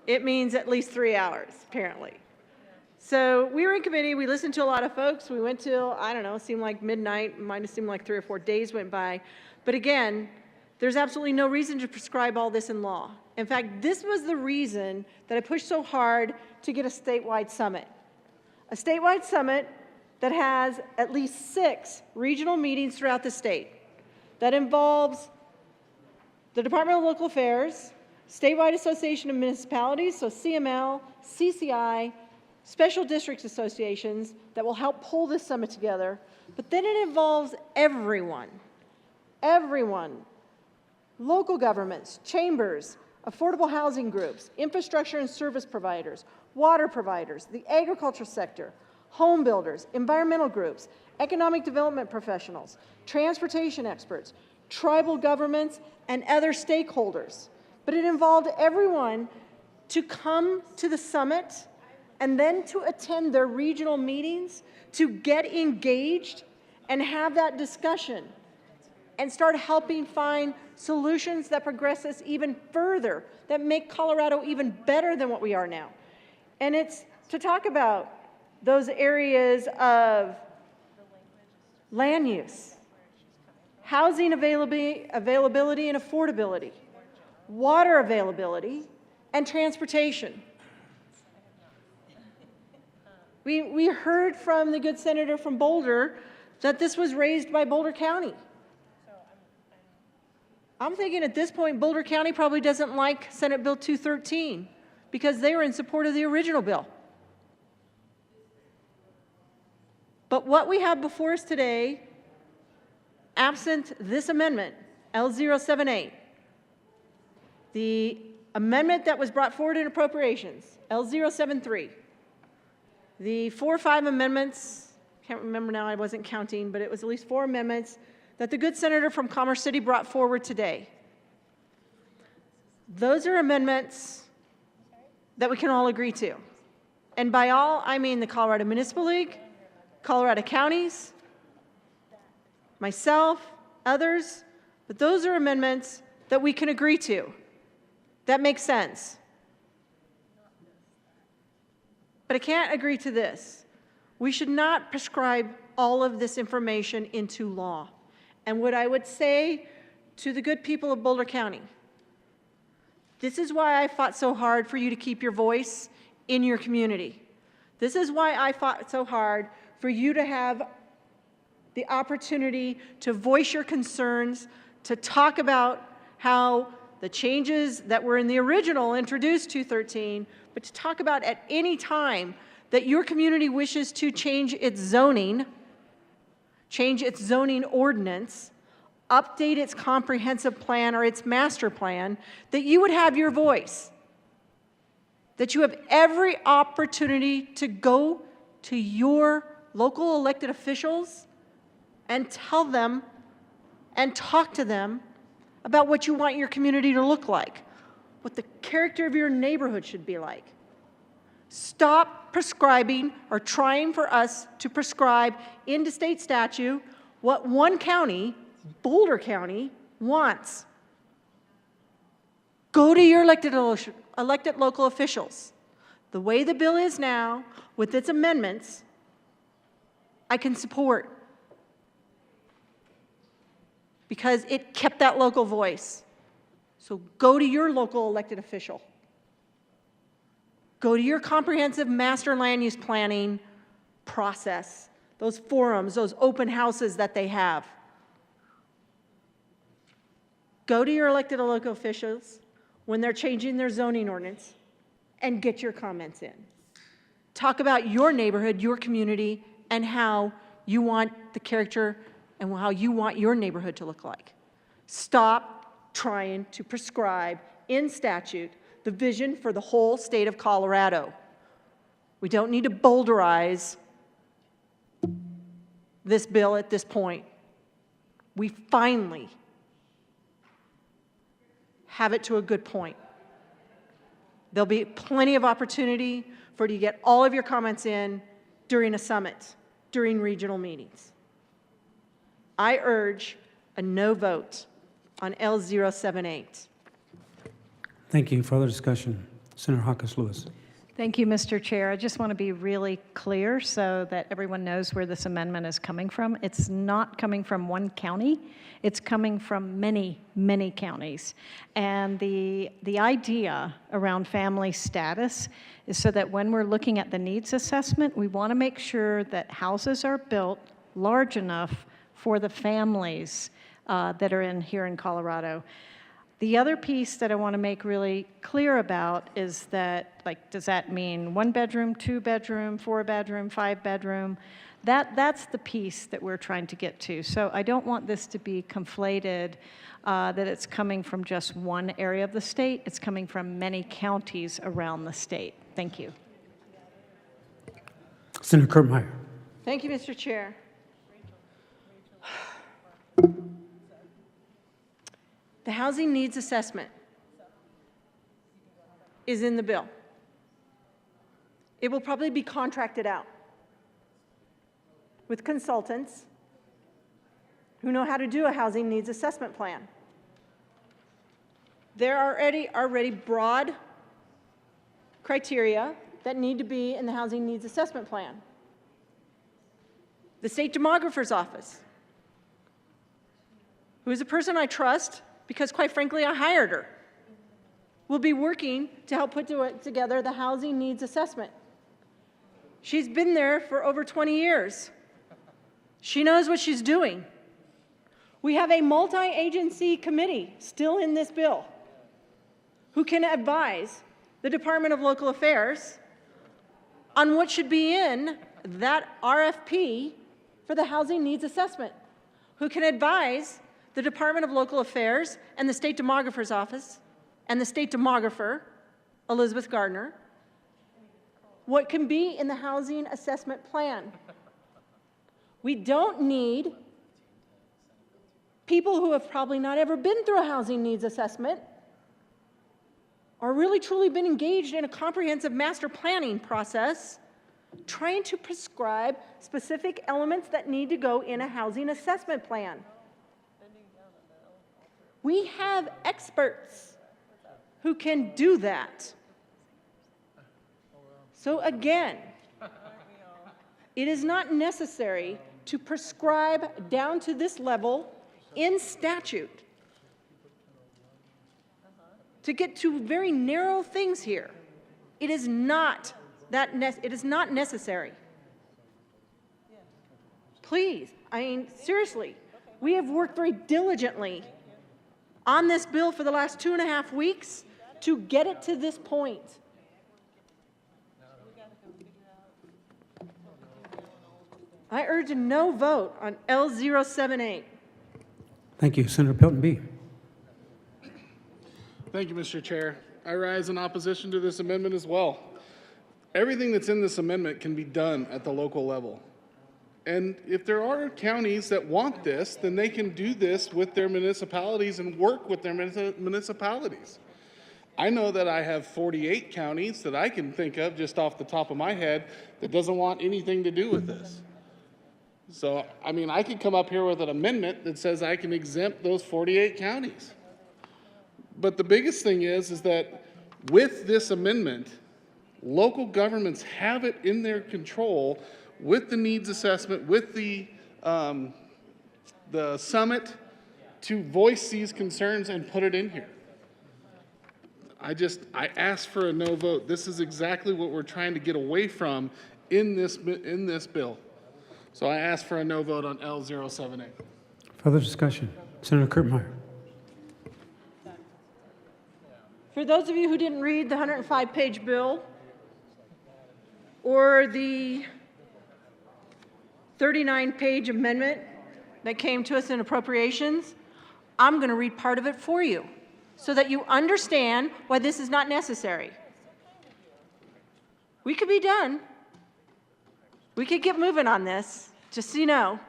It means at least 3 hours, apparently. So we were in committee, we listened to a lot of folks, we went till, I don't know, seemed like midnight, might have seemed like 3 or 4 days went by. But again, there's absolutely no reason to prescribe all this in law. In fact, this was the reason that I pushed so hard to get a statewide summit. A statewide summit that has at least 6 regional meetings throughout the state. That involves the Department of Local Affairs, Statewide Association of Municipalities, so CML, CCI, special districts associations that will help pull this summit together. But then it involves everyone, local governments, chambers, affordable housing groups, infrastructure and service providers, water providers, the agricultural sector, home builders, environmental groups, economic development professionals, transportation experts, tribal governments, and other stakeholders. But it involved everyone to come to the summit and then to attend their regional meetings, to get engaged and have that discussion and start helping find solutions that progress us even further, that make Colorado even better than what we are now. And it's to talk about those areas of land use, housing availability and affordability, water availability, and transportation. We heard from the good senator from Boulder that this was raised by Boulder County. I'm thinking at this point, Boulder County probably doesn't like Senate Bill 213 because they were in support of the original bill. But what we have before us today, absent this amendment, L078, the amendment that was brought forward in appropriations, L073, the 4 or 5 amendments, can't remember now, I wasn't counting, but it was at least 4 amendments that the good senator from Commerce City brought forward today. Those are amendments that we can all agree to. And by all, I mean the Colorado Municipal League, Colorado counties, myself, others, but those are amendments that we can agree to. That makes sense. But I can't agree to this. We should not prescribe all of this information into law. And what I would say to the good people of Boulder County, this is why I fought so hard for you to keep your voice in your community. This is why I fought so hard for you to have the opportunity to voice your concerns, to talk about how the changes that were in the original introduced 213, but to talk about at any time that your community wishes to change its zoning ordinance, update its comprehensive plan or its master plan, that you would have your voice, that you have every opportunity to go to your local elected officials and tell them and talk to them about what you want your community to look like, what the character of your neighborhood should be like. Stop prescribing or trying for us to prescribe into state statute what one county, Boulder County, wants. Go to your elected local officials. The way the bill is now, with its amendments, I can support because it kept that local voice. So go to your local elected official. Go to your comprehensive master land use planning process, those forums, those open houses that they have. Go to your elected local officials when they're changing their zoning ordinance and get your comments in. Talk about your neighborhood, your community, and how you want the character and how you want your neighborhood to look like. Stop trying to prescribe in statute the vision for the whole state of Colorado. We don't need to boulderize this bill at this point. We finally have it to a good point. There'll be plenty of opportunity for you to get all of your comments in during a summit, during regional meetings. I urge a no vote on L078. Thank you. Further discussion. Senator Hawkins Lewis. Thank you, Mr. Chair. I just want to be really clear so that everyone knows where this amendment is coming from. It's not coming from one county. It's coming from many, many counties. And the idea around family status is so that when we're looking at the needs assessment, we want to make sure that houses are built large enough for the families that are here in Colorado. The other piece that I want to make really clear about is that, like, does that mean 1 bedroom, 2 bedroom, 4 bedroom, 5 bedroom? That's the piece that we're trying to get to. So I don't want this to be conflated, that it's coming from just one area of the state. It's coming from many counties around the state. Thank you. Senator Kurt Meyer. Thank you, Mr. Chair. The housing needs assessment is in the bill. It will probably be contracted out with consultants who know how to do a housing needs assessment plan. There are already broad criteria that need to be in the housing needs assessment plan. The state demographer's office, who is a person I trust because, quite frankly, I hired her, will be working to help put together the housing needs assessment. She's been there for over 20 years. She knows what she's doing. We have a multi-agency committee still in this bill who can advise the Department of Local Affairs on what should be in that RFP for the housing needs assessment, who can advise the Department of Local Affairs and the State Demographer's Office and the State Demographer, Elizabeth Gardner, what can be in the housing assessment plan. We don't need people who have probably not ever been through a housing needs assessment or really truly been engaged in a comprehensive master planning process trying to prescribe specific elements that need to go in a housing assessment plan. We have experts who can do that. So again, it is not necessary to prescribe down to this level in statute to get to very narrow things here. It is not necessary. Please, I mean, seriously, we have worked very diligently on this bill for the last 2.5 weeks to get it to this point. I urge a no vote on L078. Thank you. Senator Pilton B. Thank you, Mr. Chair. I rise in opposition to this amendment as well. Everything that's in this amendment can be done at the local level. And if there are counties that want this, then they can do this with their municipalities and work with their municipalities. I know that I have 48 counties that I can think of just off the top of my head that doesn't want anything to do with this. So, I mean, I could come up here with an amendment that says I can exempt those 48 counties. But the biggest thing is that with this amendment, local governments have it in their control with the needs assessment, with the summit, to voice these concerns and put it in here. I ask for a no vote. This is exactly what we're trying to get away from in this bill. So I ask for a no vote on L078. Further discussion. Senator Kurt Meyer. For those of you who didn't read the 105-page bill or the 39-page amendment that came to us in appropriations, I'm going to read part of it for you so that you understand why this is not necessary. We could be done. We could get moving on this, just so you know.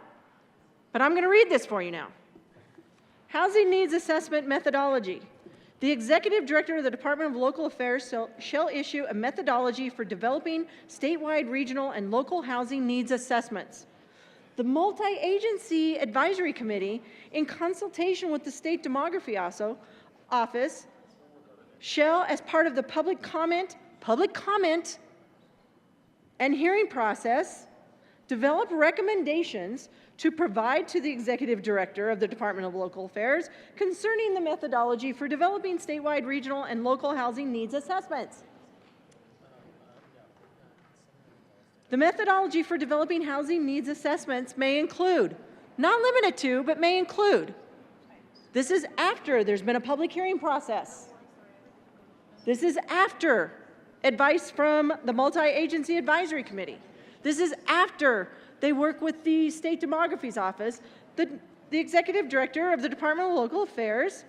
But I'm going to read this for you now. Housing Needs Assessment Methodology. The Executive Director of the Department of Local Affairs shall issue a methodology for developing statewide, regional, and local housing needs assessments. The Multi-Agency Advisory Committee, in consultation with the State Demography Office, shall, as part of the public comment and hearing process, develop recommendations to provide to the Executive Director of the Department of Local Affairs concerning the methodology for developing statewide, regional, and local housing needs assessments. The methodology for developing housing needs assessments may include, not limited to, but may include. This is after there's been a public hearing process. This is after advice from the Multi-Agency Advisory Committee. This is after they work with the State Demography's Office. The Executive Director of the Department of Local Affairs,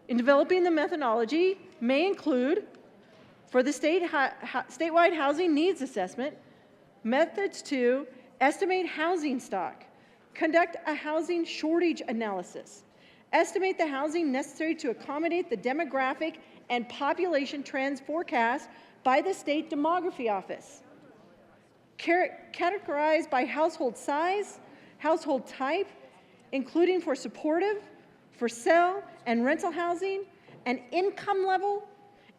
in developing the methodology, may include, for the statewide housing needs assessment, methods to estimate housing stock, conduct a housing shortage analysis, estimate the housing necessary to accommodate the demographic and population trends forecast by the State Demography Office, categorized by household size, household type, including for supportive, for sale, and rental housing, and income level,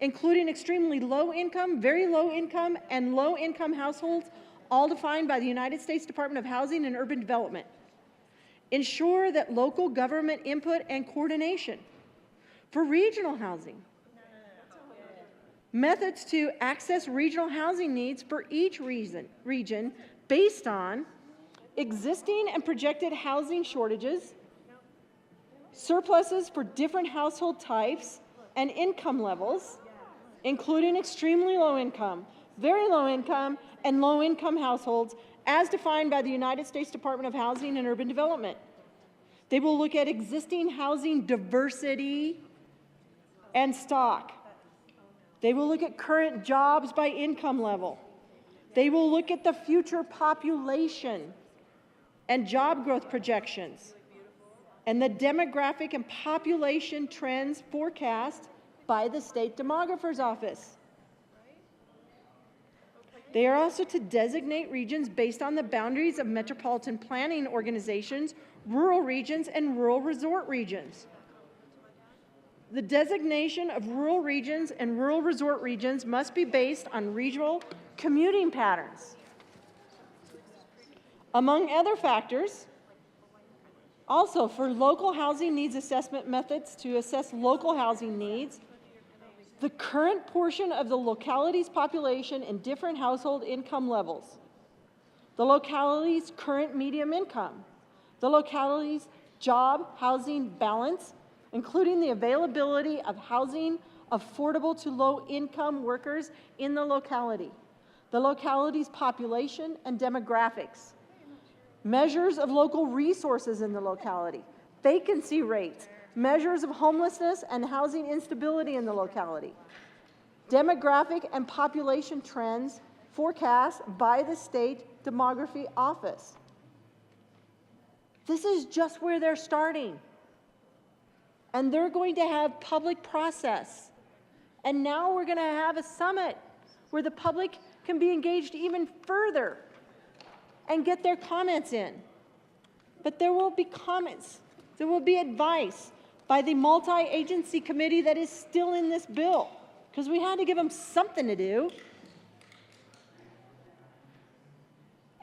including extremely low income, very low income, and low income households, all defined by the United States Department of Housing and Urban Development. Ensure that local government input and coordination. For regional housing, methods to access regional housing needs for each region based on existing and projected housing shortages, surpluses for different household types and income levels, including extremely low income, very low income, and low income households as defined by the United States Department of Housing and Urban Development. They will look at existing housing diversity and stock. They will look at current jobs by income level. They will look at the future population and job growth projections and the demographic and population trends forecast by the State Demographer's Office. They are also to designate regions based on the boundaries of metropolitan planning organizations, rural regions, and rural resort regions. The designation of rural regions and rural resort regions must be based on regional commuting patterns. Among other factors, also for local housing needs assessment methods to assess local housing needs, the current portion of the locality's population in different household income levels, the locality's current median income, the locality's job housing balance, including the availability of housing affordable to low-income workers in the locality's population and demographics, measures of local resources in the locality, vacancy rates, measures of homelessness and housing instability in the locality, demographic and population trends forecast by the State Demography Office. This is just where they're starting. And they're going to have public process. And now we're going to have a summit where the public can be engaged even further and get their comments in. But there will be comments, there will be advice by the multi-agency committee that is still in this bill, because we had to give them something to do.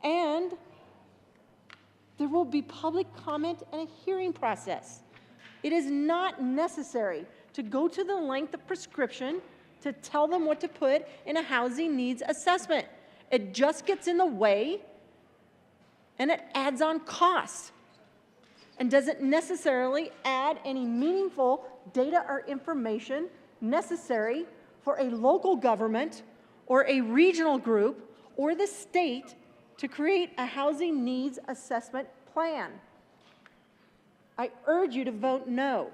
And there will be public comment and a hearing process. It is not necessary to go to the length of prescription to tell them what to put in a housing needs assessment. It just gets in the way and it adds on costs and doesn't necessarily add any meaningful data or information necessary for a local government or a regional group or the state to create a housing needs assessment plan. I urge you to vote no.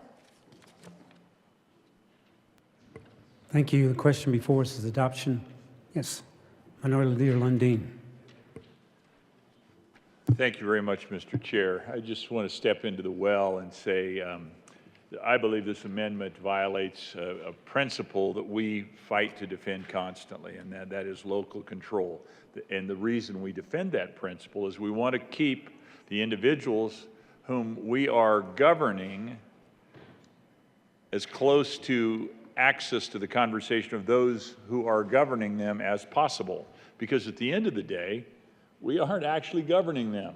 Thank you. The question before us is adoption. Yes, Minority Leader Lundin. Thank you very much, Mr. Chair. I just want to step into the well and say I believe this amendment violates a principle that we fight to defend constantly, and that is local control. And the reason we defend that principle is we want to keep the individuals whom we are governing as close to access to the conversation of those who are governing them as possible. Because at the end of the day, we aren't actually governing them.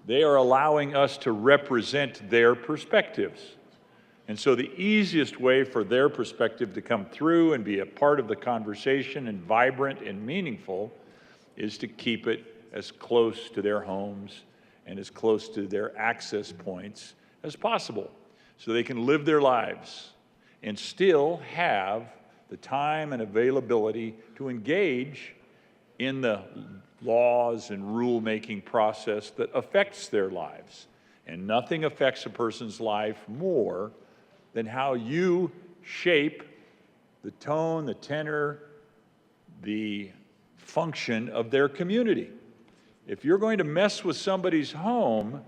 They are allowing us to represent their perspectives. And so the easiest way for their perspective to come through and be a part of the conversation and vibrant and meaningful is to keep it as close to their homes and as close to their access points as possible, so they can live their lives and still have the time and availability to engage in the laws and rule-making process that affects their lives. And nothing affects a person's life more than how you shape the tone, the tenor, the function of their community. If you're going to mess with somebody's home,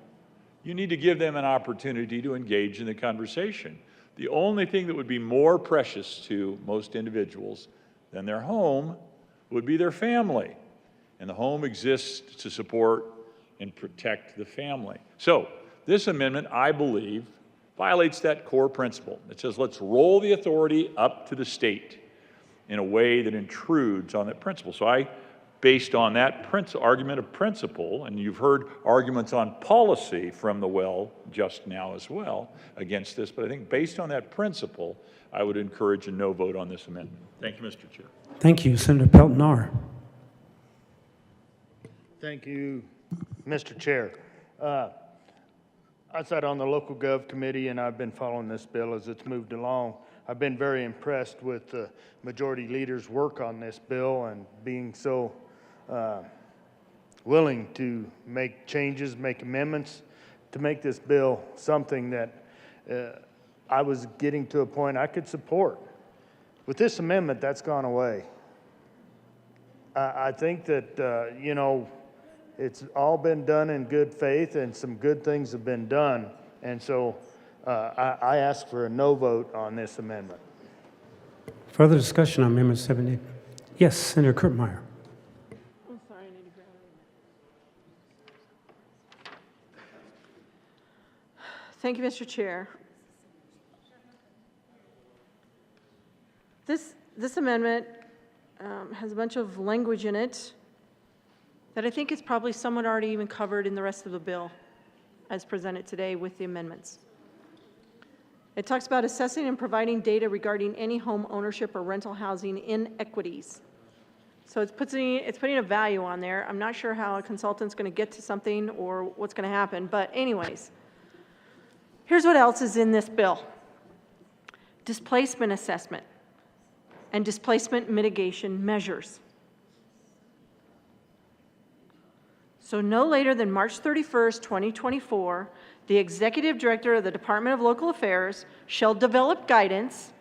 you need to give them an opportunity to engage in the conversation. The only thing that would be more precious to most individuals than their home would be their family. And the home exists to support and protect the family. So this amendment, I believe, violates that core principle. It says, let's roll the authority up to the state in a way that intrudes on that principle. So I, based on that argument of principle, and you've heard arguments on policy from the well just now as well against this, but I think based on that principle, I would encourage a no vote on this amendment. Thank you, Mr. Chair. Thank you. Senator Peltonar. Thank you, Mr. Chair. I sat on the local gov committee, and I've been following this bill as it's moved along. I've been very impressed with the majority leader's work on this bill and being so willing to make changes, make amendments to make this bill something that I was getting to a point I could support. With this amendment, that's gone away. I think that, you know, it's all been done in good faith, and some good things have been done. And so I ask for a no vote on this amendment. Further discussion on Amendment 70? Yes, Senator Kirkmeyer. I'm sorry, I need to grab it. Thank you, Mr. Chair. This amendment has a bunch of language in it that I think is probably somewhat already even covered in the rest of the bill as presented today with the amendments. It talks about assessing and providing data regarding any home ownership or rental housing inequities. So it's putting a value on there. I'm not sure how a consultant's going to get to something or what's going to happen, but anyways, here's what else is in this bill. Displacement assessment and displacement mitigation measures. So no later than March 31st, 2024, the Executive Director of the Department of Local Affairs shall develop guidance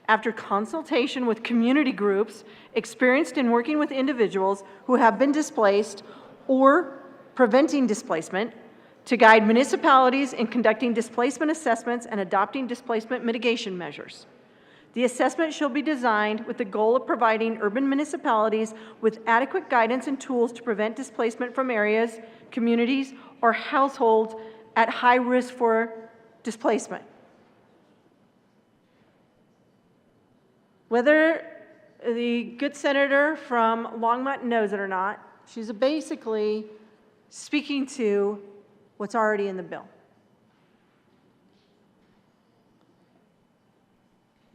after consultation with community groups experienced in working with individuals who have been displaced or preventing displacement to guide municipalities in conducting displacement assessments and adopting displacement mitigation measures. The assessment shall be designed with the goal of providing urban municipalities with adequate guidance and tools to prevent displacement from areas, communities, or households at high risk for displacement. Whether the good senator from Longmont knows it or not, she's basically speaking to what's already in the bill.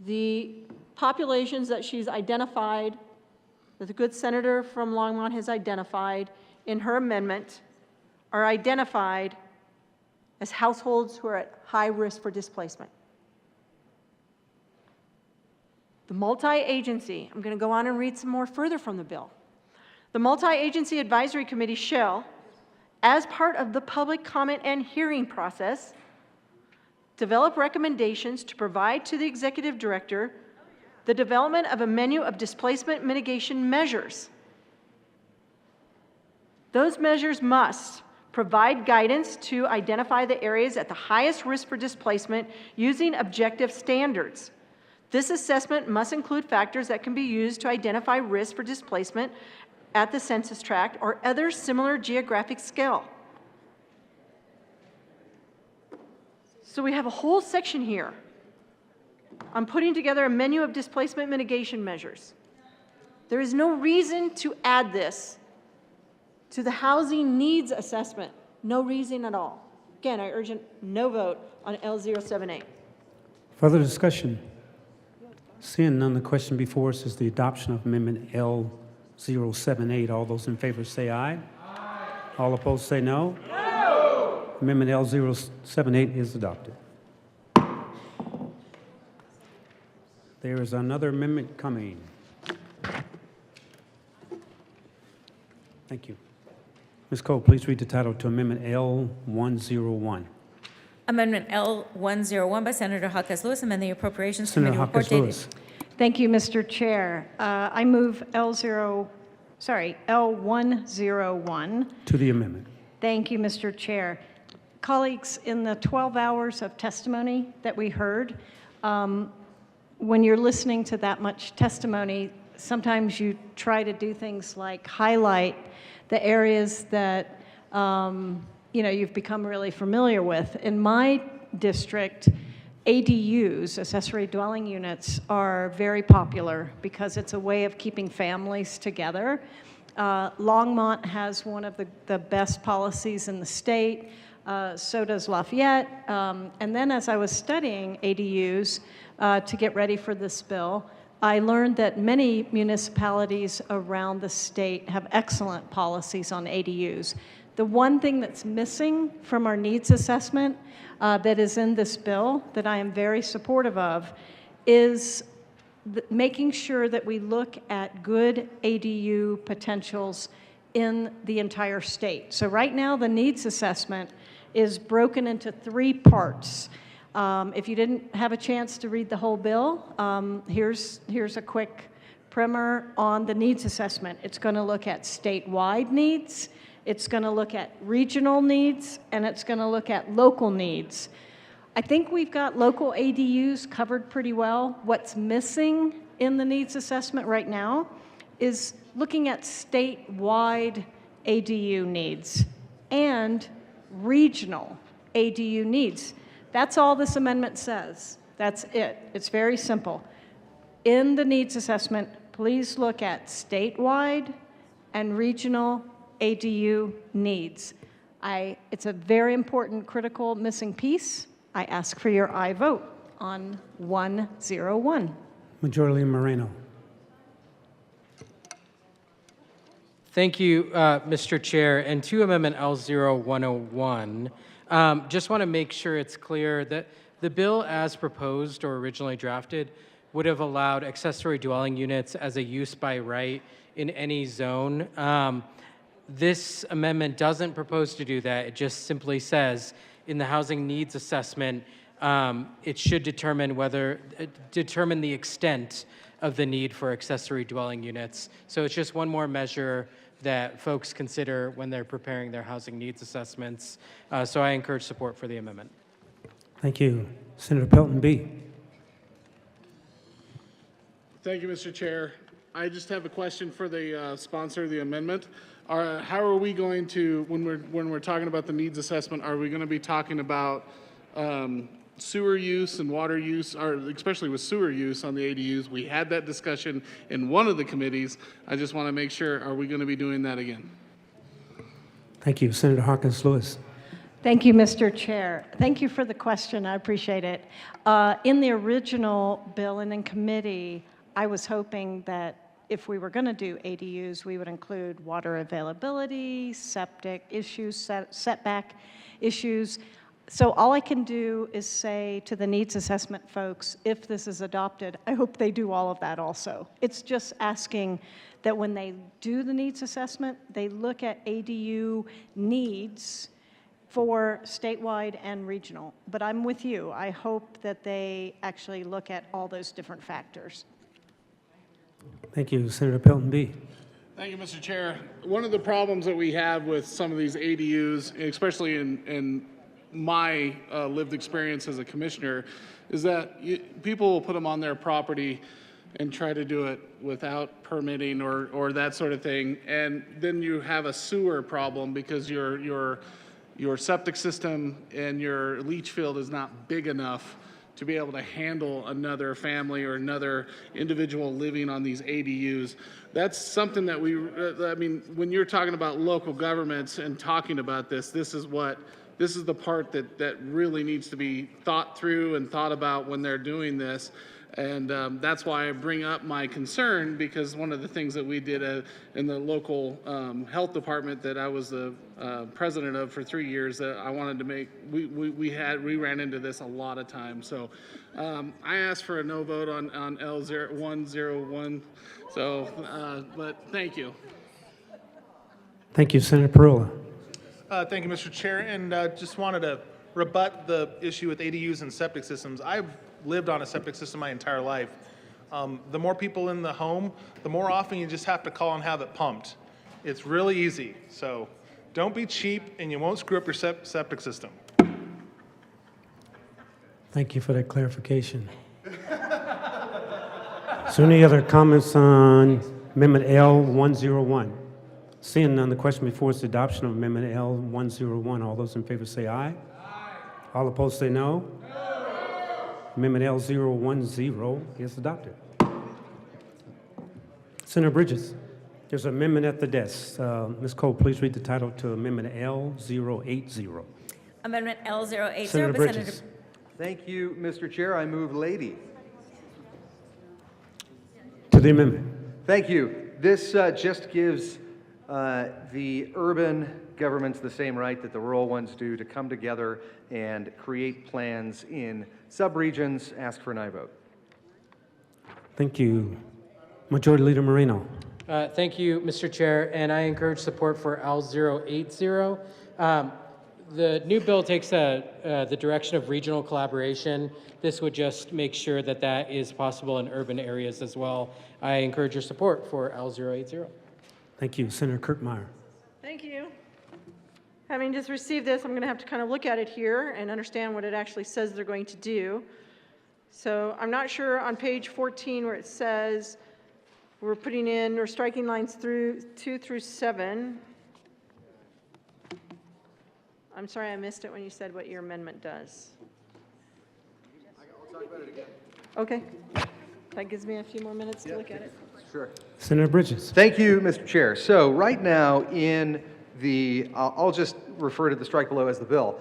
The populations that she's identified, that the good senator from Longmont has identified in her amendment, are identified as households who are at high risk for displacement. The multi-agency, I'm going to go on and read some more further from the bill. The Multi-Agency Advisory Committee shall, as part of the public comment and hearing process, develop recommendations to provide to the executive director the development of a menu of displacement mitigation measures. Those measures must provide guidance to identify the areas at the highest risk for displacement using objective standards. This assessment must include factors that can be used to identify risk for displacement at the census tract or other similar geographic scale. So we have a whole section here on putting together a menu of displacement mitigation measures. There is no reason to add this to the housing needs assessment. No reason at all. Again, I urge a no vote on L078. Further discussion? Seeing none, the question before us is the adoption of Amendment L078. All those in favor say aye. Aye. All opposed say no. No. Amendment L078 is adopted. There is another amendment coming. Thank you. Ms. Cole, please read the title to Amendment L101. Amendment L101 by Senator Hawkins Lewis, amend the Appropriations Senator Committee report Hawkins dated. Lewis. Thank you, Mr. Chair. I move L101. To the amendment. Thank you, Mr. Chair. Colleagues, in the 12 hours of testimony that we heard, when you're listening to that much testimony, sometimes you try to do things like highlight the areas that you've become really familiar with. In my district, ADUs, accessory dwelling units, are very popular because it's a way of keeping families together. Longmont has one of the best policies in the state. So does Lafayette. And then as I was studying ADUs to get ready for this bill, I learned that many municipalities around the state have excellent policies on ADUs. The one thing that's missing from our needs assessment that is in this bill that I am very supportive of is making sure that we look at good ADU potentials in the entire state. So right now, the needs assessment is broken into 3 parts. If you didn't have a chance to read the whole bill, here's a quick primer on the needs assessment. It's going to look at statewide needs, it's going to look at regional needs, and it's going to look at local needs. I think we've got local ADUs covered pretty well. What's missing in the needs assessment right now is looking at statewide ADU needs and regional ADU needs. That's all this amendment says. That's it. It's very simple. In the needs assessment, please look at statewide and regional ADU needs. It's a very important, critical, missing piece. I ask for your aye vote on 101. Majority Leader Moreno. Thank you, Mr. Chair. And to Amendment L0101, just want to make sure it's clear that the bill as proposed or originally drafted would have allowed accessory dwelling units as a use by right in any zone. This amendment doesn't propose to do that. It just simply says in the housing needs assessment, it should determine the extent of the need for accessory dwelling units. So it's just one more measure that folks consider when they're preparing their housing needs assessments. So I encourage support for the amendment. Thank you. Senator Pelton B. Thank you, Mr. Chair. I just have a question for the sponsor of the amendment. How are we going to, when we're talking about the needs assessment, are we going to be talking about sewer use and water use, or especially with sewer use on the ADUs? We had that discussion in one of the committees. I just want to make sure, are we going to be doing that again? Thank you. Senator Hawkins Lewis. Thank you, Mr. Chair. Thank you for the question. I appreciate it. In the original bill and in committee, I was hoping that if we were going to do ADUs, we would include water availability, septic issues, setback issues. So all I can do is say to the needs assessment folks, if this is adopted, I hope they do all of that also. It's just asking that when they do the needs assessment, they look at ADU needs for statewide and regional. But I'm with you. I hope that they actually look at all those different factors. Thank you. Senator Pelton B. Thank you, Mr. Chair. One of the problems that we have with some of these ADUs, especially in my lived experience as a commissioner, is that people will put them on their property and try to do it without permitting or that sort of thing. And then you have a sewer problem because your septic system and your leach field is not big enough to be able to handle another family or another individual living on these ADUs. That's something that I mean, when you're talking about local governments and talking about this is the part that really needs to be thought through and thought about when they're doing this. And that's why I bring up my concern, because one of the things that we did in the local health department that I was the president of for 3 years, that I wanted to make, we ran into this a lot of times. So I asked for a no vote on L101. So, but thank you. Thank you. Senator Perola. Thank you, Mr. Chair, and just wanted to rebut the issue with ADUs and septic systems. I've lived on a septic system my entire life. The more people in the home, the more often you just have to call and have it pumped. It's really easy. So don't be cheap and you won't screw up your septic system. Thank you for that clarification. Is there any other comments on Amendment L101? Seeing none, the question before is the adoption of Amendment L101. All those in favor say aye. All opposed say no. Amendment L010 is adopted. Senator Bridges, there's an amendment at the desk. Ms. Cole, please read the title to Amendment L080. Amendment L080 Senator by Bridges. Senator. Thank you, Mr. Chair. I move Lady. To the amendment. Thank you. This just gives the urban governments the same right that the rural ones do to come together and create plans in subregions. Ask for an aye vote. Thank you. Majority Leader Moreno. Thank you, Mr. Chair, and I encourage support for L080. The new bill takes the direction of regional collaboration. This would just make sure that that is possible in urban areas as well. I encourage your support for L080. Thank you. Senator Kirkmeyer. Thank you. Having just received this, I'm going to have to kind of look at it here and understand what it actually says they're going to do. So I'm not sure on page 14 where it says we're striking lines through 2 through 7. I'm sorry, I missed it when you said what your amendment does. I'll talk about it again. Okay. That gives me a few more minutes to look at it. Sure. Senator Bridges. Thank you, Mr. Chair. So right now in I'll just refer to the strike below as the bill.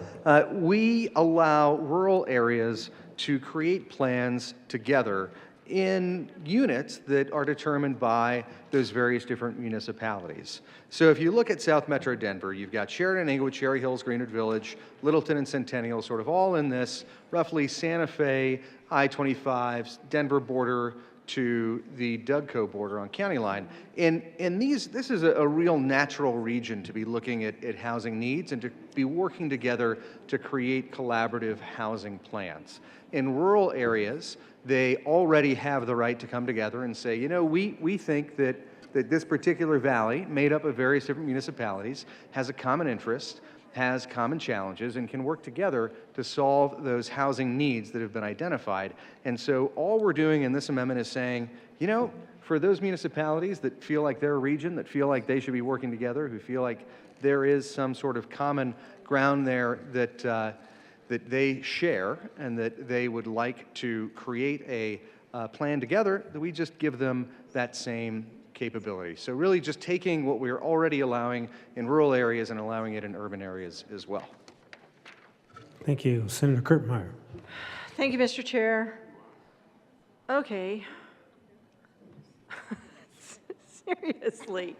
We allow rural areas to create plans together in units that are determined by those various different municipalities. So if you look at South Metro Denver, you've got Sheridan, Englewood, Cherry Hills, Greenwood Village, Littleton, and Centennial, sort of all in this roughly Santa Fe, I-25, Denver border to the Dougco border on county line. And this is a real natural region to be looking at housing needs and to be working together to create collaborative housing plans. In rural areas, they already have the right to come together and say, you know, we think that this particular valley, made up of various different municipalities, has a common interest, has common challenges, and can work together to solve those housing needs that have been identified. And so all we're doing in this amendment is saying, you know, for those municipalities that feel like their region, that feel like they should be working together, who feel like there is some sort of common ground there that that they share and that they would like to create a plan together, that we just give them that same capability. So really just taking what we're already allowing in rural areas and allowing it in urban areas as well. Thank you. Senator Kirkmeyer. Thank you, Mr. Chair. Okay. Seriously.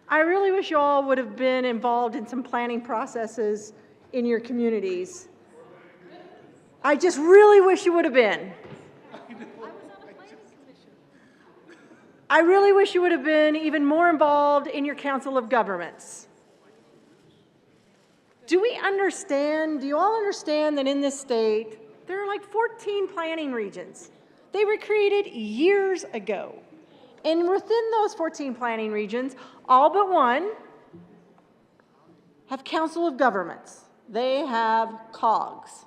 I really wish you all would have been involved in some planning processes in your communities. I just really wish you would have been. I really wish you would have been even more involved in your Council of Governments. Do we understand, do you all understand that in this state, there are like 14 planning regions? They were created years ago. And within those 14 planning regions, all but one have council of governments. They have COGS,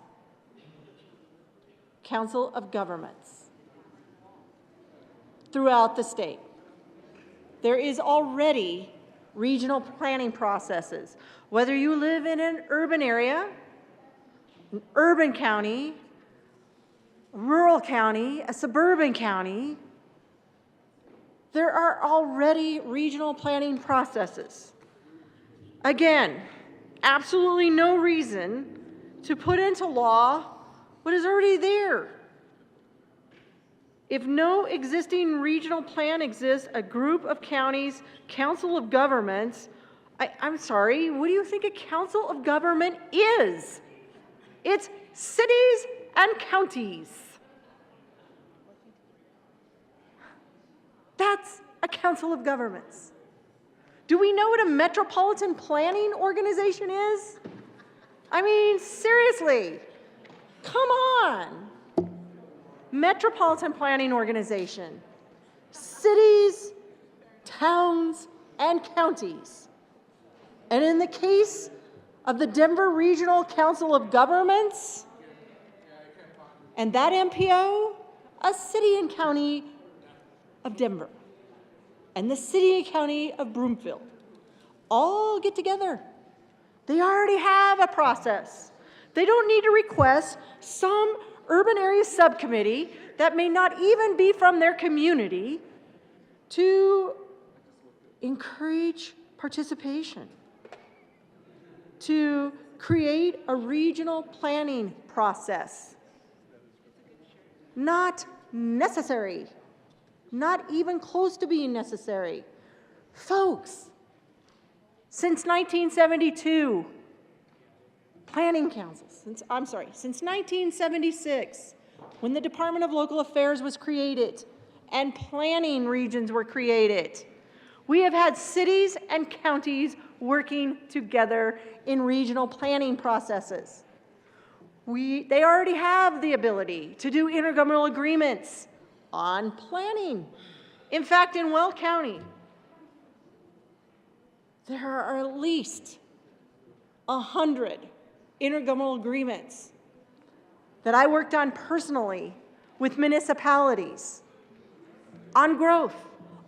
council of governments, throughout the state. There is already regional planning processes. Whether you live in an urban area, an urban county, a rural county, a suburban county, there are already regional planning processes. Again, absolutely no reason to put into law what is already there. If no existing regional plan exists, a group of counties, council of governments, I'm sorry, what do you think a council of government is? It's cities and counties. That's a council of governments. Do we know what a metropolitan planning organization is? I mean, seriously, come on. Metropolitan planning organization, cities, towns, and counties. And in the case of the Denver Regional Council of Governments and that MPO, a city and county of Denver and the city and county of Broomfield all get together. They already have a process. They don't need to request some urban area subcommittee that may not even be from their community to encourage participation, to create a regional planning process. Not necessary. Not even close to being necessary. Folks, since 1972, planning councils, since 1976, when the Department of Local Affairs was created and planning regions were created, we have had cities and counties working together in regional planning processes. They already have the ability to do intergovernmental agreements on planning. In fact, in Weld County, there are at least 100 intergovernmental agreements that I worked on personally with municipalities on growth,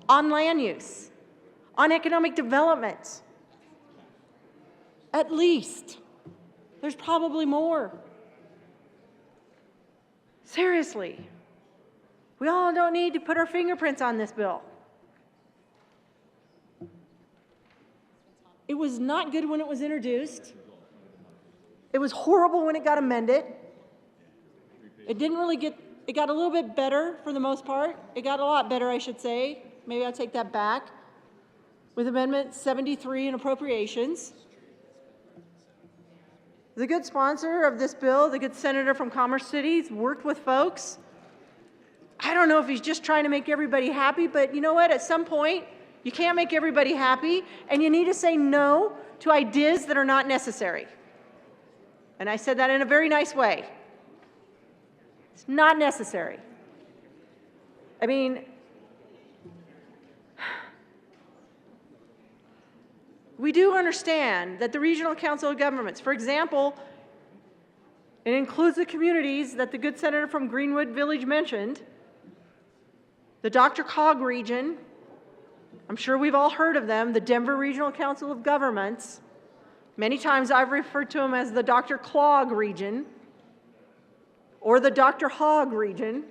on land use, on economic development. At least. There's probably more. Seriously. We all don't need to put our fingerprints on this bill. It was not good when it was introduced. It was horrible when it got amended. It didn't really it got a little bit better for the most part. It got a lot better, I should say. Maybe I'll take that back. With Amendment 73 and appropriations. The good sponsor of this bill, the good senator from Commerce City, worked with folks. I don't know if he's just trying to make everybody happy, but you know what? At some point, you can't make everybody happy, and you need to say no to ideas that are not necessary. And I said that in a very nice way. It's not necessary. I mean, we do understand that the Regional Council of Governments, for example, it includes the communities that the good senator from Greenwood Village mentioned, the DRCOG region, I'm sure we've all heard of them, the Denver Regional Council of Governments. Many times I've referred to them as the Dr. Clog region or the Dr. Hog region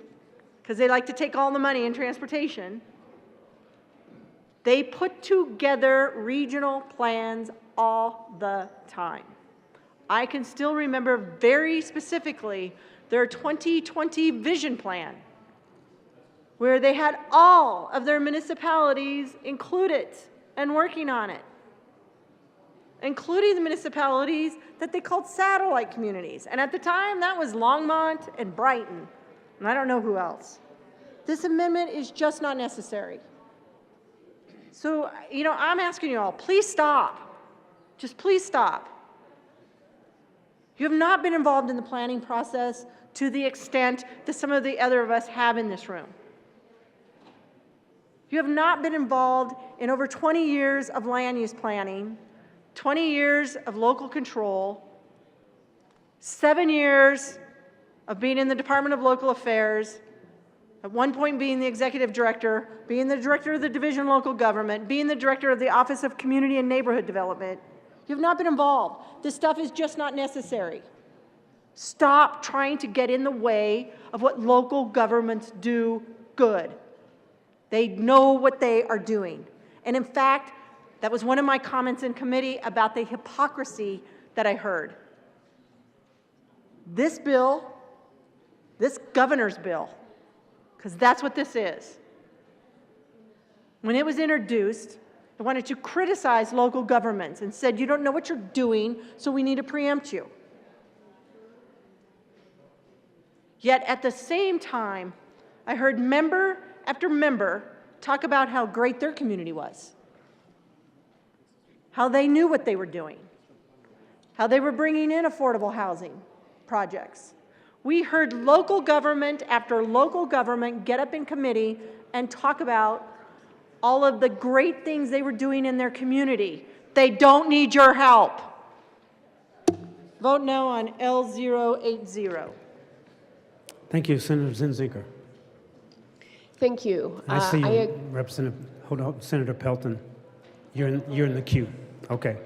because they like to take all the money in transportation. They put together regional plans all the time. I can still remember very specifically their 2020 vision plan, where they had all of their municipalities included and working on it, including the municipalities that they called satellite communities. And at the time, that was Longmont and Brighton, and I don't know who else. This amendment is just not necessary. So, I'm asking you all, please stop. Just please stop. You have not been involved in the planning process to the extent that some of the other of us have in this room. You have not been involved in over 20 years of land use planning, 20 years of local control, 7 years of being in the Department of Local Affairs, at one point being the executive director, being the director of the Division of Local Government, being the director of the Office of Community and Neighborhood Development. You have not been involved. This stuff is just not necessary. Stop trying to get in the way of what local governments do good. They know what they are doing. And in fact, that was one of my comments in committee about the hypocrisy that I heard. This bill, this governor's bill, because that's what this is. When it was introduced, I wanted to criticize local governments and said, you don't know what you're doing, so we need to preempt you. Yet at the same time, I heard member after member talk about how great their community was, how they knew what they were doing, how they were bringing in affordable housing projects. We heard local government after local government get up in committee and talk about all of the great things they were doing in their community. They don't need your help. Vote no on L080. Thank you, Senator Zinziger. Thank you. I see you, Representative, hold on, Senator Pelton. You're in the queue. Okay.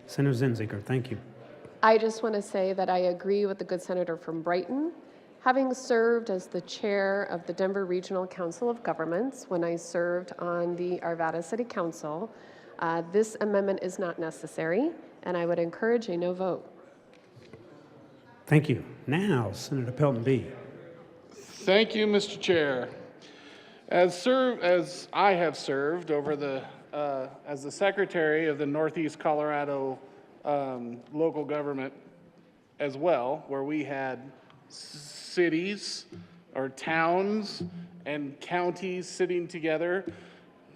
Senator Zinziger, thank you. I just want to say that I agree with the good senator from Brighton. Having served as the chair of the Denver Regional Council of Governments when I served on the Arvada City Council, this amendment is not necessary, and I would encourage a no vote. Thank you. Now, Senator Pelton B. Thank you, Mr. Chair. As I have served over as the secretary of the Northeast Colorado local government as well, where we had cities or towns and counties sitting together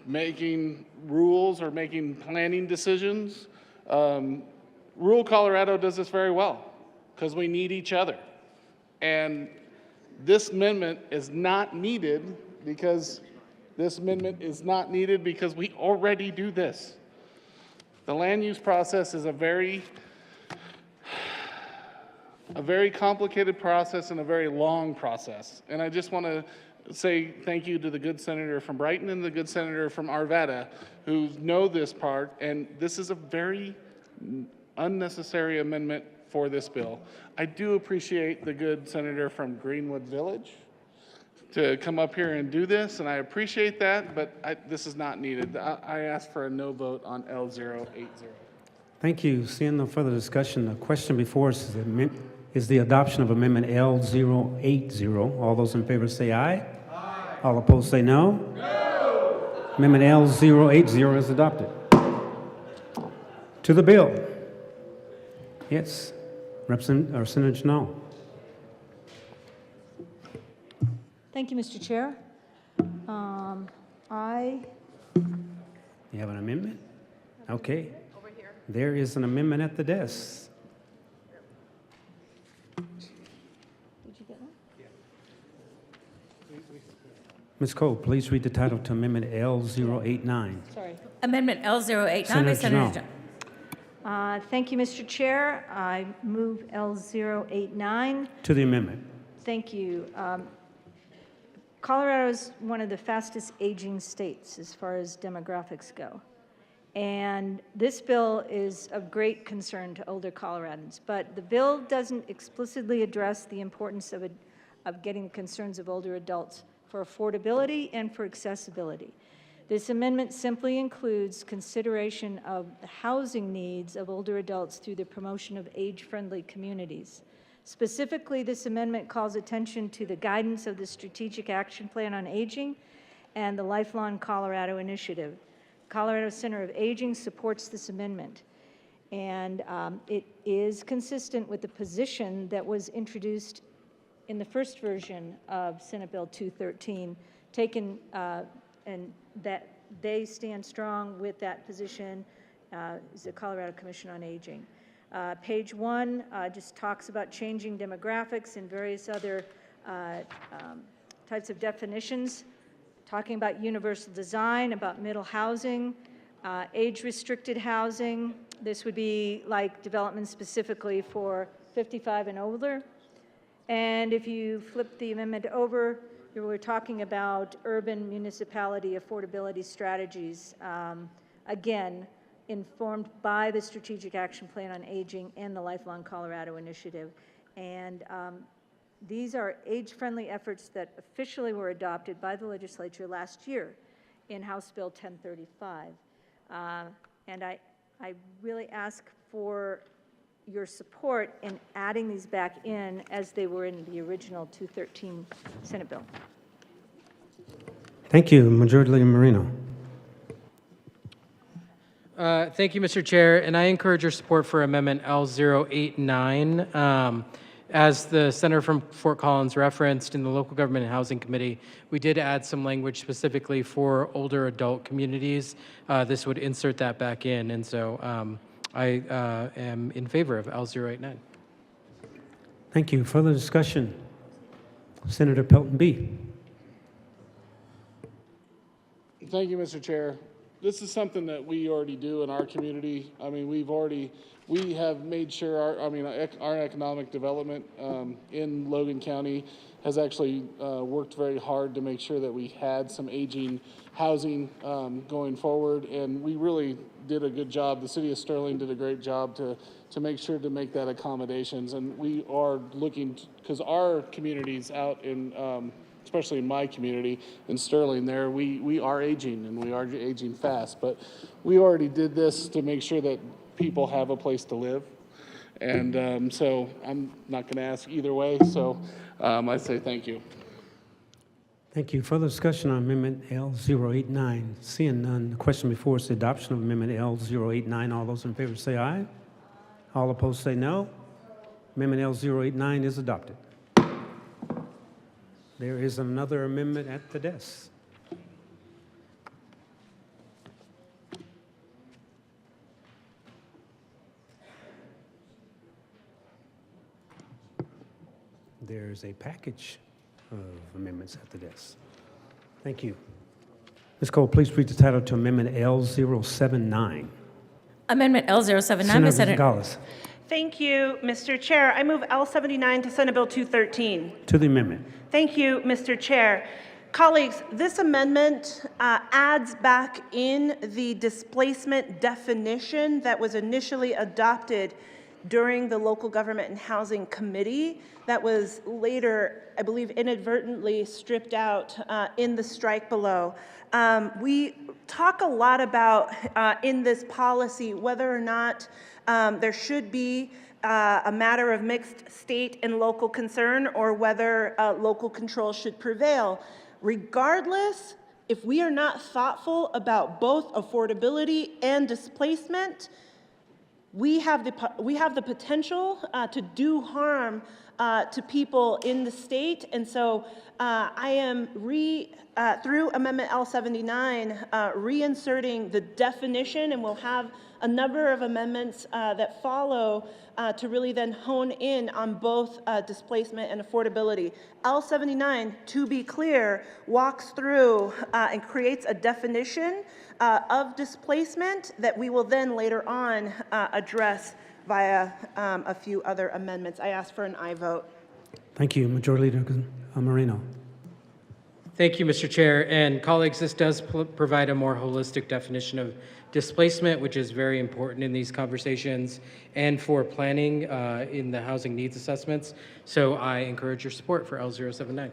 making rules or making planning decisions. Rural Colorado does this very well because we need each other. And this amendment is not needed because we already do this. The land use process is a very complicated process and a very long process. And I just want to say thank you to the good senator from Brighton and the good senator from Arvada who know this part. And this is a very unnecessary amendment for this bill. I do appreciate the good senator from Greenwood Village to come up here and do this, and I appreciate that, but this is not needed. I ask for a no vote on L080. Thank you. Seeing no further discussion, the question before us is the adoption of Amendment L080. All those in favor say aye. Aye. All opposed say no. No. Amendment L080 is adopted. To the bill. Yes, Senator Janot. Thank you, Mr. Chair. You have an amendment? Okay. Over here. There is an amendment at the desk. Did you get one? Ms. Cole, please read the title to Amendment L089. Sorry. Amendment L089 by Senator Senator Janot. Thank you, Mr. Chair. I move L089. To the amendment. Thank you. Colorado is one of the fastest aging states as far as demographics go. And this bill is of great concern to older Coloradans. But the bill doesn't explicitly address the importance of getting the concerns of older adults for affordability and for accessibility. This amendment simply includes consideration of the housing needs of older adults through the promotion of age-friendly communities. Specifically, this amendment calls attention to the guidance of the Strategic Action Plan on Aging and the Lifelong Colorado Initiative. Colorado Center of Aging supports this amendment, and it is consistent with the position that was introduced in the first version of Senate Bill 213, and that they stand strong with that position is the Colorado Commission on Aging. Page 1 just talks about changing demographics and various other types of definitions, talking about universal design, about middle housing, age-restricted housing. This would be like development specifically for 55 and older. And if you flip the amendment over, we're talking about urban municipality affordability strategies, again, informed by the Strategic Action Plan on Aging and the Lifelong Colorado Initiative. And these are age-friendly efforts that officially were adopted by the legislature last year in House Bill 1035. And I really ask for your support in adding these back in as they were in the original 213 Senate bill. Thank you. Majority Leader Marino. Thank you, Mr. Chair, and I encourage your support for Amendment L089. As the Senator from Fort Collins referenced in the Local Government and Housing Committee, we did add some language specifically for older adult communities. This would insert that back in, and so I am in favor of L089. Thank you. Further discussion? Senator Pelton B. Thank you, Mr. Chair. This is something that we already do in our community. I mean, we have made sure our economic development in Logan County has actually worked very hard to make sure that we had some aging housing going forward, and we really did a good job. The city of Sterling did a great job to make sure to make that accommodations, and we are looking, because our communities out in especially in my community in Sterling there, we are aging, and we are aging fast, but we already did this to make sure that people have a place to live. And so I'm not going to ask either way, so I say thank you. Thank you. Further discussion on Amendment L089. Seeing none, the question before us, the adoption of Amendment L089. All those in favor say aye. All opposed say no. Amendment L089 is adopted. There is another amendment at the desk. There's a package of amendments at the desk. Thank you. Ms. Cole, please read the title to Amendment L079. Amendment L079 by Senator Senator Gonzalez. Thank you, Mr. Chair. I move L79 to Senate Bill 213. To the amendment. Thank you, Mr. Chair. Colleagues, this amendment adds back in the displacement definition that was initially adopted during the Local Government and Housing Committee that was later, I believe, inadvertently stripped out in the strike below. We talk a lot about in this policy whether or not there should be a matter of mixed state and local concern or whether local control should prevail. Regardless, if we are not thoughtful about both affordability and displacement, we have the potential to do harm to people in the state. And so I am through Amendment L79 reinserting the definition, and we'll have a number of amendments that follow to really then hone in on both displacement and affordability. L79, to be clear, walks through and creates a definition of displacement that we will then later on address via a few other amendments. I ask for an aye vote. Thank you. Majority Leader Moreno. Thank you, Mr. Chair. And colleagues, this does provide a more holistic definition of displacement, which is very important in these conversations and for planning in the housing needs assessments. So I encourage your support for L079.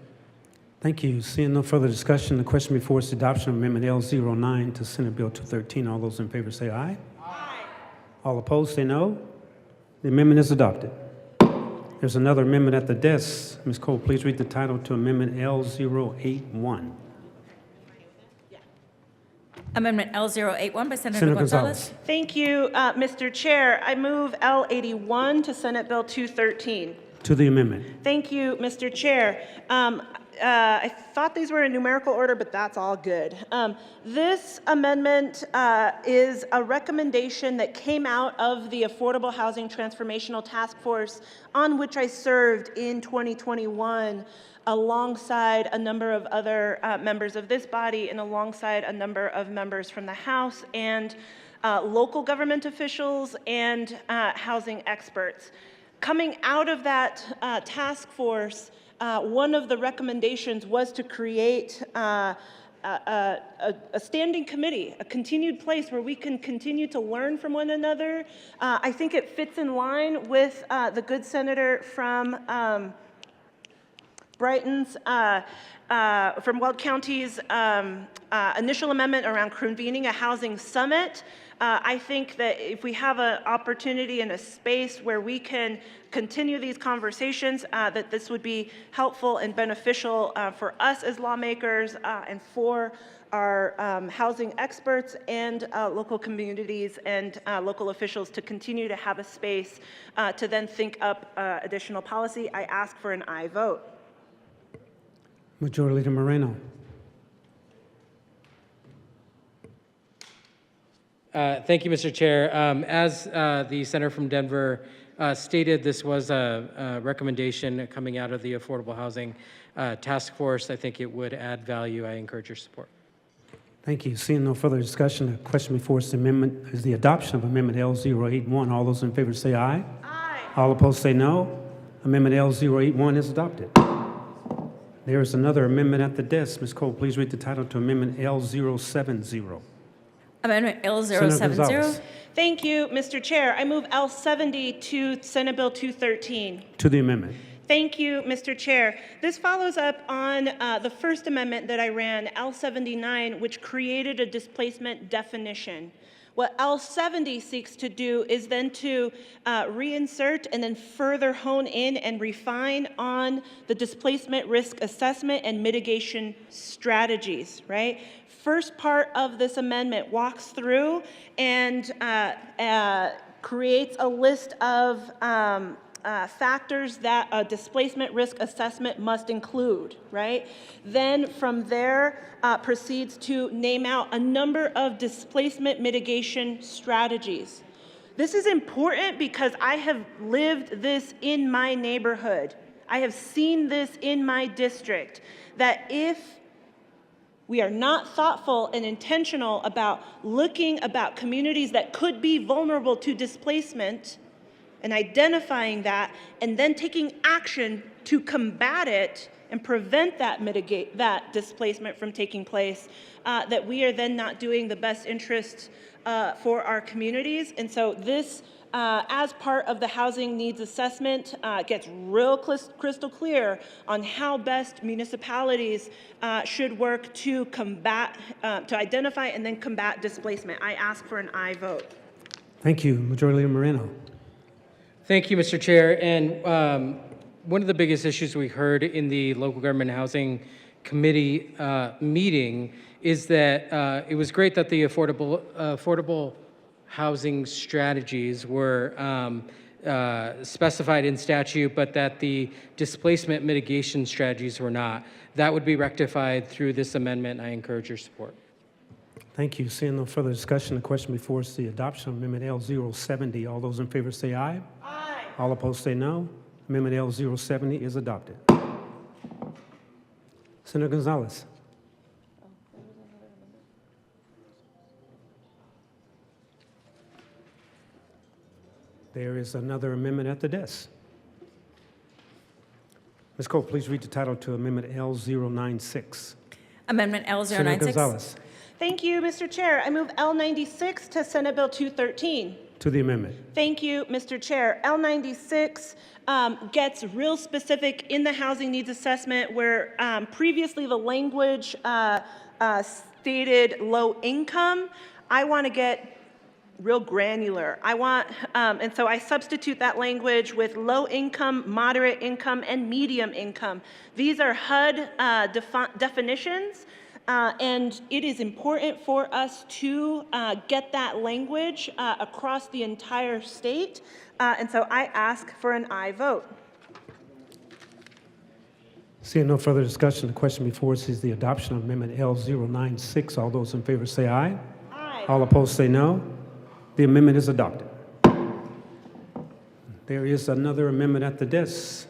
Thank you. Seeing no further discussion, the question before us is adoption of Amendment L09 to Senate Bill 213. All those in favor say aye. Aye. All opposed say no. The amendment is adopted. There's another amendment at the desk. Ms. Cole, please read the title to Amendment L081. Amendment L081 by Senator Senator Gonzalez. Thank you, Mr. Chair. I move L81 to Senate Bill 213. To the amendment. Thank you, Mr. Chair. I thought these were in numerical order, but that's all good. This amendment is a recommendation that came out of the Affordable Housing Transformational Task Force, on which I served in 2021 alongside a number of other members of this body and alongside a number of members from the House and local government officials and housing experts. Coming out of that task force, one of the recommendations was to create a standing committee, a continued place where we can continue to learn from one another. I think it fits in line with the good senator from Brighton's, from Weld County's initial amendment around convening a housing summit. I think that if we have an opportunity and a space where we can continue these conversations, that this would be helpful and beneficial for us as lawmakers and for our housing experts and local communities and local officials to continue to have a space to then think up additional policy. I ask for an aye vote. Majority Leader Moreno. Thank you, Mr. Chair. As the senator from Denver stated, this was a recommendation coming out of the Affordable Housing Task Force. I think it would add value. I encourage your support. Thank you. Seeing no further discussion, the question before us is the adoption of Amendment L081. All those in favor say aye. Aye. All opposed say no. Amendment L081 is adopted. There is another amendment at the desk. Ms. Cole, please read the title to Amendment L070. Amendment Senator L070. Gonzalez. Thank you, Mr. Chair. I move L70 to Senate Bill 213. To the amendment. Thank you, Mr. Chair. This follows up on the first amendment that I ran, L79, which created a displacement definition. What L70 seeks to do is then to reinsert and then further hone in and refine on the displacement risk assessment and mitigation strategies, right? First part of this amendment walks through and creates a list of factors that a displacement risk assessment must include, right? Then from there proceeds to name out a number of displacement mitigation strategies. This is important because I have lived this in my neighborhood. I have seen this in my district, that if we are not thoughtful and intentional about looking about communities that could be vulnerable to displacement and identifying that and then taking action to combat it and prevent that displacement from taking place, that we are then not doing the best interest for our communities. And so this, as part of the housing needs assessment, gets real crystal clear on how best municipalities should work to combat, to identify and then combat displacement. I ask for an aye vote. Thank you. Majority Leader Moreno. Thank you, Mr. Chair. And one of the biggest issues we heard in the Local Government Housing Committee meeting is that it was great that the affordable housing strategies were specified in statute, but that the displacement mitigation strategies were not. That would be rectified through this amendment. I encourage your support. Thank you. Seeing no further discussion, the question before us is the adoption of Amendment L070. All those in favor say aye. Aye. All opposed say no. Amendment L070 is adopted. Senator Gonzalez. There is another amendment at the desk. Ms. Cole, please read the title to Amendment L096. Amendment L096. Senator Gonzalez. Thank you, Mr. Chair. I move L96 to Senate Bill 213. To the amendment. Thank you, Mr. Chair. L96 gets real specific in the housing needs assessment where previously the language stated low income. I want to get real granular. I want, and so I substitute that language with low income, moderate income, and medium income. These are HUD definitions. And it is important for us to get that language across the entire state. And so I ask for an aye vote. Seeing no further discussion, the question before us is the adoption of Amendment L096. All those in favor say aye. Aye. All opposed say no. The amendment is adopted. There is another amendment at the desk.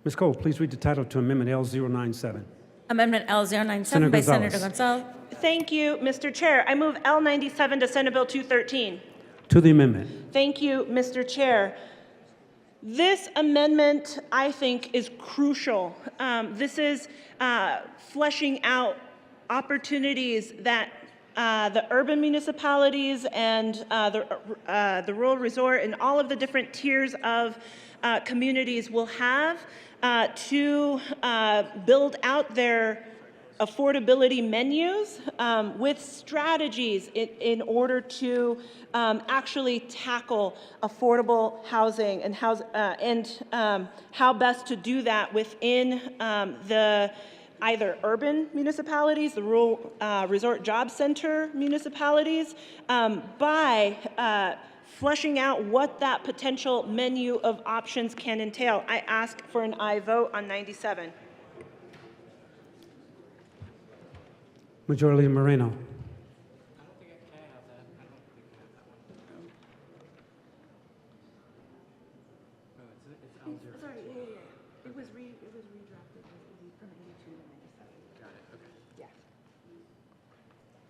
Ms. Cole, please read the title to Amendment L097. Amendment L097 Senator by Gonzalez. Senator Gonzalez. Thank you, Mr. Chair. I move L97 to Senate Bill 213. To the amendment. Thank you, Mr. Chair. This amendment, I think, is crucial. This is fleshing out opportunities that the urban municipalities and the rural resort and all of the different tiers of communities will have to build out their affordability menus with strategies in order to actually tackle affordable housing and how best to do that within the either urban municipalities, the rural resort job center municipalities, by fleshing out what that potential menu of options can entail. I ask for an aye vote on 97. Majority Leader Moreno.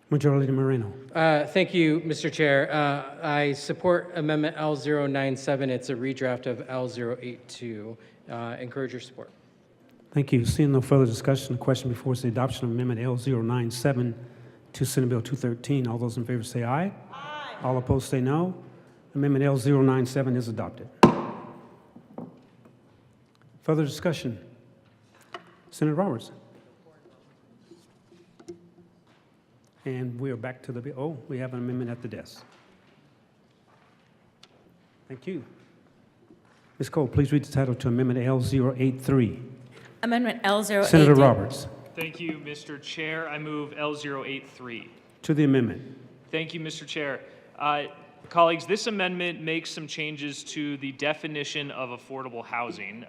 Majority Leader Moreno. Thank you, Mr. Chair. I support Amendment L097. It's a redraft of L082. Encourage your support. Thank you. Seeing no further discussion, the question before us is the adoption of Amendment L097 to Senate Bill 213. All those in favor say aye. Aye. All opposed say no. Amendment L097 is adopted. Further discussion? Senator Roberts. And we are back to the bill. Oh, we have an amendment at the desk. Thank you. Ms. Cole, please read the title to Amendment L083. Amendment L083. Senator Roberts. Thank you, Mr. Chair. I move L083. To the amendment. Thank you, Mr. Chair. Colleagues, this amendment makes some changes to the definition of affordable housing.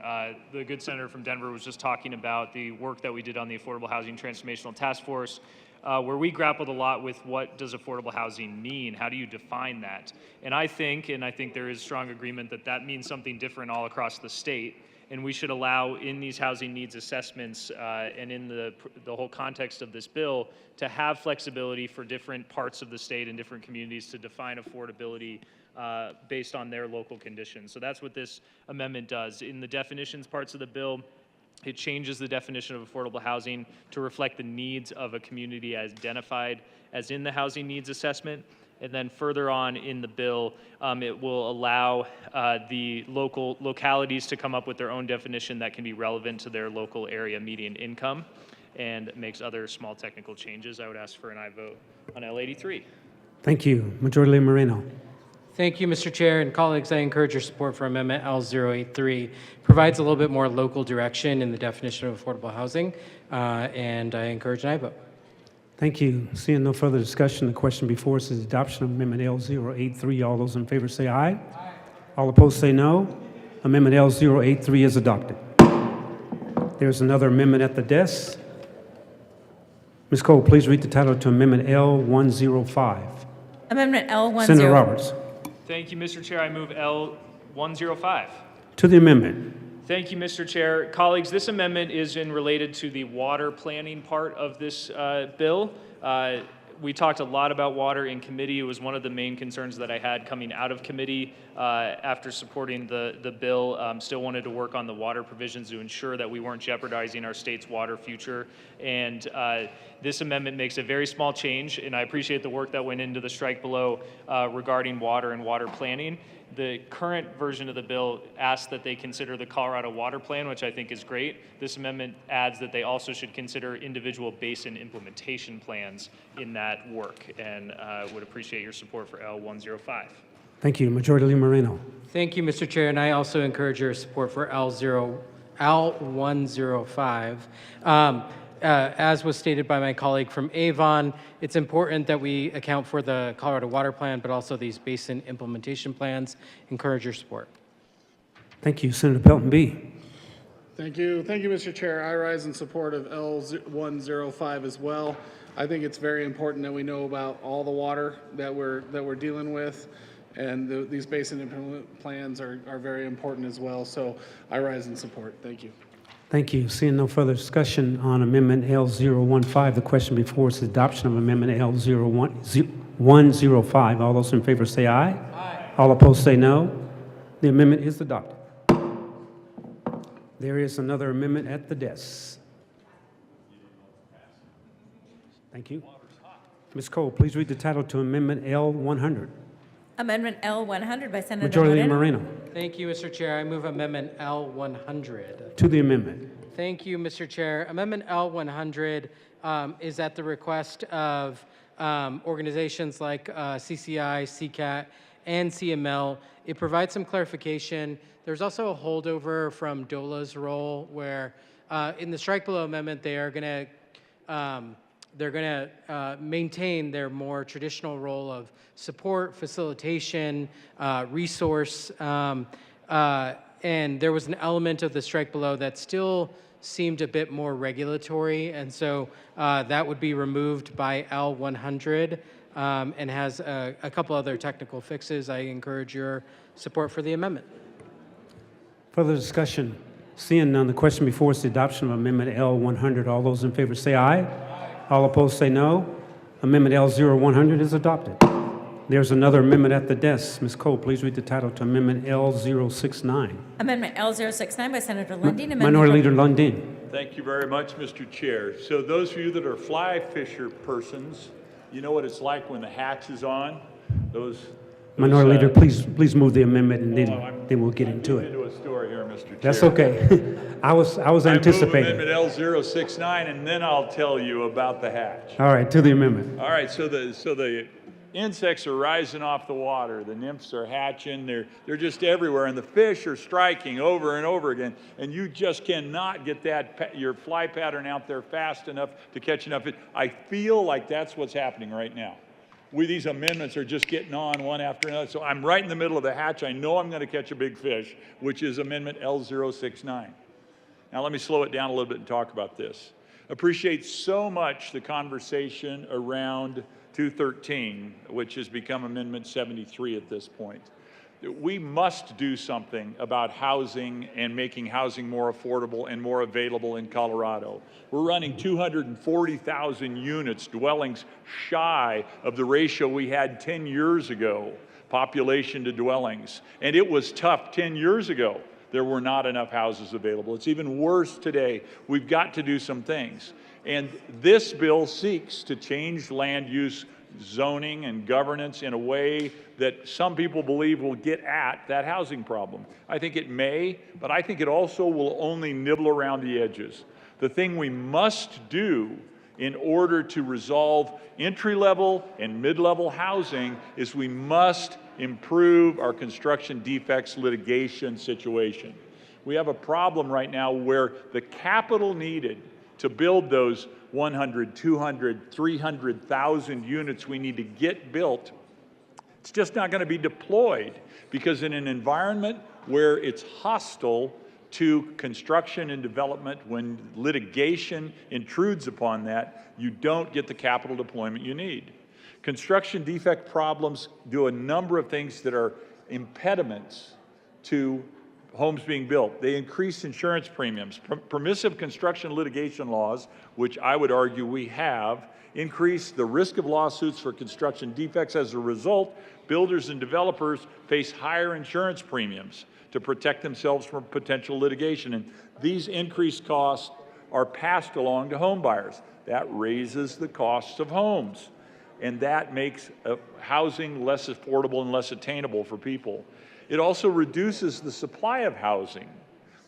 The good senator from Denver was just talking about the work that we did on the Affordable Housing Transformational Task Force, where we grappled a lot with what does affordable housing mean? How do you define that? And I think there is strong agreement that that means something different all across the state. And we should allow in these housing needs assessments and in the whole context of this bill to have flexibility for different parts of the state and different communities to define affordability based on their local conditions. So that's what this amendment does. In the definitions parts of the bill, it changes the definition of affordable housing to reflect the needs of a community as identified as in the housing needs assessment. And then further on in the bill, it will allow the localities to come up with their own definition that can be relevant to their local area median income, and makes other small technical changes. I would ask for an aye vote on L83. Thank you. Majority Leader Moreno. Thank you, Mr. Chair. And colleagues, I encourage your support for Amendment L083. Provides a little bit more local direction in the definition of affordable housing, and I encourage an aye vote. Thank you. Seeing no further discussion, the question before us is adoption of Amendment L083. All those in favor say aye. Aye. All opposed say no. Amendment L083 is adopted. There's another amendment at the desk. Ms. Cole, please read the title to Amendment L105. Amendment L10. Senator Roberts. Thank you, Mr. Chair. I move L105. To the amendment. Thank you, Mr. Chair. Colleagues, this amendment is related to the water planning part of this bill. We talked a lot about water in committee. It was one of the main concerns that I had coming out of committee after supporting the bill. Still wanted to work on the water provisions to ensure that we weren't jeopardizing our state's water future. And this amendment makes a very small change, and I appreciate the work that went into the strike below regarding water and water planning. The current version of the bill asks that they consider the Colorado Water Plan, which I think is great. This amendment adds that they also should consider individual basin implementation plans in that work, and would appreciate your support for L105. Thank you. Majority Leader Moreno. Thank you, Mr. Chair, and I also encourage your support for L105. As was stated by my colleague from Avon, it's important that we account for the Colorado Water Plan, but also these basin implementation plans. Encourage your support. Thank you. Senator Pelton B. Thank you, Mr. Chair. I rise in support of L105 as well. I think it's very important that we know about all the water that we're dealing with, and these basin improvement plans are very important as well. So I rise in support. Thank you. Thank you. Seeing no further discussion on Amendment L015, the question before us is adoption of Amendment L105. All those in favor say aye. Aye. All opposed say no. The amendment is adopted. There is another amendment at the desk. Thank you. Ms. Cole, please read the title to Amendment L100. Amendment L100 by Senator Majority Leader Moreno. Moreno. Thank you, Mr. Chair. I move Amendment L100. To the amendment. Thank you, Mr. Chair. Amendment L100 is at the request of organizations like CCI, CCAT, and CML. It provides some clarification. There's also a holdover from DOLA's role where in the strike below amendment, they are going to maintain their more traditional role of support, facilitation, resource, and there was an element of the strike below that still seemed a bit more regulatory, and so that would be removed by L100 and has a couple other technical fixes. I encourage your support for the amendment. Further discussion? Seeing none, the question before us is the adoption of Amendment L100. All those in favor say aye. All opposed say no. Amendment L0100 is adopted. There's another amendment at the desk. Ms. Cole, please read the title to Amendment L069. Amendment L069 by Senator Lundin. Minority Leader Lundin. Thank you very much, Mr. Chair. So those of you that are fly fisher persons, you know what it's like when the hatch is on. Minority Leader, please move the amendment, and then we'll get into it. Into a story here, Mr. Chair. That's okay. I was anticipating. I move Amendment L069, and then I'll tell you about the hatch. All right, to the amendment. All right, so the insects are rising off the water. The nymphs are hatching. They're just everywhere, and the fish are striking over and over again. And you just cannot get your fly pattern out there fast enough to catch enough. I feel like that's what's happening right now. These amendments are just getting on one after another. So I'm right in the middle of the hatch. I know I'm going to catch a big fish, which is Amendment L069. Now let me slow it down a little bit and talk about this. Appreciate so much the conversation around 213, which has become Amendment 73 at this point. We must do something about housing and making housing more affordable and more available in Colorado. We're running 240,000 units, dwellings shy of the ratio we had 10 years ago, population to dwellings. And it was tough 10 years ago. There were not enough houses available. It's even worse today. We've got to do some things. And this bill seeks to change land use zoning and governance in a way that some people believe will get at that housing problem. I think it may, but I think it also will only nibble around the edges. The thing we must do in order to resolve entry-level and mid-level housing is we must improve our construction defects litigation situation. We have a problem right now where the capital needed to build those 100, 200, 300,000 units we need to get built, it's just not going to be deployed because in an environment where it's hostile to construction and development, when litigation intrudes upon that, you don't get the capital deployment you need. Construction defect problems do a number of things that are impediments to homes being built. They increase insurance premiums. Permissive construction litigation laws, which I would argue we have, increase the risk of lawsuits for construction defects. As a result, builders and developers face higher insurance premiums to protect themselves from potential litigation. And these increased costs are passed along to home buyers. That raises the costs of homes. And that makes housing less affordable and less attainable for people. It also reduces the supply of housing.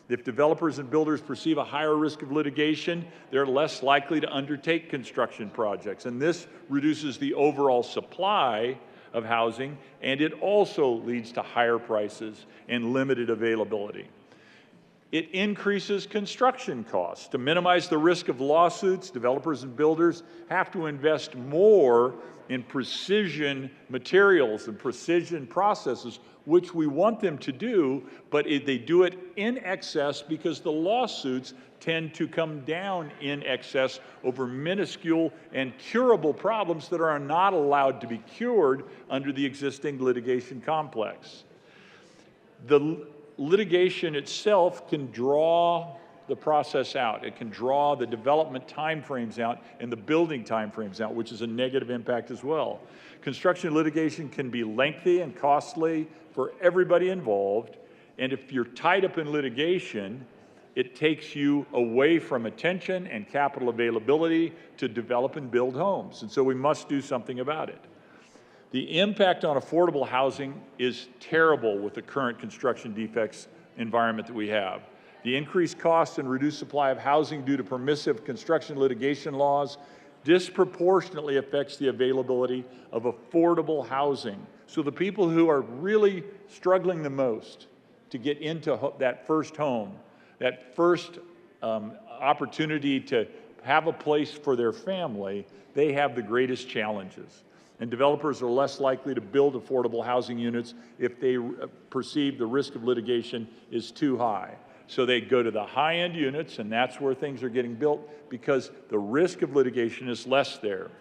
If developers and builders perceive a higher risk of litigation, they're less likely to undertake construction projects. And this reduces the overall supply of housing, and it also leads to higher prices and limited availability. It increases construction costs. To minimize the risk of lawsuits, developers and builders have to invest more in precision materials and precision processes, which we want them to do, but they do it in excess because the lawsuits tend to come down in excess over minuscule and curable problems that are not allowed to be cured under the existing litigation complex. The litigation itself can draw the process out. It can draw the development timeframes out and the building timeframes out, which is a negative impact as well. Construction litigation can be lengthy and costly for everybody involved, and if you're tied up in litigation, it takes you away from attention and capital availability to develop and build homes, and so we must do something about it. The impact on affordable housing is terrible with the current construction defects environment that we have. The increased cost and reduced supply of housing due to permissive construction litigation laws disproportionately affects the availability of affordable housing. So the people who are really struggling the most to get into that first home, that first opportunity to have a place for their family, they have the greatest challenges. And developers are less likely to build affordable housing units if they perceive the risk of litigation is too high. So they go to the high-end units, and that's where things are getting built because the risk of litigation is less there.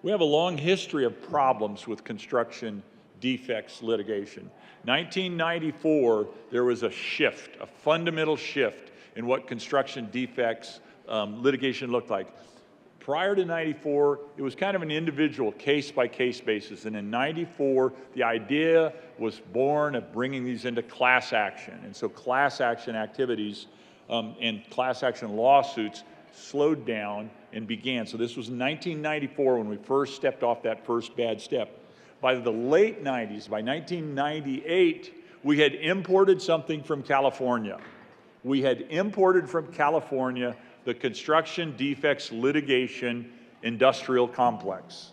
We have a long history of problems with construction defects litigation. 1994, there was a shift, a fundamental shift in what construction defects litigation looked like. Prior to 94, it was kind of an individual case-by-case basis, and in 94, the idea was born of bringing these into class action, and so class action activities and class action lawsuits slowed down and began. So this was in 1994 when we first stepped off that first bad step. By the late 90s, by 1998, we had imported something from California. We had imported from California the construction defects litigation industrial complex.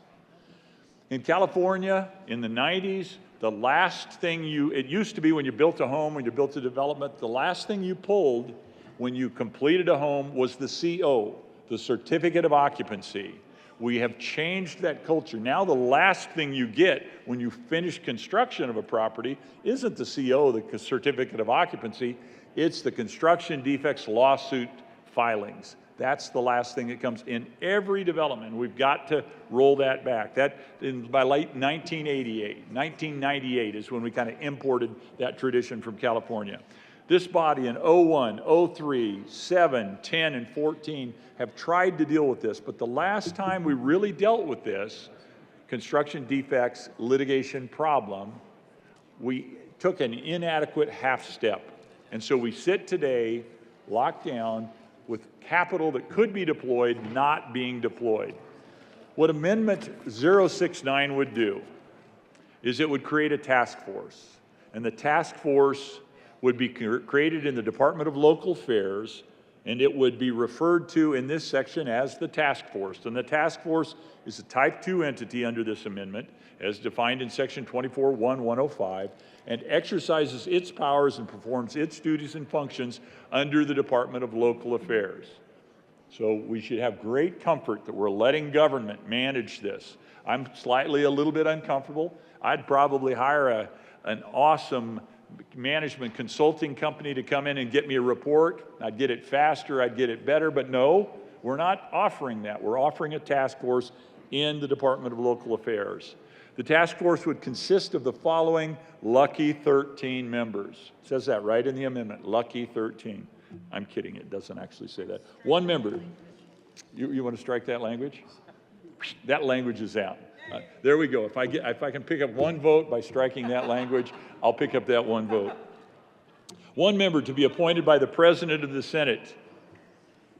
In California, in the 90s, the last thing it used to be when you built a home, when you built a development, the last thing you pulled when you completed a home was the CO, the certificate of occupancy. We have changed that culture. Now the last thing you get when you finish construction of a property isn't the CO, the certificate of occupancy, it's the construction defects lawsuit filings. That's the last thing that comes in every development. We've got to roll that back. By late 1988, 1998 is when we kind of imported that tradition from California. This body in 01, 03, 7, 10, and 14 have tried to deal with this, but the last time we really dealt with this construction defects litigation problem, we took an inadequate half step. And so we sit today locked down with capital that could be deployed not being deployed. What Amendment 069 would do is it would create a task force, and the task force would be created in the Department of Local Affairs, and it would be referred to in this section as the task force. And the task force is a Type 2 entity under this amendment, as defined in Section 24.1.105, and exercises its powers and performs its duties and functions under the Department of Local Affairs. So we should have great comfort that we're letting government manage this. I'm slightly a little bit uncomfortable. I'd probably hire an awesome management consulting company to come in and get me a report. I'd get it faster, I'd get it better, but no, we're not offering that. We're offering a task force in the Department of Local Affairs. The task force would consist of the following lucky 13 members. It says that right in the amendment, lucky 13. I'm kidding, it doesn't actually say that. One member. You want to strike that language? That language is out. There we go. If I can pick up one vote by striking that language, I'll pick up that one vote. One member to be appointed by the President of the Senate.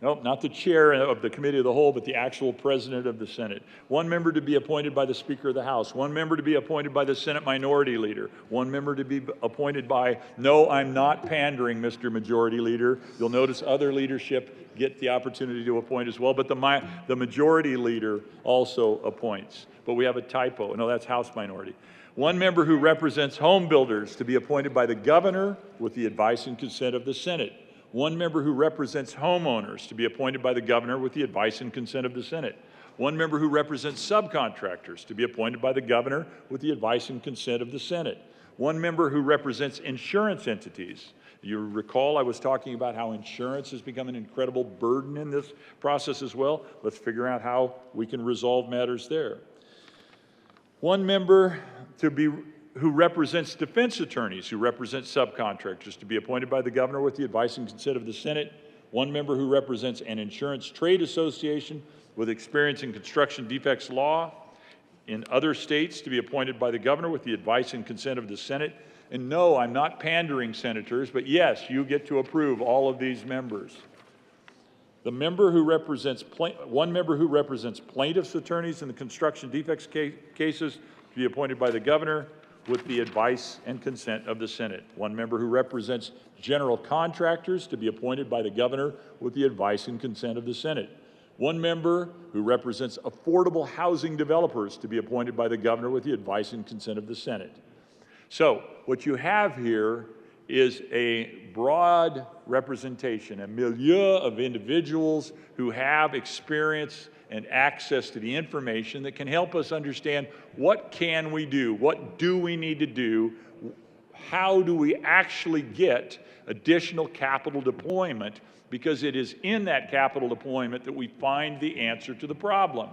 Nope, not the chair of the Committee of the Whole, but the actual President of the Senate. One member to be appointed by the Speaker of the House. One member to be appointed by the Senate Minority Leader. One member to be appointed by, no, I'm not pandering, Mr. Majority Leader. You'll notice other leadership get the opportunity to appoint as well, but the Majority Leader also appoints. But we have a typo. No, that's House Minority. One member who represents home builders to be appointed by the governor with the advice and consent of the Senate. One member who represents homeowners to be appointed by the governor with the advice and consent of the Senate. One member who represents subcontractors to be appointed by the governor with the advice and consent of the Senate. One member who represents insurance entities. You recall I was talking about how insurance has become an incredible burden in this process as well. Let's figure out how we can resolve matters there. One member who represents defense attorneys who represent subcontractors to be appointed by the governor with the advice and consent of the Senate. One member who represents an insurance trade association with experience in construction defects law in other states to be appointed by the governor with the advice and consent of the Senate. And no, I'm not pandering, senators, but yes, you get to approve all of these members. The member who represents one member who represents plaintiffs' attorneys in the construction defects cases to be appointed by the governor with the advice and consent of the Senate. One member who represents general contractors to be appointed by the governor with the advice and consent of the Senate. One member who represents affordable housing developers to be appointed by the governor with the advice and consent of the Senate. So what you have here is a broad representation, a milieu of individuals who have experience and access to the information that can help us understand what can we do, what do we need to do, how do we actually get additional capital deployment, because it is in that capital deployment that we find the answer to the problem.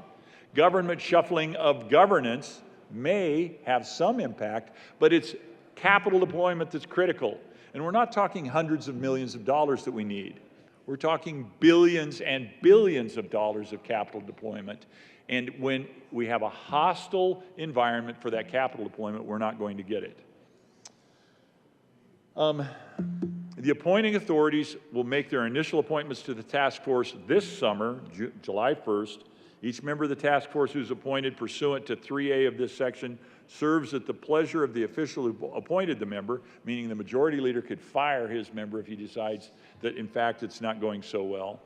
Government shuffling of governance may have some impact, but it's capital deployment that's critical. And we're not talking hundreds of millions of dollars that we need. We're talking billions and billions of dollars of capital deployment. And when we have a hostile environment for that capital deployment, we're not going to get it. The appointing authorities will make their initial appointments to the task force this summer, July 1st. Each member of the task force who's appointed pursuant to 3A of this section serves at the pleasure of the official who appointed the member, meaning the majority leader could fire his member if he decides that, in fact, it's not going so well.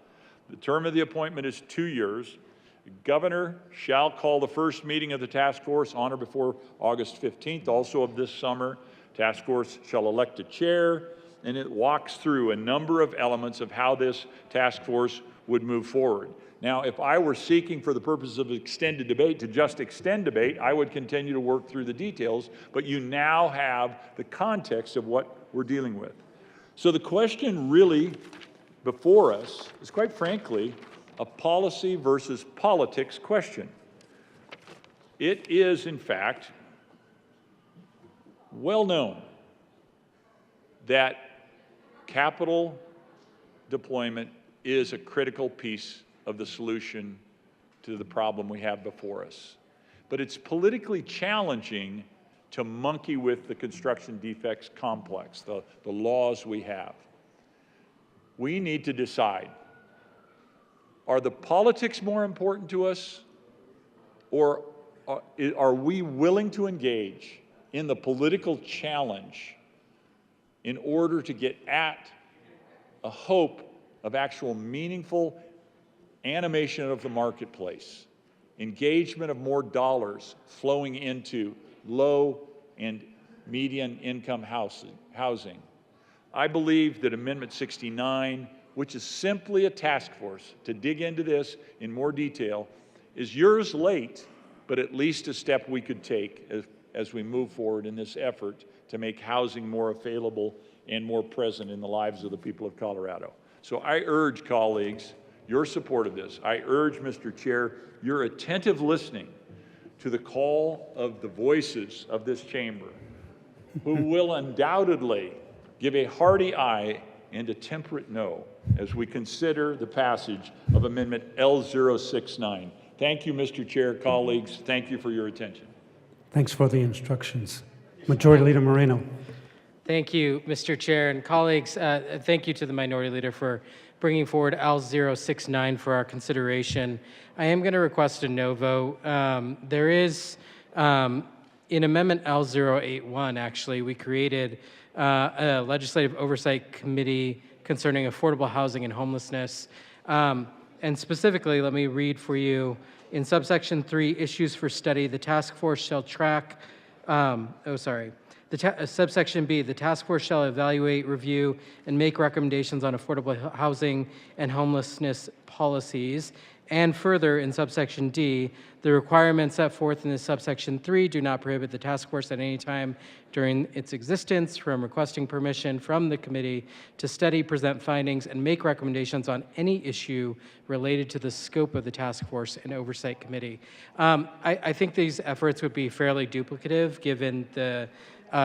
The term of the appointment is 2 years. The governor shall call the first meeting of the task force on or before August 15th, also of this summer. Task force shall elect a chair, and it walks through a number of elements of how this task force would move forward. Now, if I were seeking for the purpose of extended debate to just extend debate, I would continue to work through the details, but you now have the context of what we're dealing with. So the question really before us is, quite frankly, a policy versus politics question. It is, in fact, well known that capital deployment is a critical piece of the solution to the problem we have before us. But it's politically challenging to monkey with the construction defects complex, the laws we have. We need to decide, are the politics more important to us, or are we willing to engage in the political challenge in order to get at a hope of actual meaningful animation of the marketplace, engagement of more dollars flowing into low and median income housing. I believe that Amendment 69, which is simply a task force to dig into this in more detail, is years late, but at least a step we could take as we move forward in this effort to make housing more available and more present in the lives of the people of Colorado. So I urge colleagues your support of this. I urge, Mr. Chair, your attentive listening to the call of the voices of this chamber, who will undoubtedly give a hearty aye and a temperate no as we consider the passage of Amendment L069. Thank you, Mr. Chair, colleagues. Thank you for your attention. Thanks for the instructions. Majority Leader Moreno. Thank you, Mr. Chair and colleagues. Thank you to the Minority Leader for bringing forward L069 for our consideration. I am going to request a no vote. There is, in Amendment L081, actually, we created a Legislative Oversight Committee concerning affordable housing and homelessness. And specifically, let me read for you, in subsection 3, issues for study, the task force shall track Subsection B, the task force shall evaluate, review, and make recommendations on affordable housing and homelessness policies. And further, in subsection D, the requirements set forth in this subsection 3 do not prohibit the task force at any time during its existence from requesting permission from the committee to study, present findings, and make recommendations on any issue related to the scope of the task force and oversight committee. I think these efforts would be fairly duplicative given the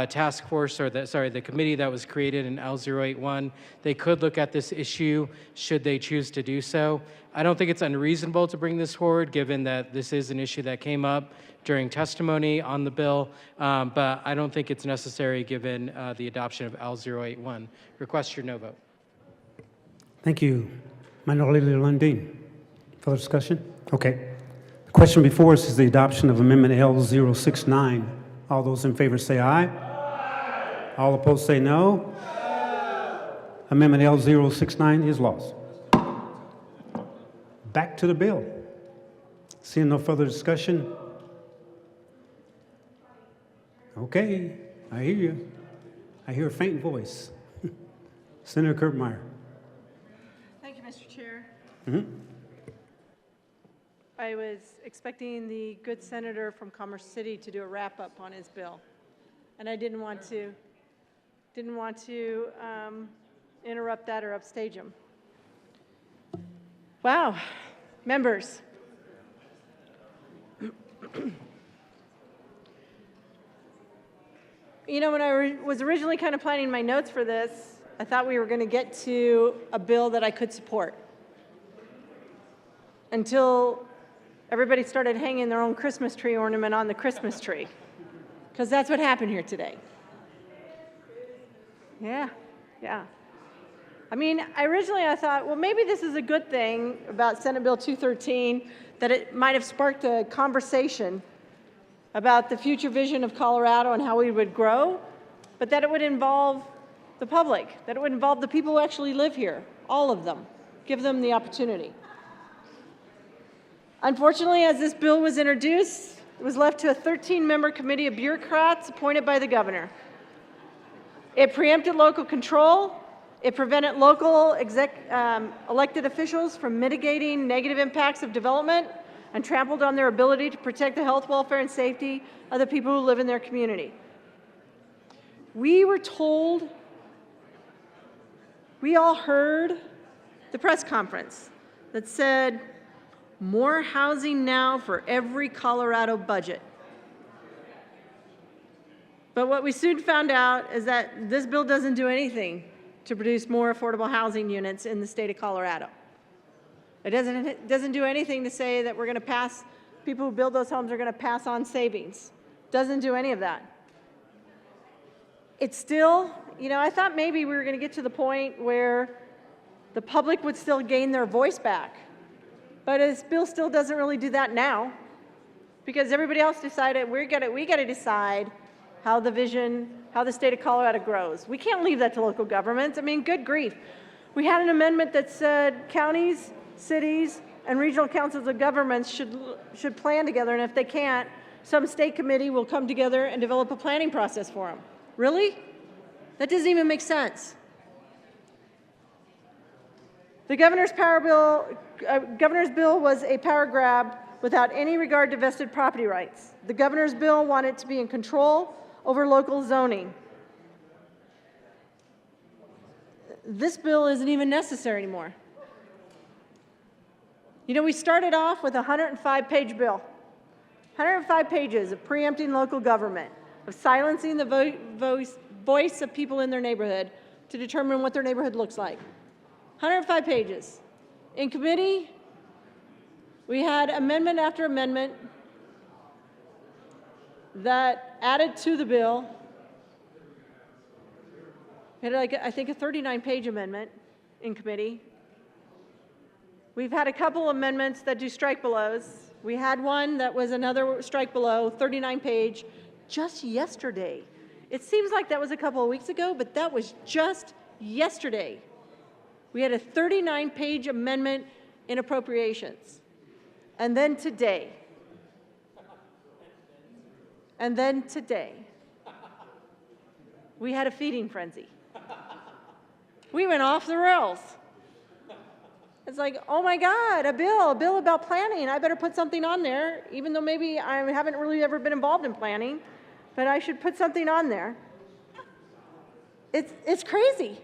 task force, or the committee that was created in L081. They could look at this issue should they choose to do so. I don't think it's unreasonable to bring this forward, given that this is an issue that came up during testimony on the bill, but I don't think it's necessary given the adoption of L081. Request your no vote. Thank you. Minority Leader Lundin. Further discussion? Okay. The question before us is the adoption of Amendment L069. All those in favor say aye. Aye. All opposed say no. Amendment L069 is lost. Back to the bill. Seeing no further discussion. Okay, I hear you. I hear a faint voice. Senator Kirkmeyer. Thank you, Mr. Chair. Mhm. I was expecting the good senator from Commerce City to do a wrap-up on his bill, and I didn't want to interrupt that or upstage him. Wow, members. You know, when I was originally kind of planning my notes for this, I thought we were going to get to a bill that I could support. Until everybody started hanging their own Christmas tree ornament on the Christmas tree. Because that's what happened here today. Yeah. I mean, originally I thought, well, maybe this is a good thing about Senate Bill 213, that it might have sparked a conversation about the future vision of Colorado and how we would grow, but that it would involve the public, that it would involve the people who actually live here, all of them, give them the opportunity. Unfortunately, as this bill was introduced, it was left to a 13-member committee of bureaucrats appointed by the governor. It preempted local control. It prevented local elected officials from mitigating negative impacts of development and trampled on their ability to protect the health, welfare, and safety of the people who live in their community. We were told, we all heard the press conference that said, more housing now for every Colorado budget. But what we soon found out is that this bill doesn't do anything to produce more affordable housing units in the state of Colorado. It doesn't do anything to say that we're going to pass, people who build those homes are going to pass on savings. Doesn't do any of that. It's still, you know, I thought maybe we were going to get to the point where the public would still gain their voice back. But this bill still doesn't really do that now, because everybody else decided we got to decide how the state of Colorado grows. We can't leave that to local governments. I mean, good grief. We had an amendment that said counties, cities, and regional councils of governments should plan together, and if they can't, some state committee will come together and develop a planning process for them. Really? That doesn't even make sense. The governor's bill was a power grab without any regard to vested property rights. The governor's bill wanted to be in control over local zoning. This bill isn't even necessary anymore. You know, we started off with a 105-page bill. 105 pages of preempting local government, of silencing the voice of people in their neighborhood to determine what their neighborhood looks like. 105 pages. In committee, we had amendment after amendment that added to the bill. We had, like, I think, a 39-page amendment in committee. We've had a couple amendments that do strike belows. We had one that was another strike below, 39-page, just yesterday. It seems like that was a couple of weeks ago, but that was just yesterday. We had a 39-page amendment in appropriations. And then today. And then today, we had a feeding frenzy. We went off the rails. It's like, oh my God, a bill about planning. I better put something on there, even though maybe I haven't really ever been involved in planning, but I should put something on there. It's crazy.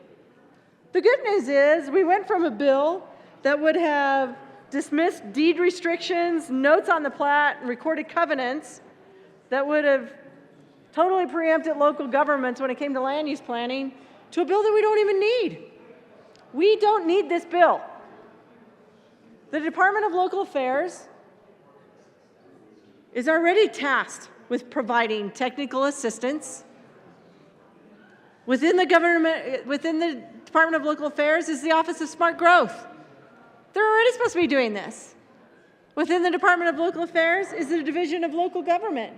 The good news is we went from a bill that would have dismissed deed restrictions, notes on the plat, and recorded covenants that would have totally preempted local governments when it came to land use planning, to a bill that we don't even need. We don't need this bill. The Department of Local Affairs is already tasked with providing technical assistance. Within the Department of Local Affairs is the Office of Smart Growth. They're already supposed to be doing this. Within the Department of Local Affairs is the Division of Local Government.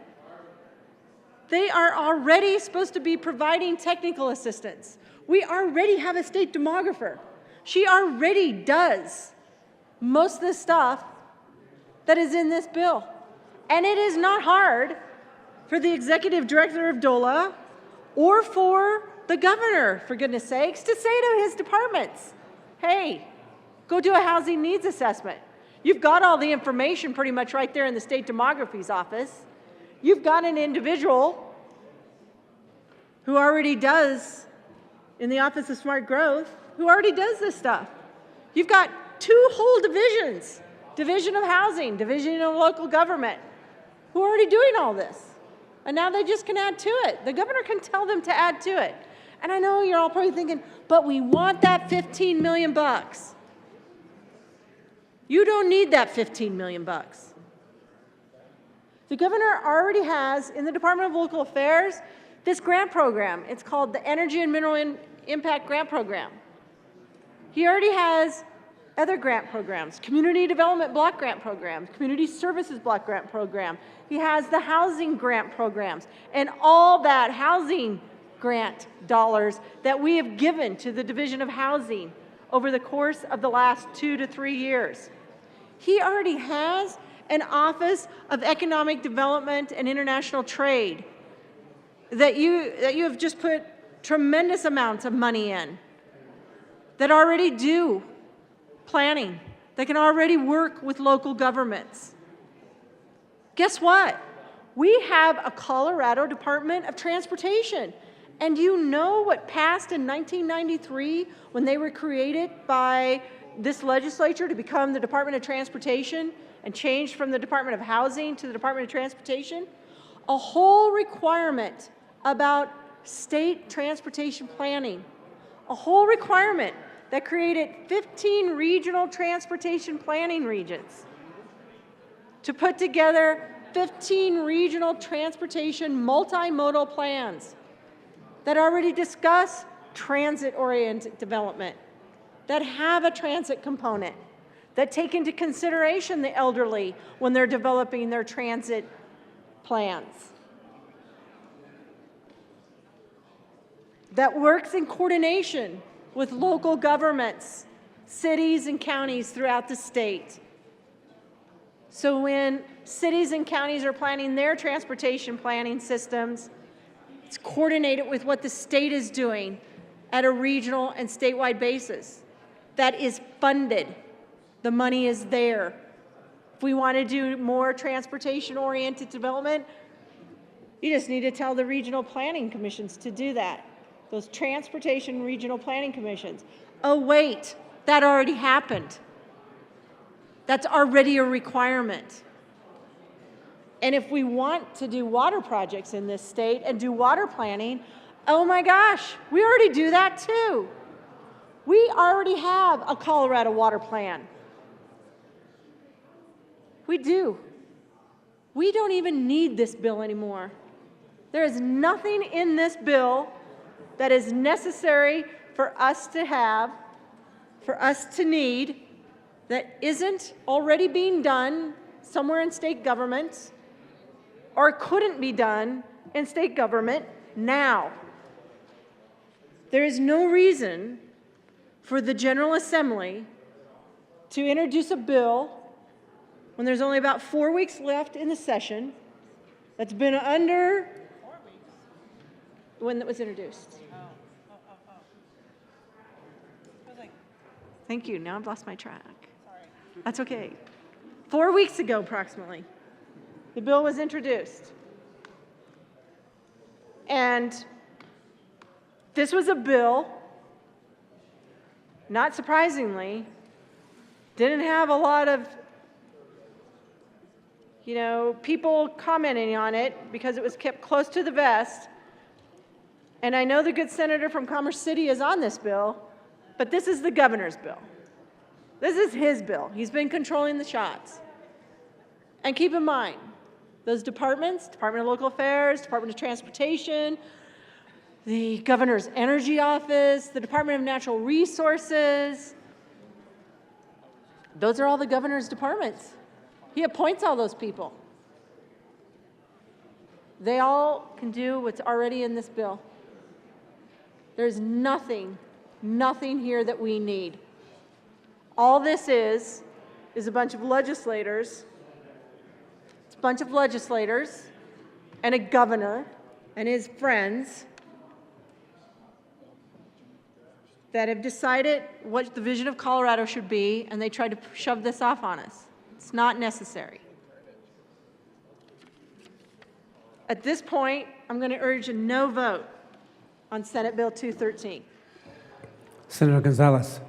They are already supposed to be providing technical assistance. We already have a state demographer. She already does most of the stuff that is in this bill. And it is not hard for the executive director of DOLA or for the governor, for goodness sakes, to say to his departments, hey, go do a housing needs assessment. You've got all the information pretty much right there in the state demography's office. You've got an individual who already does, in the Office of Smart Growth, who already does this stuff. You've got 2 whole divisions, Division of Housing, Division of Local Government, who are already doing all this. And now they just can add to it. The governor can tell them to add to it. And I know you're all probably thinking, but we want that $15 million. You don't need that $15 million. The governor already has, in the Department of Local Affairs, this grant program. It's called the Energy and Mineral Impact Grant Program. He already has other grant programs, Community Development Block Grant Programs, Community Services Block Grant Program. He has the housing grant programs, and all that housing grant dollars that we have given to the Division of Housing over the course of the last 2 to 3 years. He already has an Office of Economic Development and International Trade that you have just put tremendous amounts of money in, that already do planning, that can already work with local governments. Guess what? We have a Colorado Department of Transportation. And you know what passed in 1993 when they were created by this legislature to become the Department of Transportation and changed from the Department of Housing to the Department of Transportation? A whole requirement about state transportation planning. A whole requirement that created 15 regional transportation planning regions to put together 15 regional transportation multimodal plans that already discuss transit-oriented development, that have a transit component, that take into consideration the elderly when they're developing their transit plans, that works in coordination with local governments, cities and counties throughout the state. So when cities and counties are planning their transportation planning systems, it's coordinated with what the state is doing at a regional and statewide basis. That is funded. The money is there. If we want to do more transportation-oriented development, you just need to tell the regional planning commissions to do that. Those transportation regional planning commissions. Oh, wait, that already happened. That's already a requirement. And if we want to do water projects in this state and do water planning, oh my gosh, we already do that too. We already have a Colorado water plan. We do. We don't even need this bill anymore. There is nothing in this bill that is necessary for us to have, for us to need, that isn't already being done somewhere in state government or couldn't be done in state government now. There is no reason for the General Assembly to introduce a bill when there's only about 4 weeks left in the session That's been under when it was introduced. Thank you. Now I've lost my track. That's okay. 4 weeks ago, approximately, the bill was introduced. And this was a bill, not surprisingly, didn't have a lot of, people commenting on it because it was kept close to the vest. And I know the good senator from Commerce City is on this bill, but this is the governor's bill. This is his bill. He's been controlling the shots. And keep in mind, those departments, Department of Local Affairs, Department of Transportation, the governor's energy office, the Department of Natural Resources, those are all the governor's departments. He appoints all those people. They all can do what's already in this bill. There's nothing here that we need. All this is a bunch of legislators. It's a bunch of legislators and a governor and his friends that have decided what the vision of Colorado should be, and they tried to shove this off on us. It's not necessary. At this point, I'm going to urge a no vote on Senate Bill 213. Senator Gonzalez.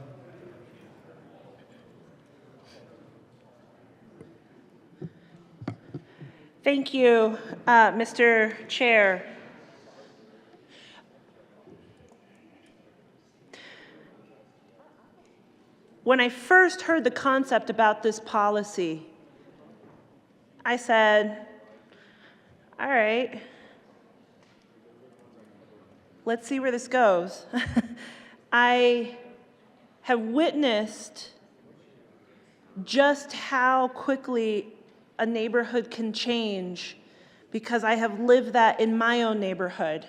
Thank you, Mr. Chair. When I first heard the concept about this policy, I said, all right, let's see where this goes. I have witnessed just how quickly a neighborhood can change because I have lived that in my own neighborhood.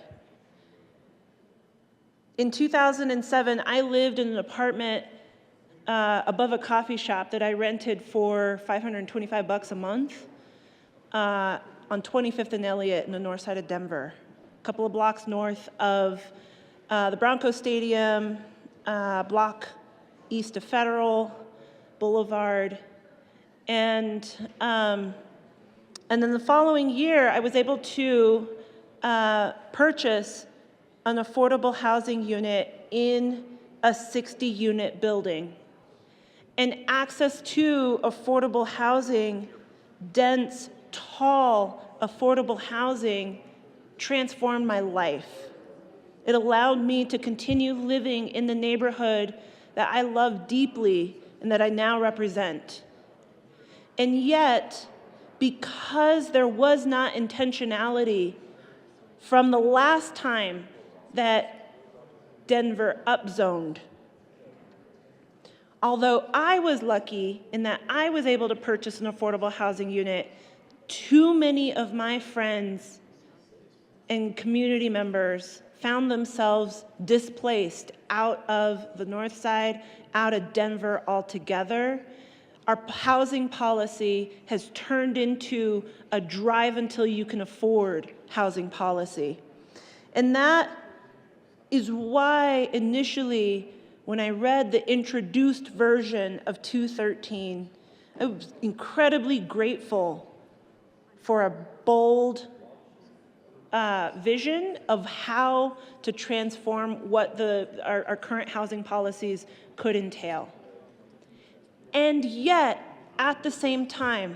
In 2007, I lived in an apartment above a coffee shop that I rented for $525 a month on 25th and Elliott in the north side of Denver, a couple of blocks north of the Broncos Stadium, block east of Federal Boulevard. And then the following year, I was able to purchase an affordable housing unit in a 60-unit building. And access to affordable housing, dense, tall, affordable housing, transformed my life. It allowed me to continue living in the neighborhood that I love deeply and that I now represent. And yet, because there was not intentionality from the last time that Denver upzoned, although I was lucky in that I was able to purchase an affordable housing unit, too many of my friends and community members found themselves displaced out of the north side, out of Denver altogether. Our housing policy has turned into a drive until you can afford housing policy. And that is why initially, when I read the introduced version of 213, I was incredibly grateful for a bold vision of how to transform what our current housing policies could entail. And yet, at the same time,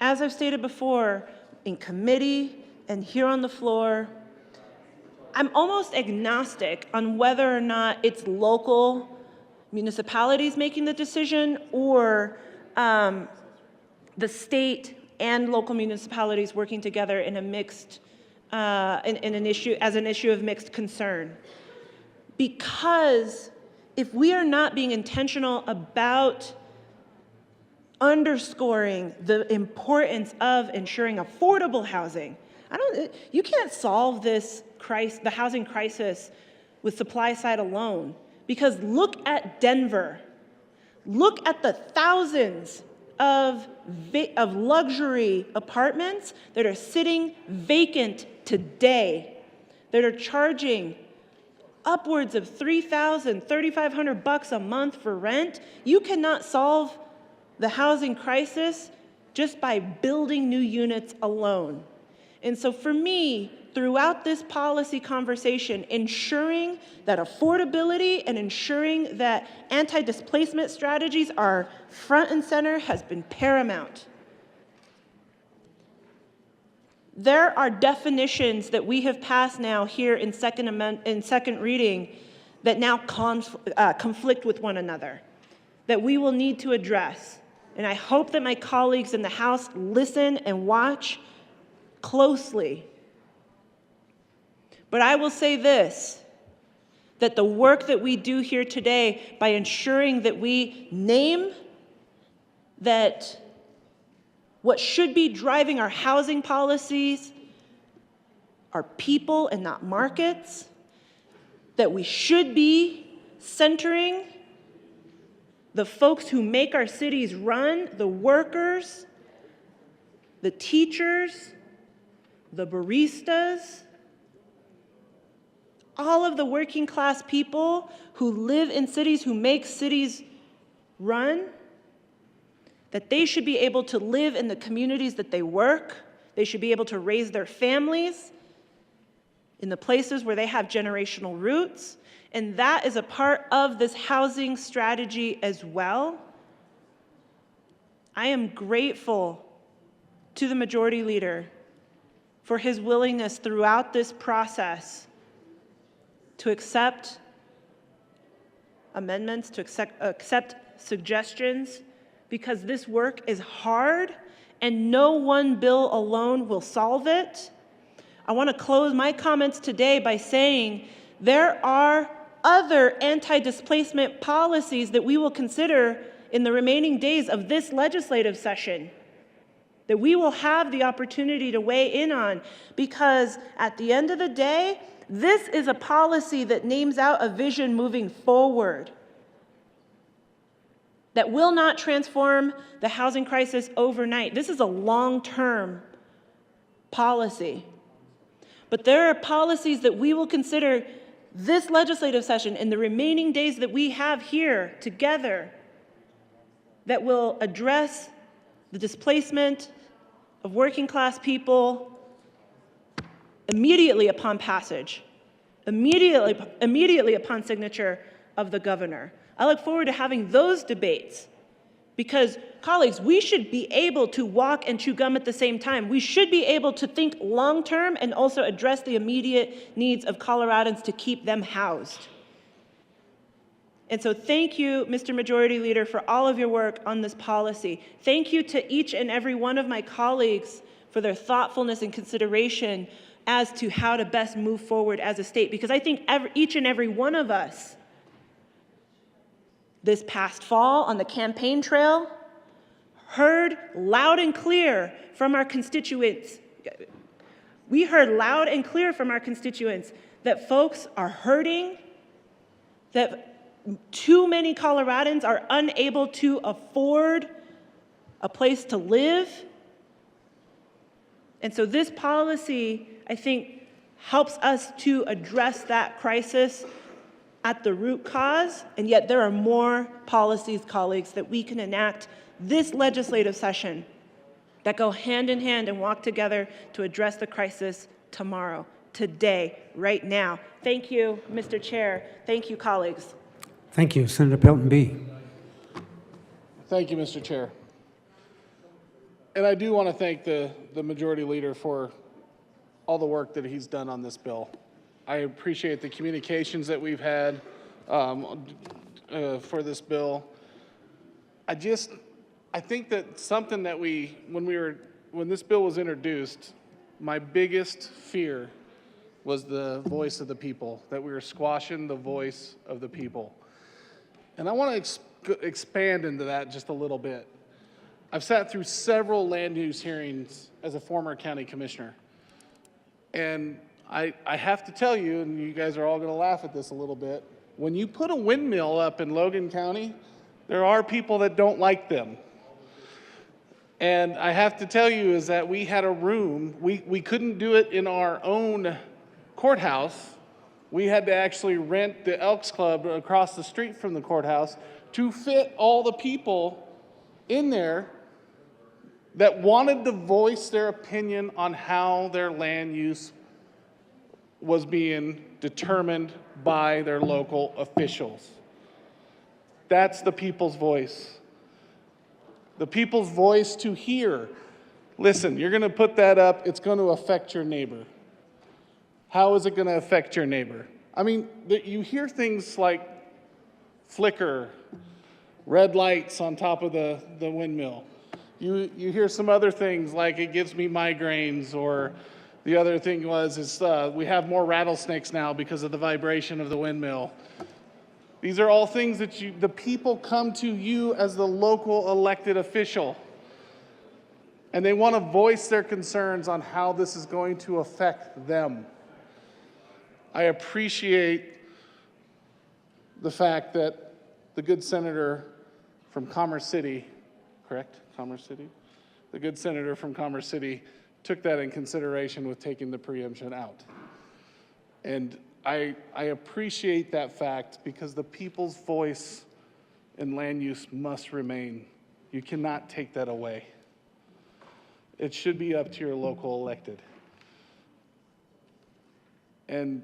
as I've stated before, in committee and here on the floor, I'm almost agnostic on whether or not it's local municipalities making the decision or the state and local municipalities working together in a mixed, in an issue, as an issue of mixed concern. Because if we are not being intentional about underscoring the importance of ensuring affordable housing, you can't solve this the housing crisis with supply side alone. Because look at Denver. Look at the thousands of luxury apartments that are sitting vacant today, that are charging upwards of $3,000, $3,500 a month for rent. You cannot solve the housing crisis just by building new units alone. And so for me, throughout this policy conversation, ensuring that affordability and ensuring that anti-displacement strategies are front and center has been paramount. There are definitions that we have passed now here in second reading that now conflict with one another, that we will need to address. And I hope that my colleagues in the House listen and watch closely. But I will say this, that the work that we do here today by ensuring that we name that what should be driving our housing policies are people and not markets, that we should be centering the folks who make our cities run, the workers, the teachers, the baristas, all of the working class people who live in cities, who make cities run, that they should be able to live in the communities that they work. They should be able to raise their families in the places where they have generational roots. And that is a part of this housing strategy as well. I am grateful to the Majority Leader for his willingness throughout this process to accept amendments, to accept suggestions, because this work is hard and no one bill alone will solve it. I want to close my comments today by saying there are other anti-displacement policies that we will consider in the remaining days of this legislative session, that we will have the opportunity to weigh in on, because at the end of the day, this is a policy that names out a vision moving forward that will not transform the housing crisis overnight. This is a long-term policy. But there are policies that we will consider this legislative session and the remaining days that we have here together that will address the displacement of working class people immediately upon passage, immediately upon signature of the governor. I look forward to having those debates because, colleagues, we should be able to walk and chew gum at the same time. We should be able to think long-term and also address the immediate needs of Coloradans to keep them housed. And so thank you, Mr. Majority Leader, for all of your work on this policy. Thank you to each and every one of my colleagues for their thoughtfulness and consideration as to how to best move forward as a state, because I think each and every one of us this past fall on the campaign trail heard loud and clear from our constituents. We heard loud and clear from our constituents that folks are hurting, that too many Coloradans are unable to afford a place to live. And so this policy, I think, helps us to address that crisis at the root cause, and yet there are more policies, colleagues, that we can enact this legislative session that go hand in hand and walk together to address the crisis tomorrow, today, right now. Thank you, Mr. Chair. Thank you, colleagues. Thank you. Senator Pelton B. Thank you, Mr. Chair. And I do want to thank the Majority Leader for all the work that he's done on this bill. I appreciate the communications that we've had for this bill. I think that something that when this bill was introduced, my biggest fear was the voice of the people, that we were squashing the voice of the people. And I want to expand into that just a little bit. I've sat through several land use hearings as a former county commissioner. And I have to tell you, and you guys are all going to laugh at this a little bit, when you put a windmill up in Logan County, there are people that don't like them. And I have to tell you is that we had a room, we couldn't do it in our own courthouse. We had to actually rent the Elks Club across the street from the courthouse to fit all the people in there that wanted to voice their opinion on how their land use was being determined by their local officials. That's the people's voice. The people's voice to hear. Listen, you're going to put that up, it's going to affect your neighbor. How is it going to affect your neighbor? I mean, you hear things like flicker, red lights on top of the windmill. You hear some other things like it gives me migraines, or the other thing is we have more rattlesnakes now because of the vibration of the windmill. These are all things that the people come to you as the local elected official, and they want to voice their concerns on how this is going to affect them. I appreciate the fact that the good senator from Commerce City, correct? Commerce City? The good senator from Commerce City took that in consideration with taking the preemption out. And I appreciate that fact because the people's voice in land use must remain. You cannot take that away. It should be up to your local elected. And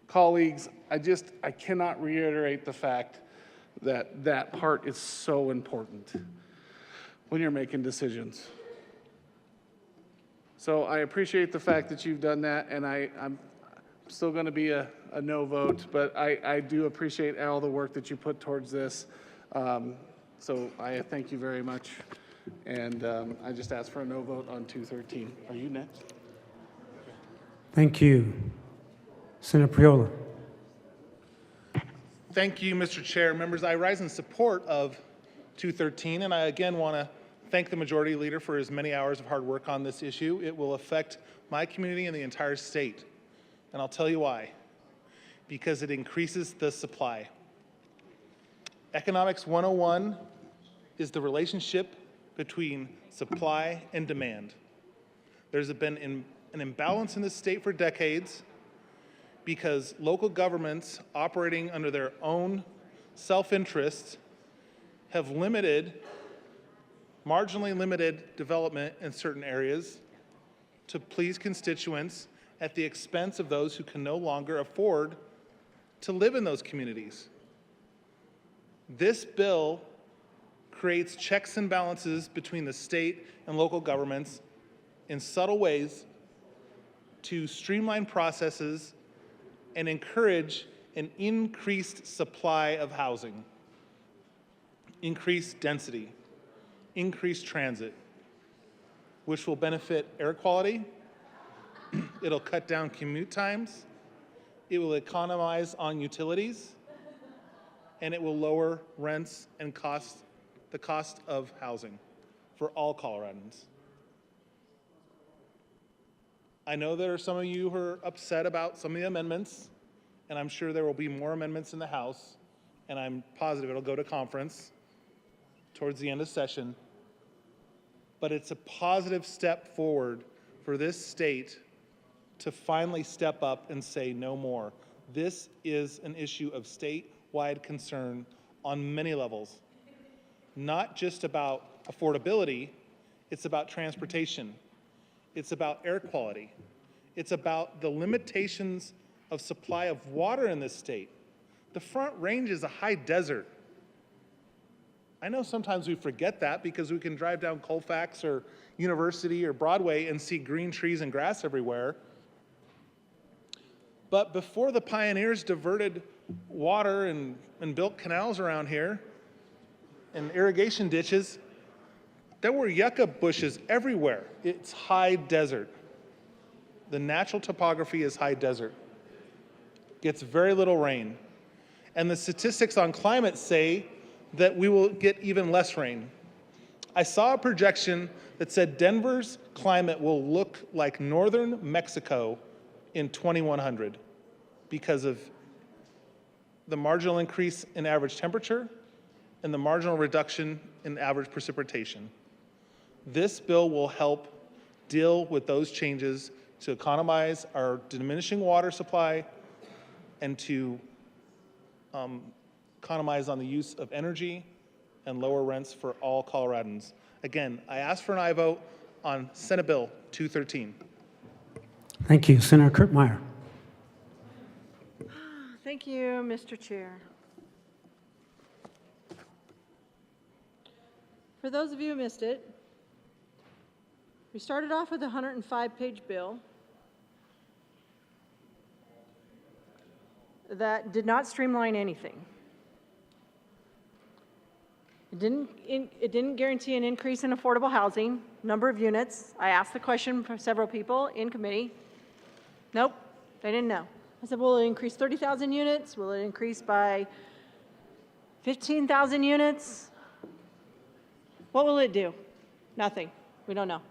colleagues, I cannot reiterate the fact that that part is so important when you're making decisions. So I appreciate the fact that you've done that, and I'm still going to be a no vote, but I do appreciate all the work that you put towards this. So I thank you very much, and I just ask for a no vote on 213. Are you next? Thank you. Senator Priola. Thank you, Mr. Chair. Members, I rise in support of 213, and I again want to thank the Majority Leader for his many hours of hard work on this issue. It will affect my community and the entire state, and I'll tell you why. Because it increases the supply. Economics 101 is the relationship between supply and demand. There's been an imbalance in this state for decades because local governments operating under their own self-interest have marginally limited development in certain areas to please constituents at the expense of those who can no longer afford to live in those communities. This bill creates checks and balances between the state and local governments in subtle ways to streamline processes and encourage an increased supply of housing, increased density, increased transit, which will benefit air quality. It'll cut down commute times. It will economize on utilities, and it will lower rents and the cost of housing for all Coloradans. I know there are some of you who are upset about some of the amendments, and I'm sure there will be more amendments in the House, and I'm positive it'll go to conference towards the end of session. But it's a positive step forward for this state to finally step up and say no more. This is an issue of statewide concern on many levels. Not just about affordability, it's about transportation. It's about air quality. It's about the limitations of supply of water in this state. The Front Range is a high desert. I know sometimes we forget that because we can drive down Colfax or University or Broadway and see green trees and grass everywhere. But before the pioneers diverted water and built canals around here and irrigation ditches, there were yucca bushes everywhere. It's high desert. The natural topography is high desert. Gets very little rain. And the statistics on climate say that we will get even less rain. I saw a projection that said Denver's climate will look like northern Mexico in 2100 because of the marginal increase in average temperature and the marginal reduction in average precipitation. This bill will help deal with those changes to economize our diminishing water supply and to economize on the use of energy and lower rents for all Coloradans. Again, I ask for an aye vote on Senate Bill 213. Thank you. Senator Kurt Meyer. Thank you, Mr. Chair. For those of you who missed it, we started off with a 105-page bill that did not streamline anything. It didn't guarantee an increase in affordable housing, number of units. I asked the question for several people in committee. Nope, they didn't know. I said, will it increase 30,000 units? Will it increase by 15,000 units? What will it do? Nothing. We don't know.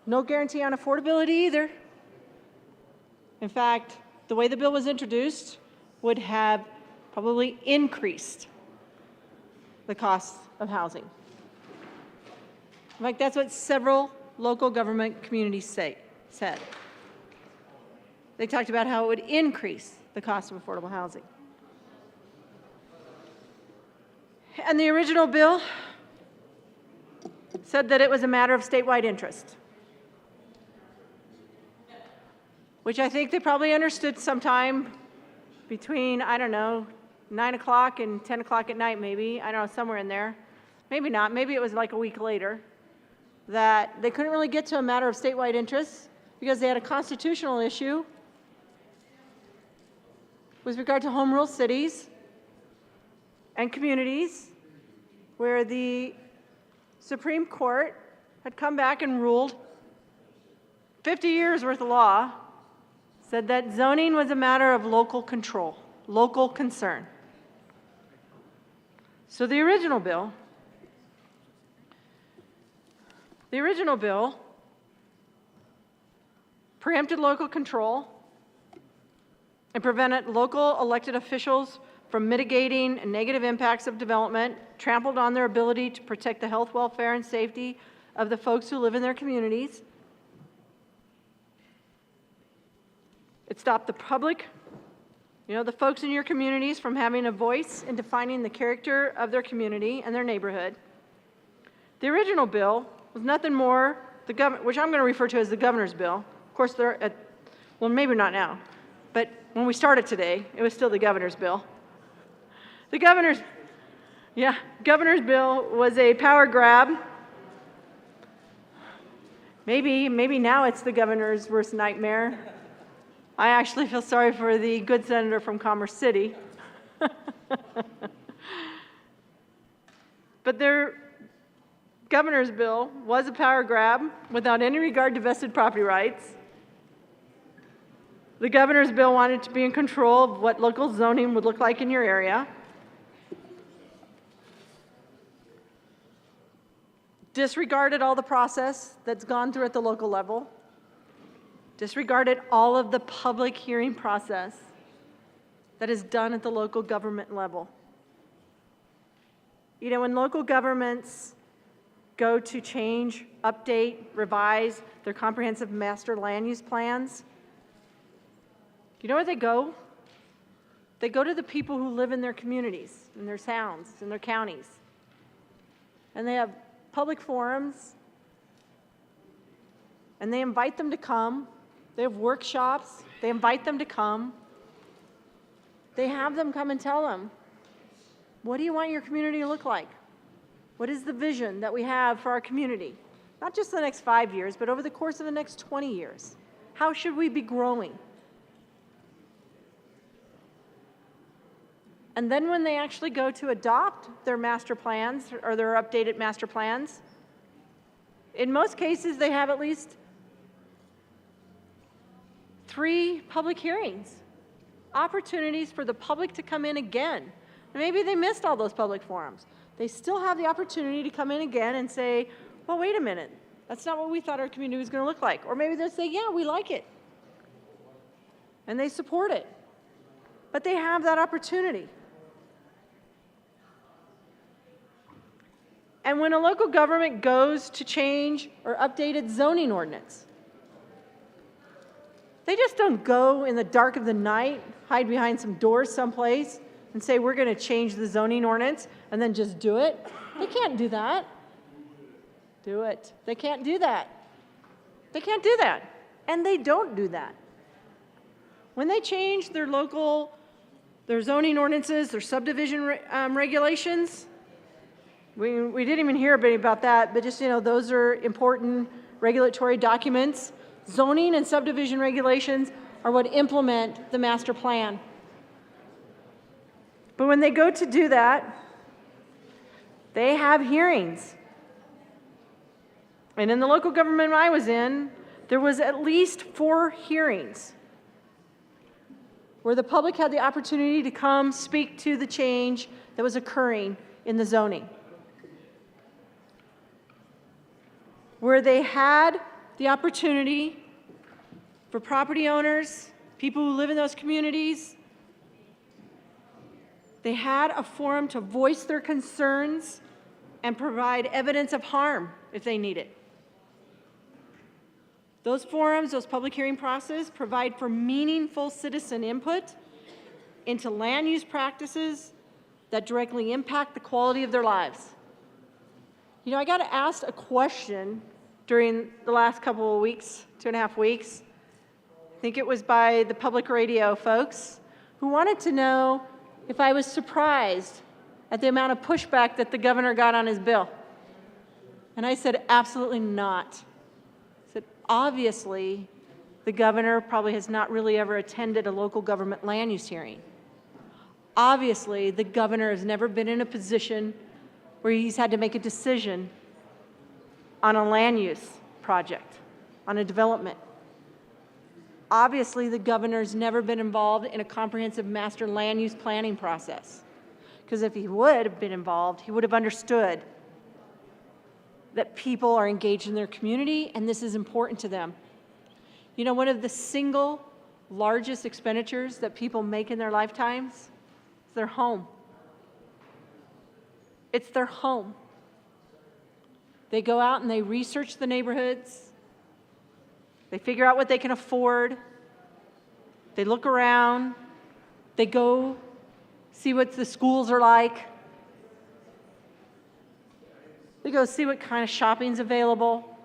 No guarantee on affordability either. In fact, the way the bill was introduced would have probably increased the cost of housing. In fact, that's what several local government communities said. They talked about how it would increase the cost of affordable housing. And the original bill said that it was a matter of statewide interest, which I think they probably understood sometime between, I don't know, 9 o'clock and 10 o'clock at night maybe, I don't know, somewhere in there. Maybe not, maybe it was like a week later, that they couldn't really get to a matter of statewide interest because they had a constitutional issue with regard to home rule cities and communities where the Supreme Court had come back and ruled 50 years worth of law, said that zoning was a matter of local control, local concern. So the original bill preempted local control and prevented local elected officials from mitigating negative impacts of development, trampled on their ability to protect the health, welfare, and safety of the folks who live in their communities. It stopped the public, the folks in your communities, from having a voice in defining the character of their community and their neighborhood. The original bill was nothing more, which I'm going to refer to as the governor's bill. Of course, well, maybe not now, but when we started today, it was still the governor's bill. The governor's bill was a power grab. Maybe now it's the governor's worst nightmare. I actually feel sorry for the good senator from Commerce City. But their governor's bill was a power grab without any regard to vested property rights. The governor's bill wanted to be in control of what local zoning would look like in your area. Disregarded all the process that's gone through at the local level. Disregarded all of the public hearing process that is done at the local government level. When local governments go to change, update, revise their comprehensive master land use plans, do you know where they go? They go to the people who live in their communities, in their towns, in their counties. And they have public forums, and they invite them to come. They have workshops. They invite them to come. They have them come and tell them, what do you want your community to look like? What is the vision that we have for our community? Not just the next 5 years, but over the course of the next 20 years. How should we be growing? And then when they actually go to adopt their master plans or their updated master plans, in most cases they have at least 3 public hearings, opportunities for the public to come in again. And maybe they missed all those public forums. They still have the opportunity to come in again and say, well, wait a minute, that's not what we thought our community was going to look like. Or maybe they'll say, yeah, we like it. And they support it. But they have that opportunity. And when a local government goes to change or update its zoning ordinance, they just don't go in the dark of the night, hide behind some doors someplace, and say, we're going to change the zoning ordinance, and then just do it. They can't do that. Do it. They can't do that. They can't do that. And they don't do that. When they change their zoning ordinances, their subdivision regulations, we didn't even hear a bit about that, but just, those are important regulatory documents. Zoning and subdivision regulations are what implement the master plan. But when they go to do that, they have hearings. And in the local government I was in, there was at least 4 hearings where the public had the opportunity to come speak to the change that was occurring in the zoning. Where they had the opportunity for property owners, people who live in those communities, they had a forum to voice their concerns and provide evidence of harm if they need it. Those forums, those public hearing processes provide for meaningful citizen input into land use practices that directly impact the quality of their lives. I got asked a question during the last couple of weeks, 2.5 weeks. I think it was by the public radio folks who wanted to know if I was surprised at the amount of pushback that the governor got on his bill. And I said, absolutely not. I said, obviously, the governor probably has not really ever attended a local government land use hearing. Obviously, the governor has never been in a position where he's had to make a decision on a land use project, on a development. Obviously, the governor's never been involved in a comprehensive master land use planning process. Because if he would have been involved, he would have understood that people are engaged in their community and this is important to them. One of the single largest expenditures that people make in their lifetimes is their home. It's their home. They go out and they research the neighborhoods. They figure out what they can afford. They look around. They go see what the schools are like. They go see what kind of shopping's available.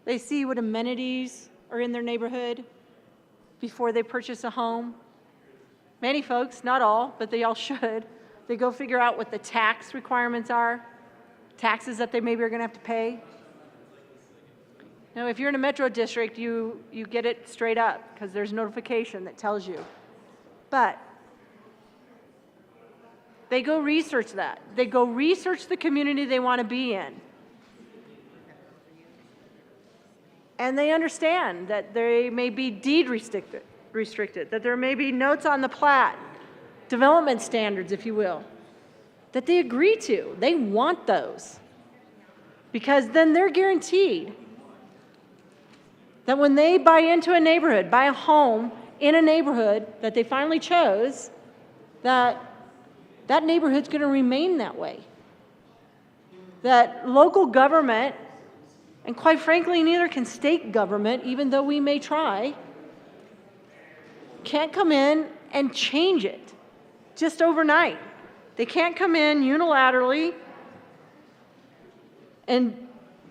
They see what amenities are in their neighborhood before they purchase a home. Many folks, not all, but they all should. They go figure out what the tax requirements are, taxes that they maybe are going to have to pay. If you're in a metro district, you get it straight up because there's notification that tells you. But they go research that. They go research the community they want to be in. And they understand that they may be deed restricted, that there may be notes on the plat, development standards, if you will, that they agree to. They want those because then they're guaranteed that when they buy into a neighborhood, buy a home in a neighborhood that they finally chose, that neighborhood's going to remain that way. That local government, and quite frankly, neither can state government, even though we may try, can't come in and change it just overnight. They can't come in unilaterally and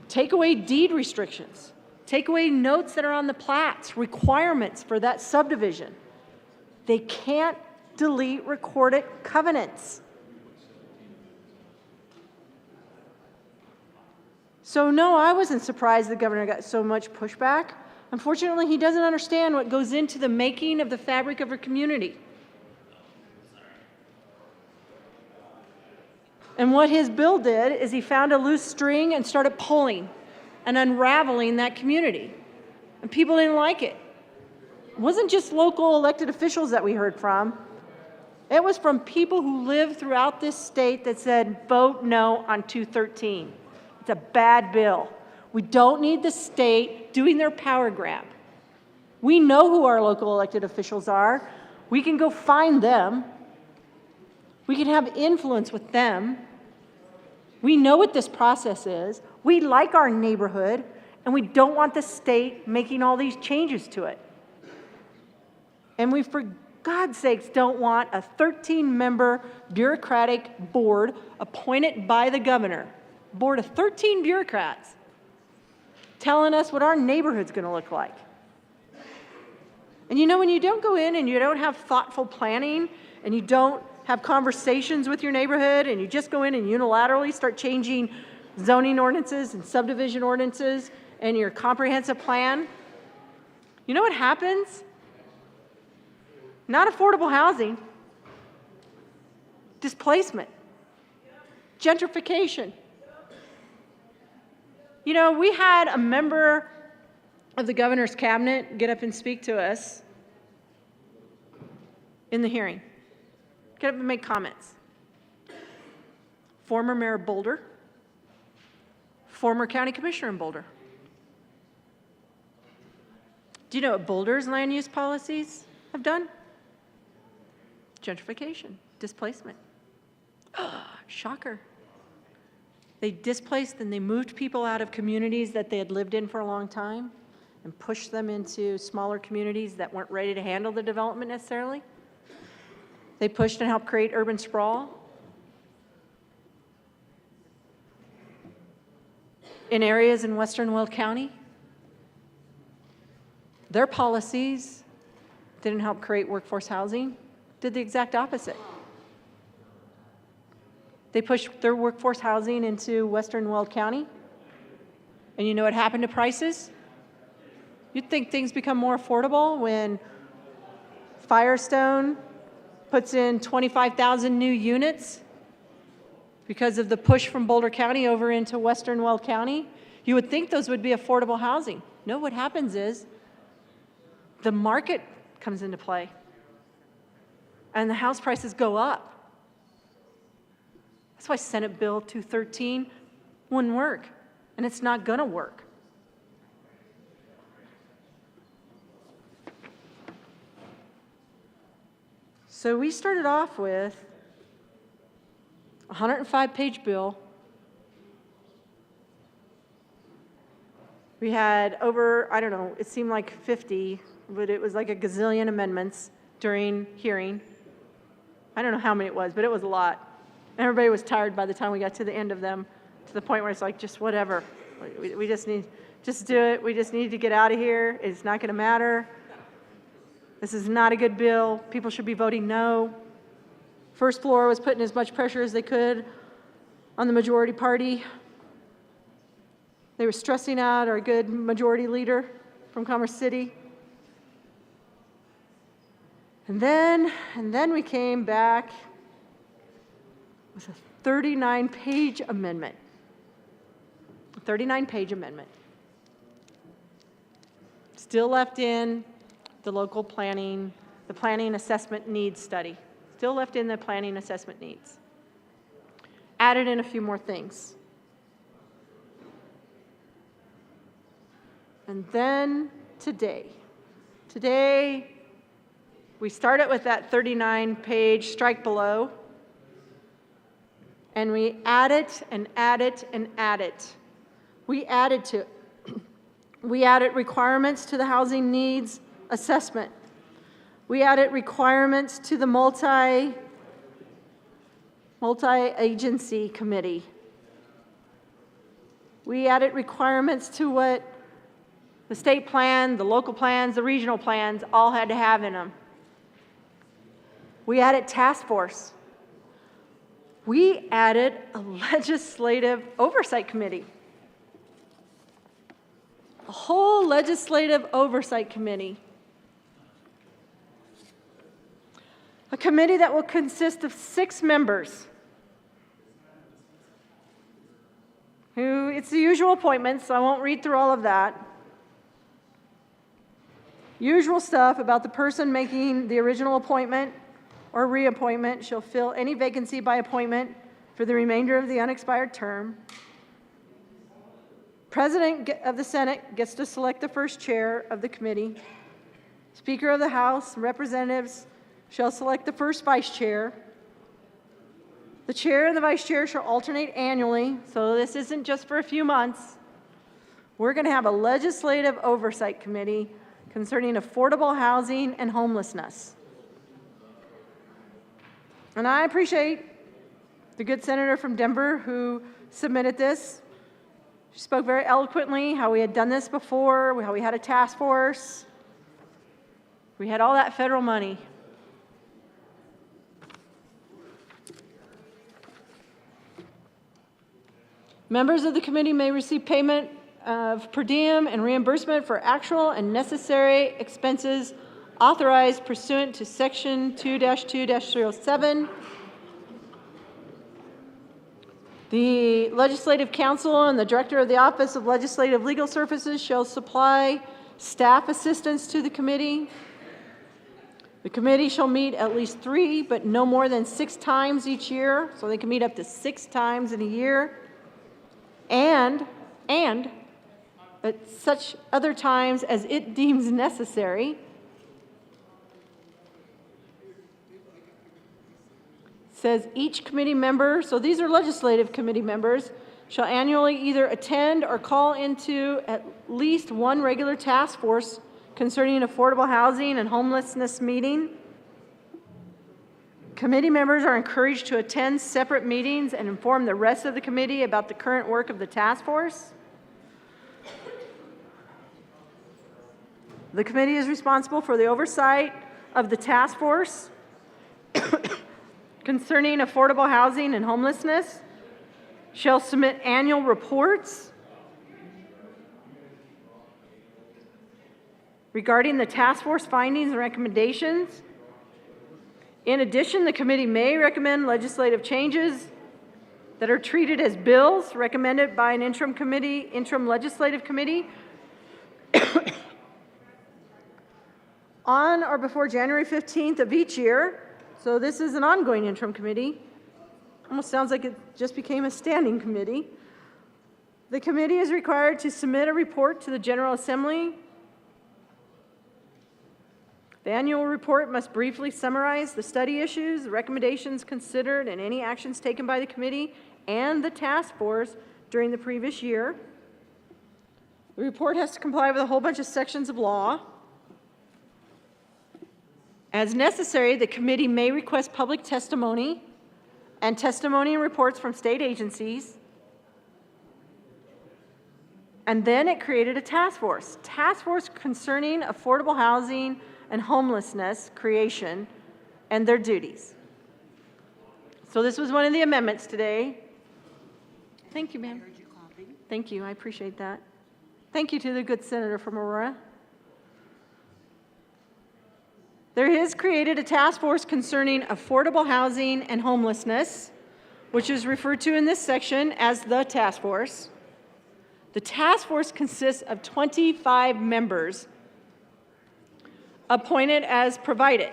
take away deed restrictions. Take away notes that are on the plats, requirements for that subdivision. They can't delete recorded covenants. So no, I wasn't surprised the governor got so much pushback. Unfortunately, he doesn't understand what goes into the making of the fabric of a community. And what his bill did is he found a loose string and started pulling and unraveling that community. And people didn't like it. It wasn't just local elected officials that we heard from. It was from people who live throughout this state that said, vote no on 213. It's a bad bill. We don't need the state doing their power grab. We know who our local elected officials are. We can go find them. We can have influence with them. We know what this process is. We like our neighborhood, and we don't want the state making all these changes to it. And we, for God's sakes, don't want a 13-member bureaucratic board appointed by the governor, board of 13 bureaucrats, telling us what our neighborhood's going to look like. And you know, when you don't go in and you don't have thoughtful planning and you don't have conversations with your neighborhood and you just go in and unilaterally start changing zoning ordinances and subdivision ordinances and your comprehensive plan, you know what happens? Not affordable housing, displacement, gentrification. You know, we had a member of the governor's cabinet get up and speak to us in the hearing. Get up and make comments. Former Mayor of Boulder, former county commissioner in Boulder. Do you know what Boulder's land use policies have done? Gentrification, displacement. Shocker. They displaced and they moved people out of communities that they had lived in for a long time and pushed them into smaller communities that weren't ready to handle the development necessarily. They pushed and helped create urban sprawl. In areas in western Will County, their policies didn't help create workforce housing, did the exact opposite. They pushed their workforce housing into western Weld County, and you know what happened to prices? You'd think things become more affordable when Firestone puts in 25,000 new units because of the push from Boulder County over into western Weld County. You would think those would be affordable housing. No, what happens is the market comes into play and the house prices go up. That's why Senate Bill 213 wouldn't work, and it's not going to work. So we started off with a 105-page bill. We had over, I don't know, it seemed like 50, but it was like a gazillion amendments during hearing. I don't know how many it was, but it was a lot. Everybody was tired by the time we got to the end of them, to the point where it's like, just whatever. We just need, just do it. We just need to get out of here. It's not going to matter. This is not a good bill. People should be voting no. First floor was putting as much pressure as they could on the majority party. They were stressing out our good majority leader from Commerce City. And then we came back with a 39-page amendment. A 39-page amendment. Still left in the local planning, the planning assessment needs study. Still left in the planning assessment needs. Added in a few more things. And then today we started with that 39-page strike below, and we added and added and added. We added requirements to the housing needs assessment. We added requirements to the multi-agency committee. We added requirements to what the state plan, the local plans, the regional plans all had to have in them. We added task force. We added a legislative oversight committee. A whole legislative oversight committee. A committee that will consist of 6 members. It's the usual appointments, so I won't read through all of that. Usual stuff about the person making the original appointment or reappointment shall fill any vacancy by appointment for the remainder of the unexpired term. President of the Senate gets to select the first chair of the committee. Speaker of the House, representatives shall select the first vice chair. The chair and the vice chair shall alternate annually, so this isn't just for a few months. We're going to have a legislative oversight committee concerning affordable housing and homelessness. And I appreciate the good senator from Denver who submitted this. She spoke very eloquently how we had done this before, how we had a task force. We had all that federal money. Members of the committee may receive payment of per diem and reimbursement for actual and necessary expenses authorized pursuant to Section 2-2-307. The Legislative Council and the Director of the Office of Legislative Legal Services shall supply staff assistance to the committee. The committee shall meet at least 3, but no more than 6 times each year, so they can meet up to 6 times in a year. And at such other times as it deems necessary. Says each committee member, so these are legislative committee members, shall annually either attend or call into at least one regular task force concerning affordable housing and homelessness meeting. Committee members are encouraged to attend separate meetings and inform the rest of the committee about the current work of the task force. The committee is responsible for the oversight of the task force concerning affordable housing and homelessness, shall submit annual reports regarding the task force findings and recommendations. In addition, the committee may recommend legislative changes that are treated as bills recommended by an interim legislative committee on or before January 15th of each year. So this is an ongoing interim committee. Almost sounds like it just became a standing committee. The committee is required to submit a report to the General Assembly. The annual report must briefly summarize the study issues, the recommendations considered, and any actions taken by the committee and the task force during the previous year. The report has to comply with a whole bunch of sections of law. As necessary, the committee may request public testimony and reports from state agencies. And then it created a task force concerning affordable housing and homelessness creation and their duties. So this was one of the amendments today. Thank you, ma'am. Thank you, I appreciate that. Thank you to the good senator from Aurora. There is created a task force concerning affordable housing and homelessness, which is referred to in this section as the task force. The task force consists of 25 members appointed as provided.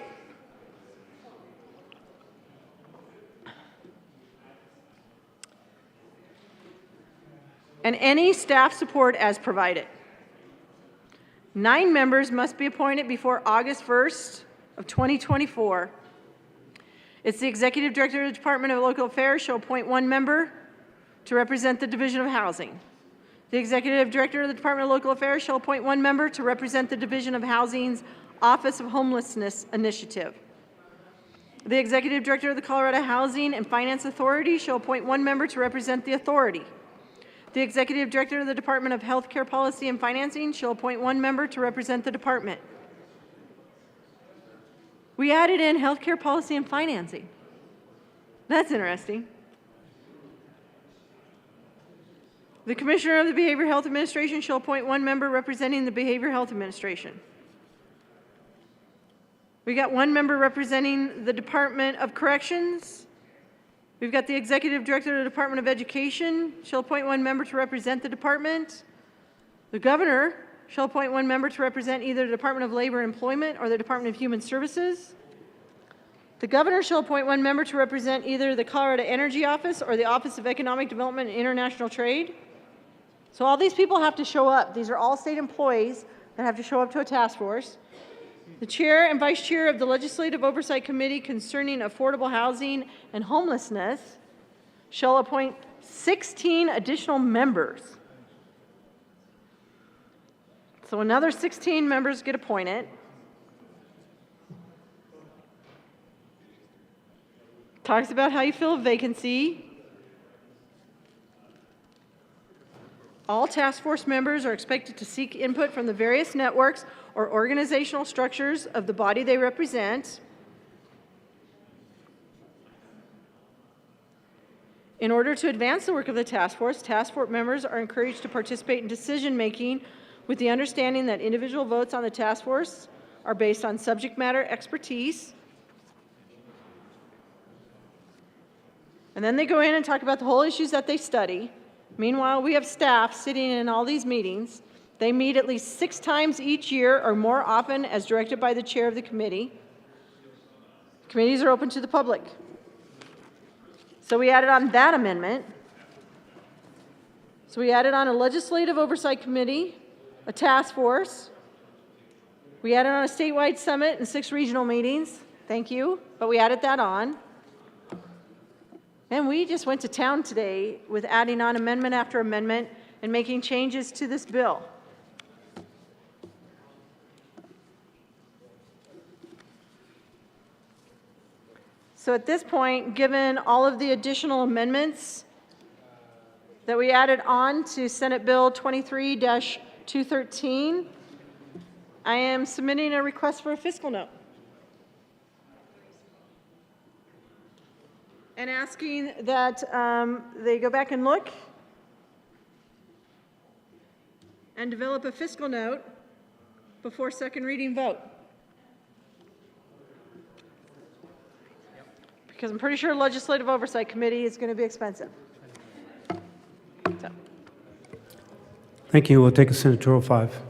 And any staff support as provided. 9 members must be appointed before August 1st of 2024. It's the Executive Director of the Department of Local Affairs shall appoint 1 member to represent the Division of Housing. The Executive Director of the Department of Local Affairs shall appoint 1 member to represent the Division of Housing's Office of Homelessness Initiative. The Executive Director of the Colorado Housing and Finance Authority shall appoint 1 member to represent the authority. The Executive Director of the Department of Healthcare Policy and Financing shall appoint 1 member to represent the department. We added in healthcare policy and financing. That's interesting. The Commissioner of the Behavioral Health Administration shall appoint 1 member representing the Behavioral Health Administration. We got 1 member representing the Department of Corrections. We've got the Executive Director of the Department of Education shall appoint 1 member to represent the department. The Governor shall appoint 1 member to represent either the Department of Labor and Employment or the Department of Human Services. The Governor shall appoint 1 member to represent either the Colorado Energy Office or the Office of Economic Development and International Trade. So all these people have to show up. These are all state employees that have to show up to a task force. The Chair and Vice Chair of the Legislative Oversight Committee concerning affordable housing and homelessness shall appoint 16 additional members. So another 16 members get appointed. Talks about how you fill a vacancy. All task force members are expected to seek input from the various networks or organizational structures of the body they represent. In order to advance the work of the task force members are encouraged to participate in decision-making with the understanding that individual votes on the task force are based on subject matter expertise. And then they go in and talk about the whole issues that they study. Meanwhile, we have staff sitting in all these meetings. They meet at least 6 times each year or more often as directed by the chair of the committee. Committees are open to the public. So we added on that amendment. So we added on a legislative oversight committee, a task force. We added on a statewide summit and 6 regional meetings. Thank you, but we added that on. And we just went to town today with adding on amendment after amendment and making changes to this bill. So at this point, given all of the additional amendments that we added on to Senate Bill 23-213, I am submitting a request for a fiscal note and asking that they go back and look and develop a fiscal note before second reading vote. Because I'm pretty sure Legislative Oversight Committee is going to be expensive. So. Thank you. We'll take a Senate 205.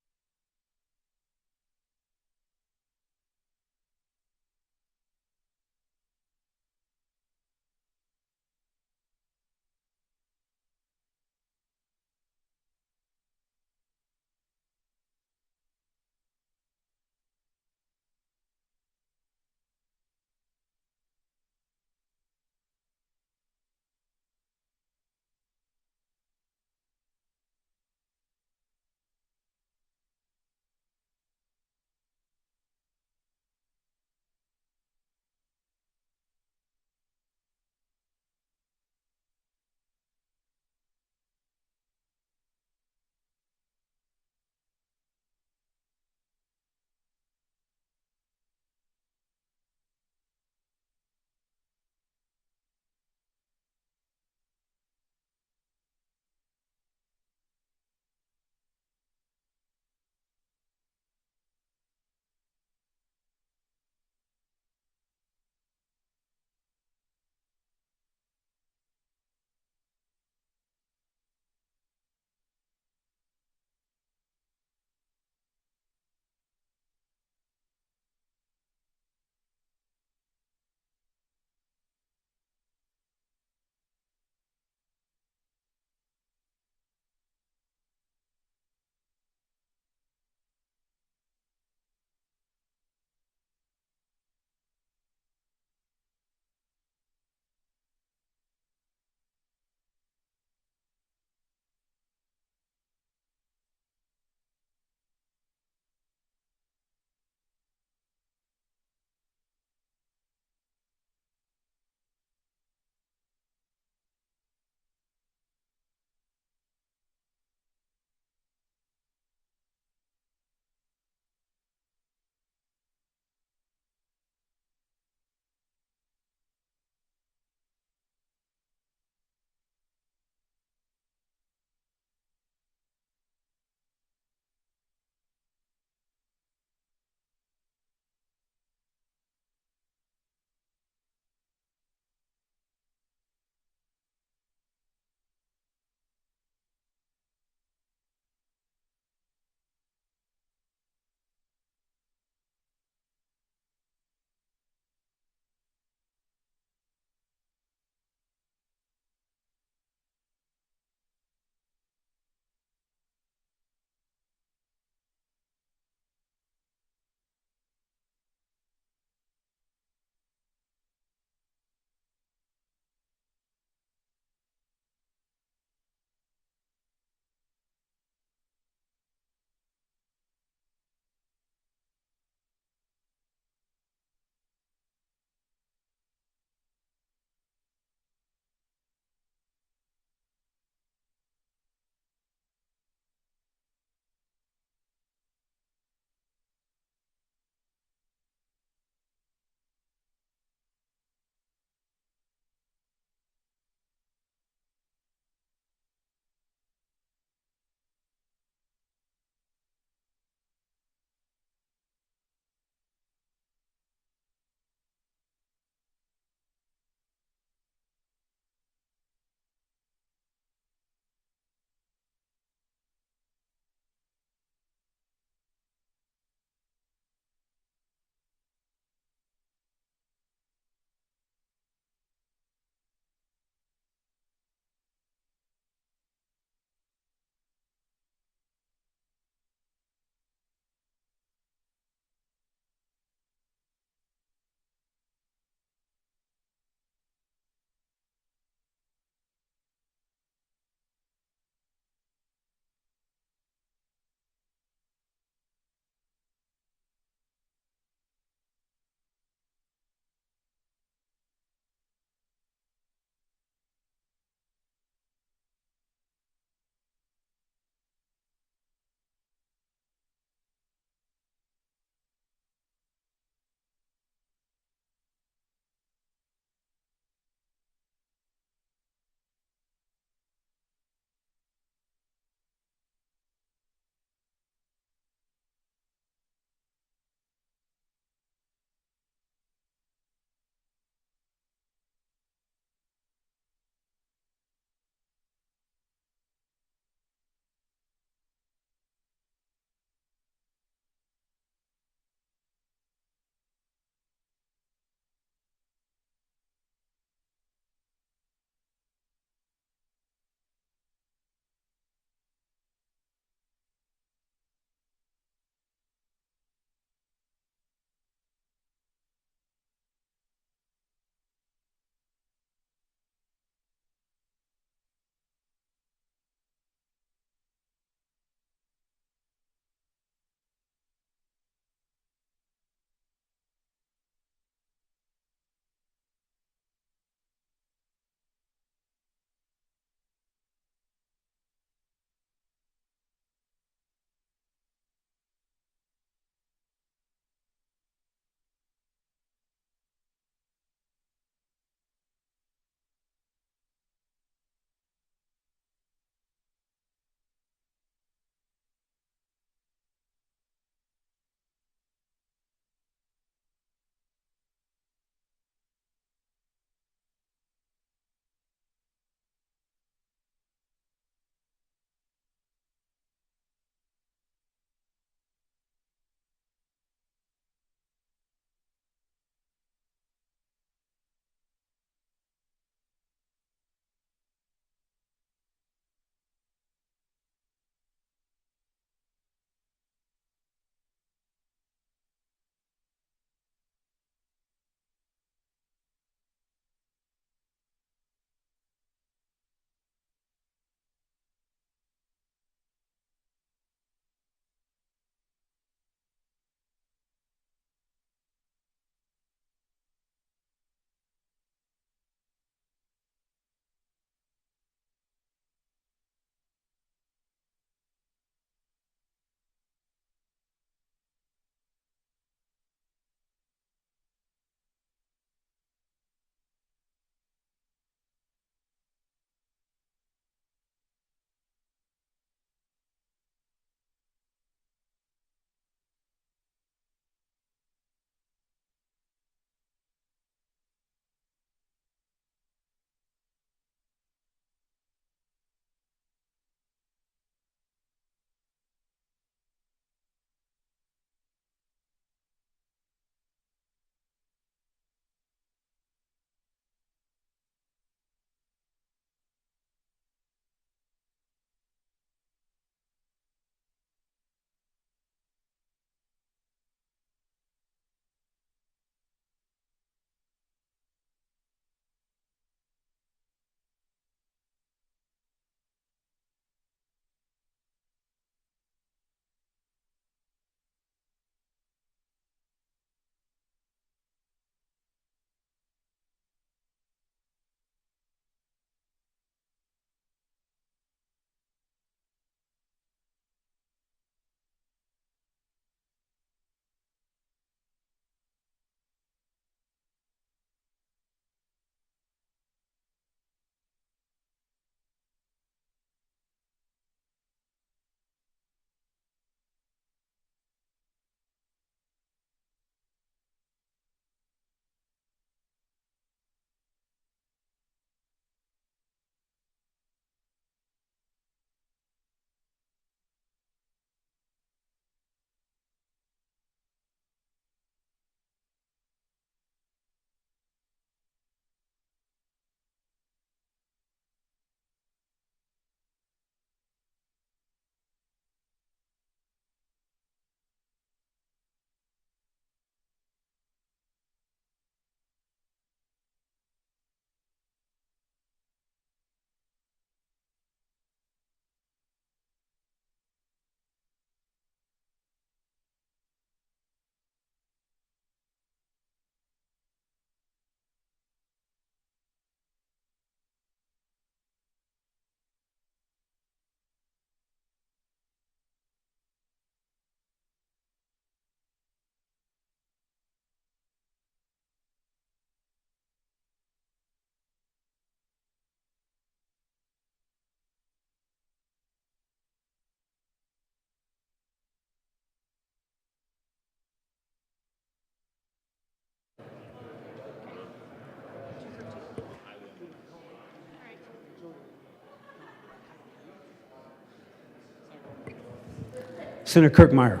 Senator Kirkmeyer.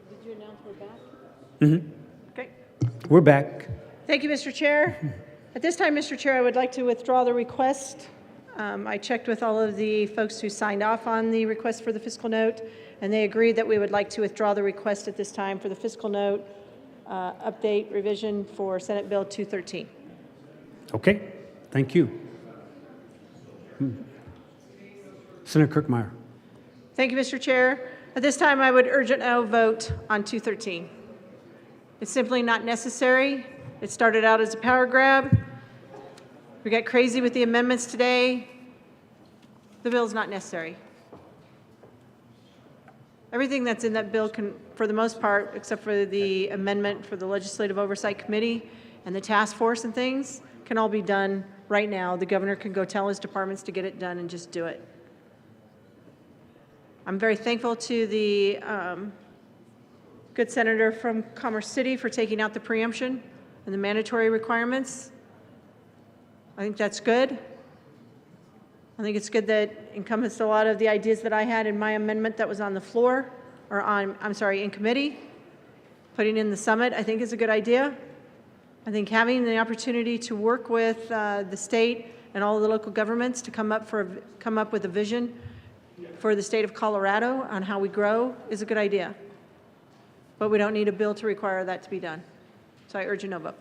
Did you announce we're back? Okay. We're back. Thank you, Mr. Chair. At this time, Mr. Chair, I would like to withdraw the request. I checked with all of the folks who signed off on the request for the fiscal note, and they agreed that we would like to withdraw the request at this time for the fiscal note update revision for Senate Bill 213. Okay, thank you. Senator Kirkmeyer. Thank you, Mr. Chair. At this time, I would urge a no vote on 213. It's simply not necessary. It started out as a power grab. We got crazy with the amendments today. The bill's not necessary. Everything that's in that bill can, for the most part, except for the amendment for the Legislative Oversight Committee and the task force and things, can all be done right now. The governor can go tell his departments to get it done and just do it. I'm very thankful to the good senator from Commerce City for taking out the preemption and the mandatory requirements. I think that's good. I think it's good that encompassed a lot of the ideas that I had in my amendment that was on the floor, or on, I'm sorry, in committee. Putting in the summit, I think, is a good idea. I think having the opportunity to work with the state and all of the local governments to come up with a vision for the state of Colorado on how we grow is a good idea. But we don't need a bill to require that to be done. So I urge a no vote.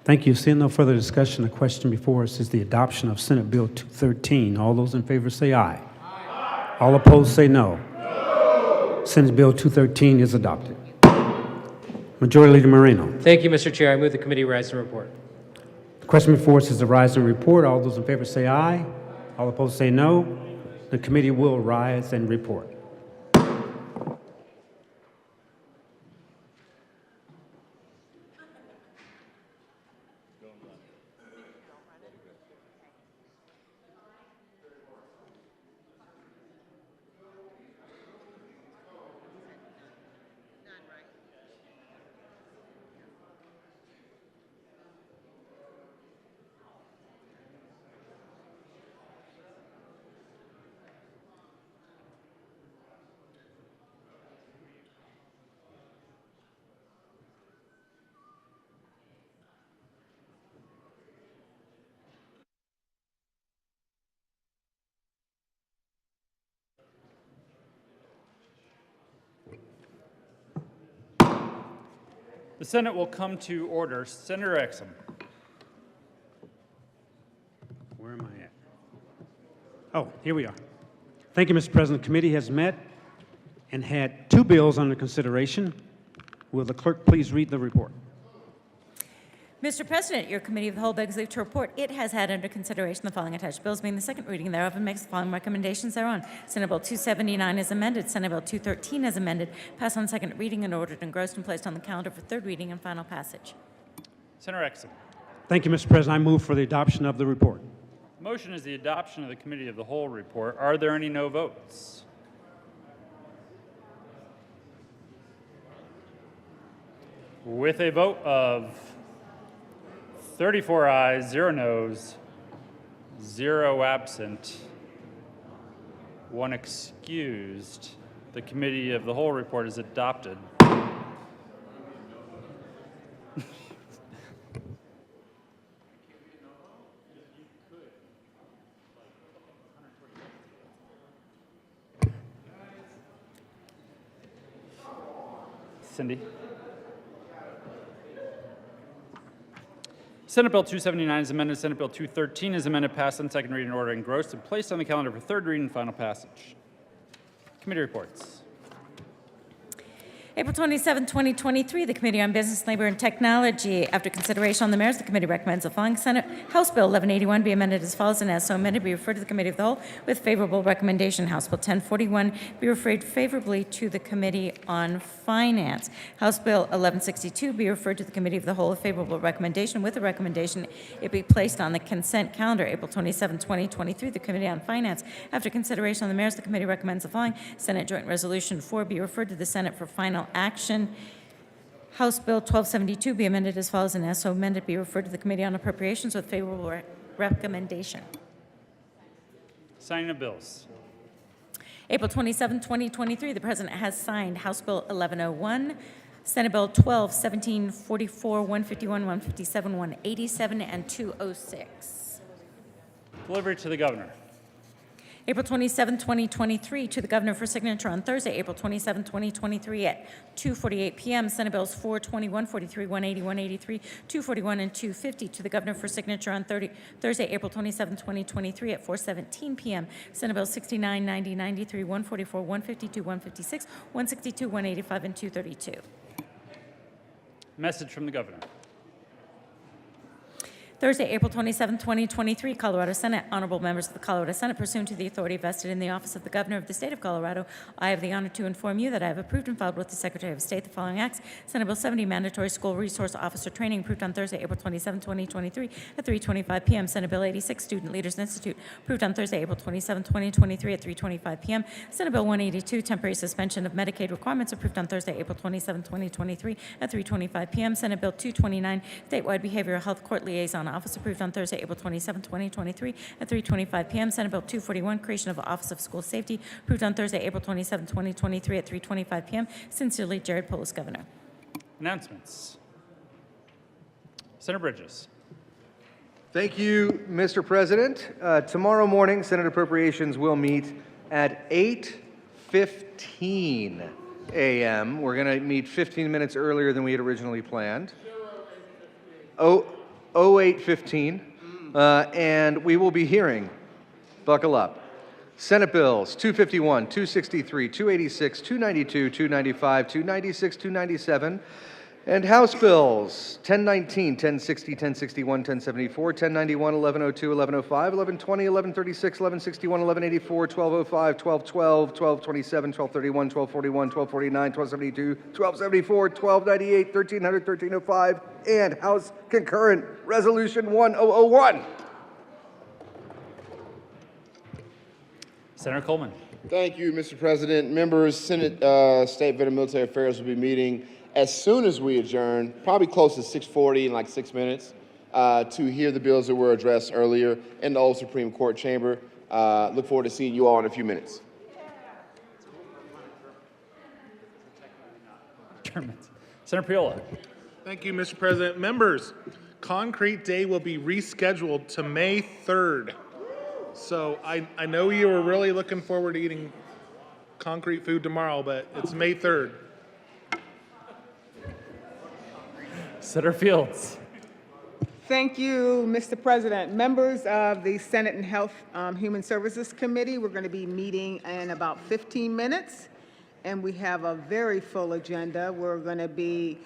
Thank you. Seeing no further discussion, the question before us is the adoption of Senate Bill 213. All those in favor say aye. Aye. All opposed say no. No. Senate Bill 213 is adopted. Majority Leader Moreno. Thank you, Mr. Chair. I move the committee rise and report. The question before us is the rise and report. All those in favor say aye. All opposed say no. The committee will rise and report. The Senate will come to order. Senator Exum. Where am I at? Oh, here we are. Thank you, Mr. President. The committee has met and had two bills under consideration. Will the clerk please read the report? Mr. President, your committee of the whole begs leave to report it has had under consideration the following attached bills, being the second reading thereof, and makes the following recommendations thereon. Senate Bill 279 is amended. Senate Bill 213 is amended. Passed on second reading and ordered engrossed and placed on the calendar for third reading and final passage. Senator Exum. Thank you, Mr. President. I move for the adoption of the report. The motion is the adoption of the committee of the whole report. Are there any no votes? With a vote of 34 ayes, 0 noes, 0 absent, 1 excused, the committee of the whole report is adopted. Cindy. Senate Bill 279 is amended. Senate Bill 213 is amended, passed on second reading, order engrossed, and placed on the calendar for third reading and final passage. Committee reports. April 27, 2023, the Committee on Business, Labor, and Technology, after consideration on the merits, the committee recommends the following House Bill 1181 be amended as follows, and as so amended, be referred to the Committee of the Whole with favorable recommendation. House Bill 1041 be referred favorably to the Committee on Finance. House Bill 1162 be referred to the Committee of the Whole with favorable recommendation. With the recommendation, it be placed on the consent calendar. April 27, 2023, the Committee on Finance, after consideration on the merits, the committee recommends the following Senate Joint Resolution 4 be referred to the Senate for final action. House Bill 1272 be amended as follows, and as so amended, be referred to the Committee on Appropriations with favorable recommendation. Signing of bills. April 27, 2023, the President has signed House Bill 1101, Senate Bill 12, 1744, 151, 157, 187, and 206. Delivery to the governor. April 27, 2023, to the Governor for signature on Thursday, April 27, 2023, at 2:48 p.m. Senate Bills 421, 43, 180, 183, 241, and 250. To the Governor for signature on Thursday, April 27, 2023, at 4:17 p.m. Senate Bills 69, 90, 93, 144, 152, 156, 162, 185, and 232. Message from the governor. Thursday, April 27, 2023, Colorado Senate. Honorable members of the Colorado Senate, pursuant to the authority vested in the office of the Governor of the State of Colorado, I have the honor to inform you that I have approved and filed with the Secretary of State the following acts. Senate Bill 70, Mandatory School Resource Officer Training, approved on Thursday, April 27, 2023, at 3:25 p.m. Senate Bill 86, Student Leaders Institute, approved on Thursday, April 27, 2023, at 3:25 p.m. Senate Bill 182, Temporary Suspension of Medicaid Requirements, approved on Thursday, April 27, 2023, at 3:25 p.m. Senate Bill 229, Statewide Behavioral Health Court Liaison Office, approved on Thursday, April 27, 2023, at 3:25 p.m. Senate Bill 241, Creation of Office of School Safety, approved on Thursday, April 27, 2023, at 3:25 p.m. Sincerely, Jared Polis, Governor. Announcements. Senator Bridges. Thank you, Mr. President. Tomorrow morning, Senate Appropriations will meet at 8:15 a.m. We're going to meet 15 minutes earlier than we had originally planned. 08:15. And we will be hearing, buckle up, Senate Bills 251, 263, 286, 292, 295, 296, 297, and House Bills 1019, 1060, 1061, 1074, 1091, 1102, 1105, 1120, 1136, 1161, 1184, 1205, 1212, 1227, 1231, 1241, 1249, 1272, 1274, 1298, 1300, 1305, and House Concurrent Resolution 1001. Senator Coleman. Thank you, Mr. President. Members, Senate State Vet and Military Affairs will be meeting as soon as we adjourn, probably close to 6:40 in like 6 minutes, to hear the bills that were addressed earlier in the old Supreme Court chamber. Look forward to seeing you all in a few minutes. Senator Priola. Thank you, Mr. President. Members, Concrete Day will be rescheduled to May 3rd. So I know you were really looking forward to eating concrete food tomorrow, but it's May 3rd. Senator Fields. Thank you, Mr. President. Members of the Senate and Health Human Services Committee, we're going to be meeting in about 15 minutes, and we have a very full agenda. We're going to be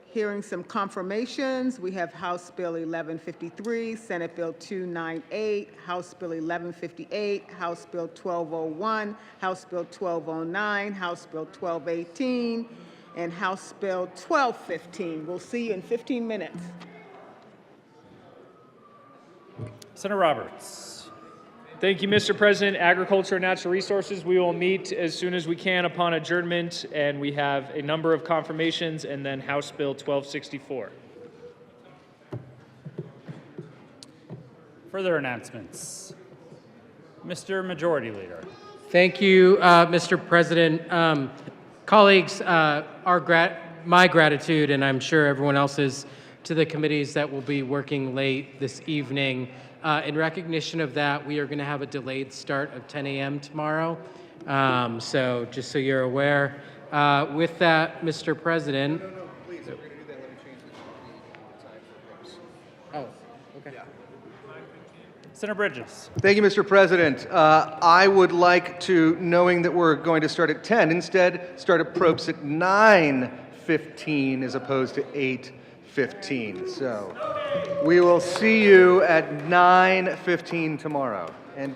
hearing some confirmations. We have House Bill 1153, Senate Bill 298, House Bill 1158, House Bill 1201, House Bill 1209, House Bill 1218, and House Bill 1215. We'll see you in 15 minutes. Senator Roberts. Thank you, Mr. President. Agriculture and Natural Resources, we will meet as soon as we can upon adjournment, and we have a number of confirmations, and then House Bill 1264. Further announcements. Mr. Majority Leader. Thank you, Mr. President. Colleagues, my gratitude, and I'm sure everyone else's, to the committees that will be working late this evening. In recognition of that, we are going to have a delayed start of 10 a.m. tomorrow. So just so you're aware. With that, Mr. President. No, please, if we're going to do that, let me change the time for Oh, okay. Yeah. Senator Bridges. Thank you, Mr. President. I would like to, knowing that we're going to start at 10, instead start at probes at 9:15 as opposed to 8:15. So we will see you at 9:15 tomorrow, and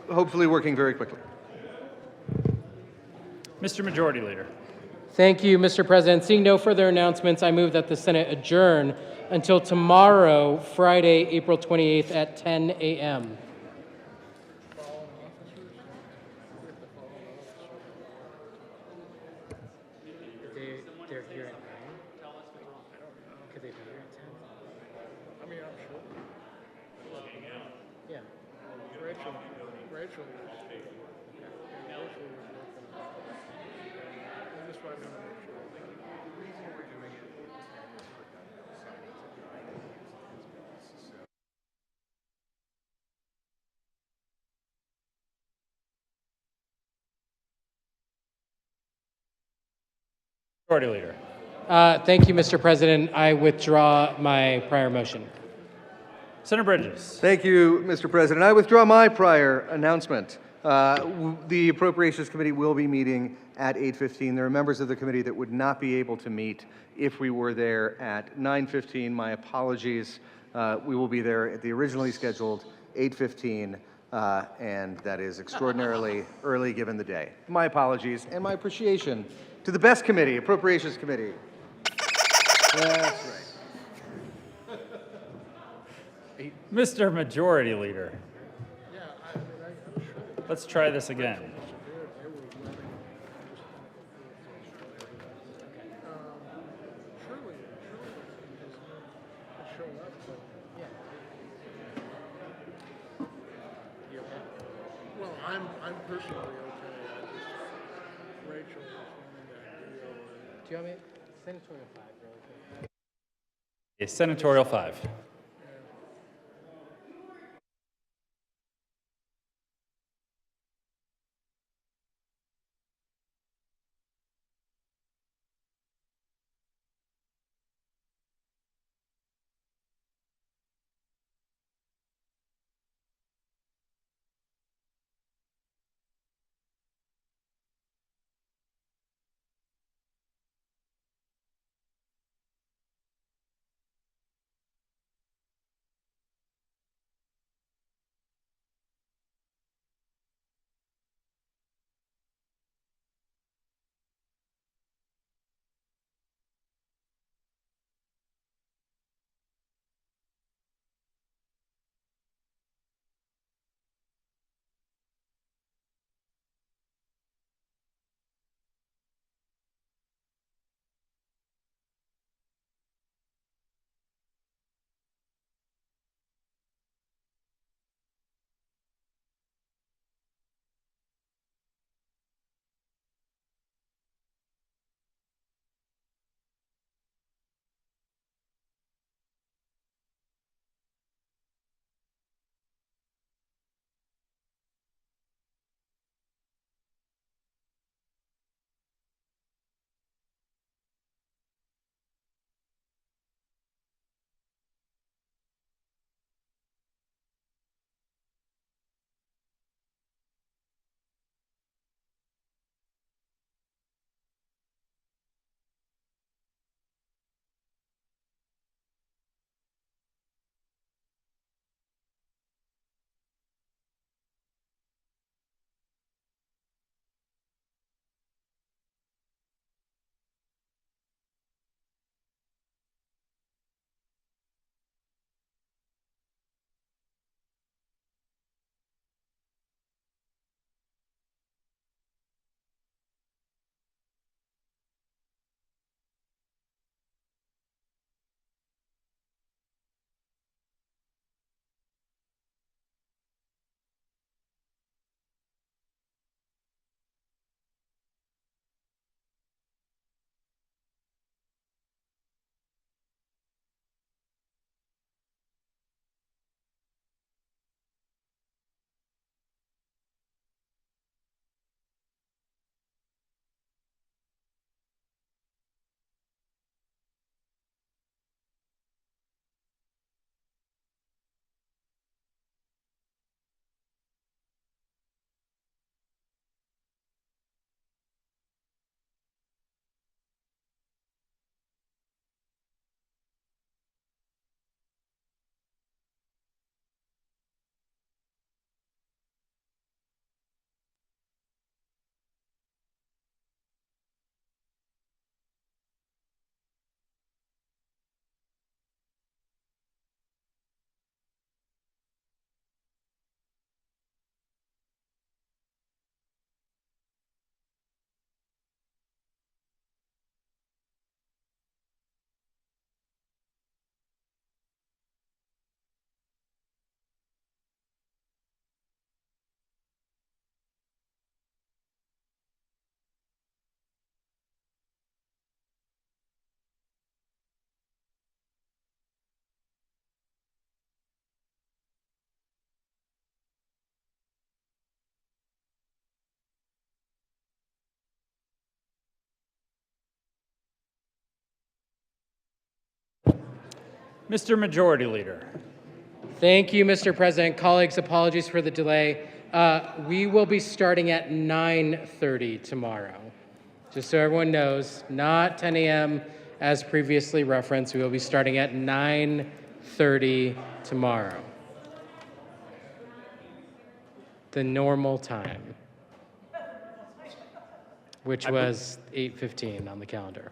hopefully working very quickly. Mr. Majority Leader. Thank you, Mr. President. Seeing no further announcements, I move that the Senate adjourn until tomorrow, Friday, April 28th at 10 a.m. They're here at 9? Could they be here at 10? I mean, I'm sure. Yeah. Rachel. Rachel was, yeah, Rachel was working on it. I just wanted to make sure. The reason we're doing it is Majority Leader. Thank you, Mr. President. I withdraw my prior motion. Senator Bridges. Thank you, Mr. President. I withdraw my prior announcement. The Appropriations Committee will be meeting at 8:15. There are members of the committee that would not be able to meet if we were there at 9:15. My apologies. We will be there at the originally scheduled 8:15, and that is extraordinarily early given the day. My apologies and my appreciation to the best committee, Appropriations Committee. That's right. Mr. Majority Leader. Let's try this again. Well, I'm personally okay. I just, Rachel was wanting that deal. Do you want me? Senatorial 5, really quick. Senatorial 5. Mr. Majority Leader. Thank you, Mr. President. Colleagues, apologies for the delay. We will be starting at 9:30 tomorrow. Just so everyone knows, not 10 a.m. as previously referenced. We will be starting at 9:30 tomorrow. The normal time, which was 8:15 on the calendar.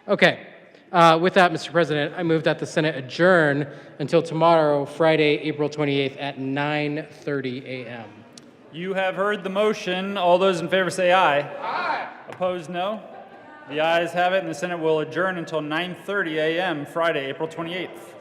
Okay. With that, Mr. President, I move that the Senate adjourn until tomorrow, Friday, April 28th at 9:30 a.m. You have heard the motion. All those in favor say aye. Aye. Opposed, no. The ayes have it, and the Senate will adjourn until 9:30 a.m. Friday, April 28th.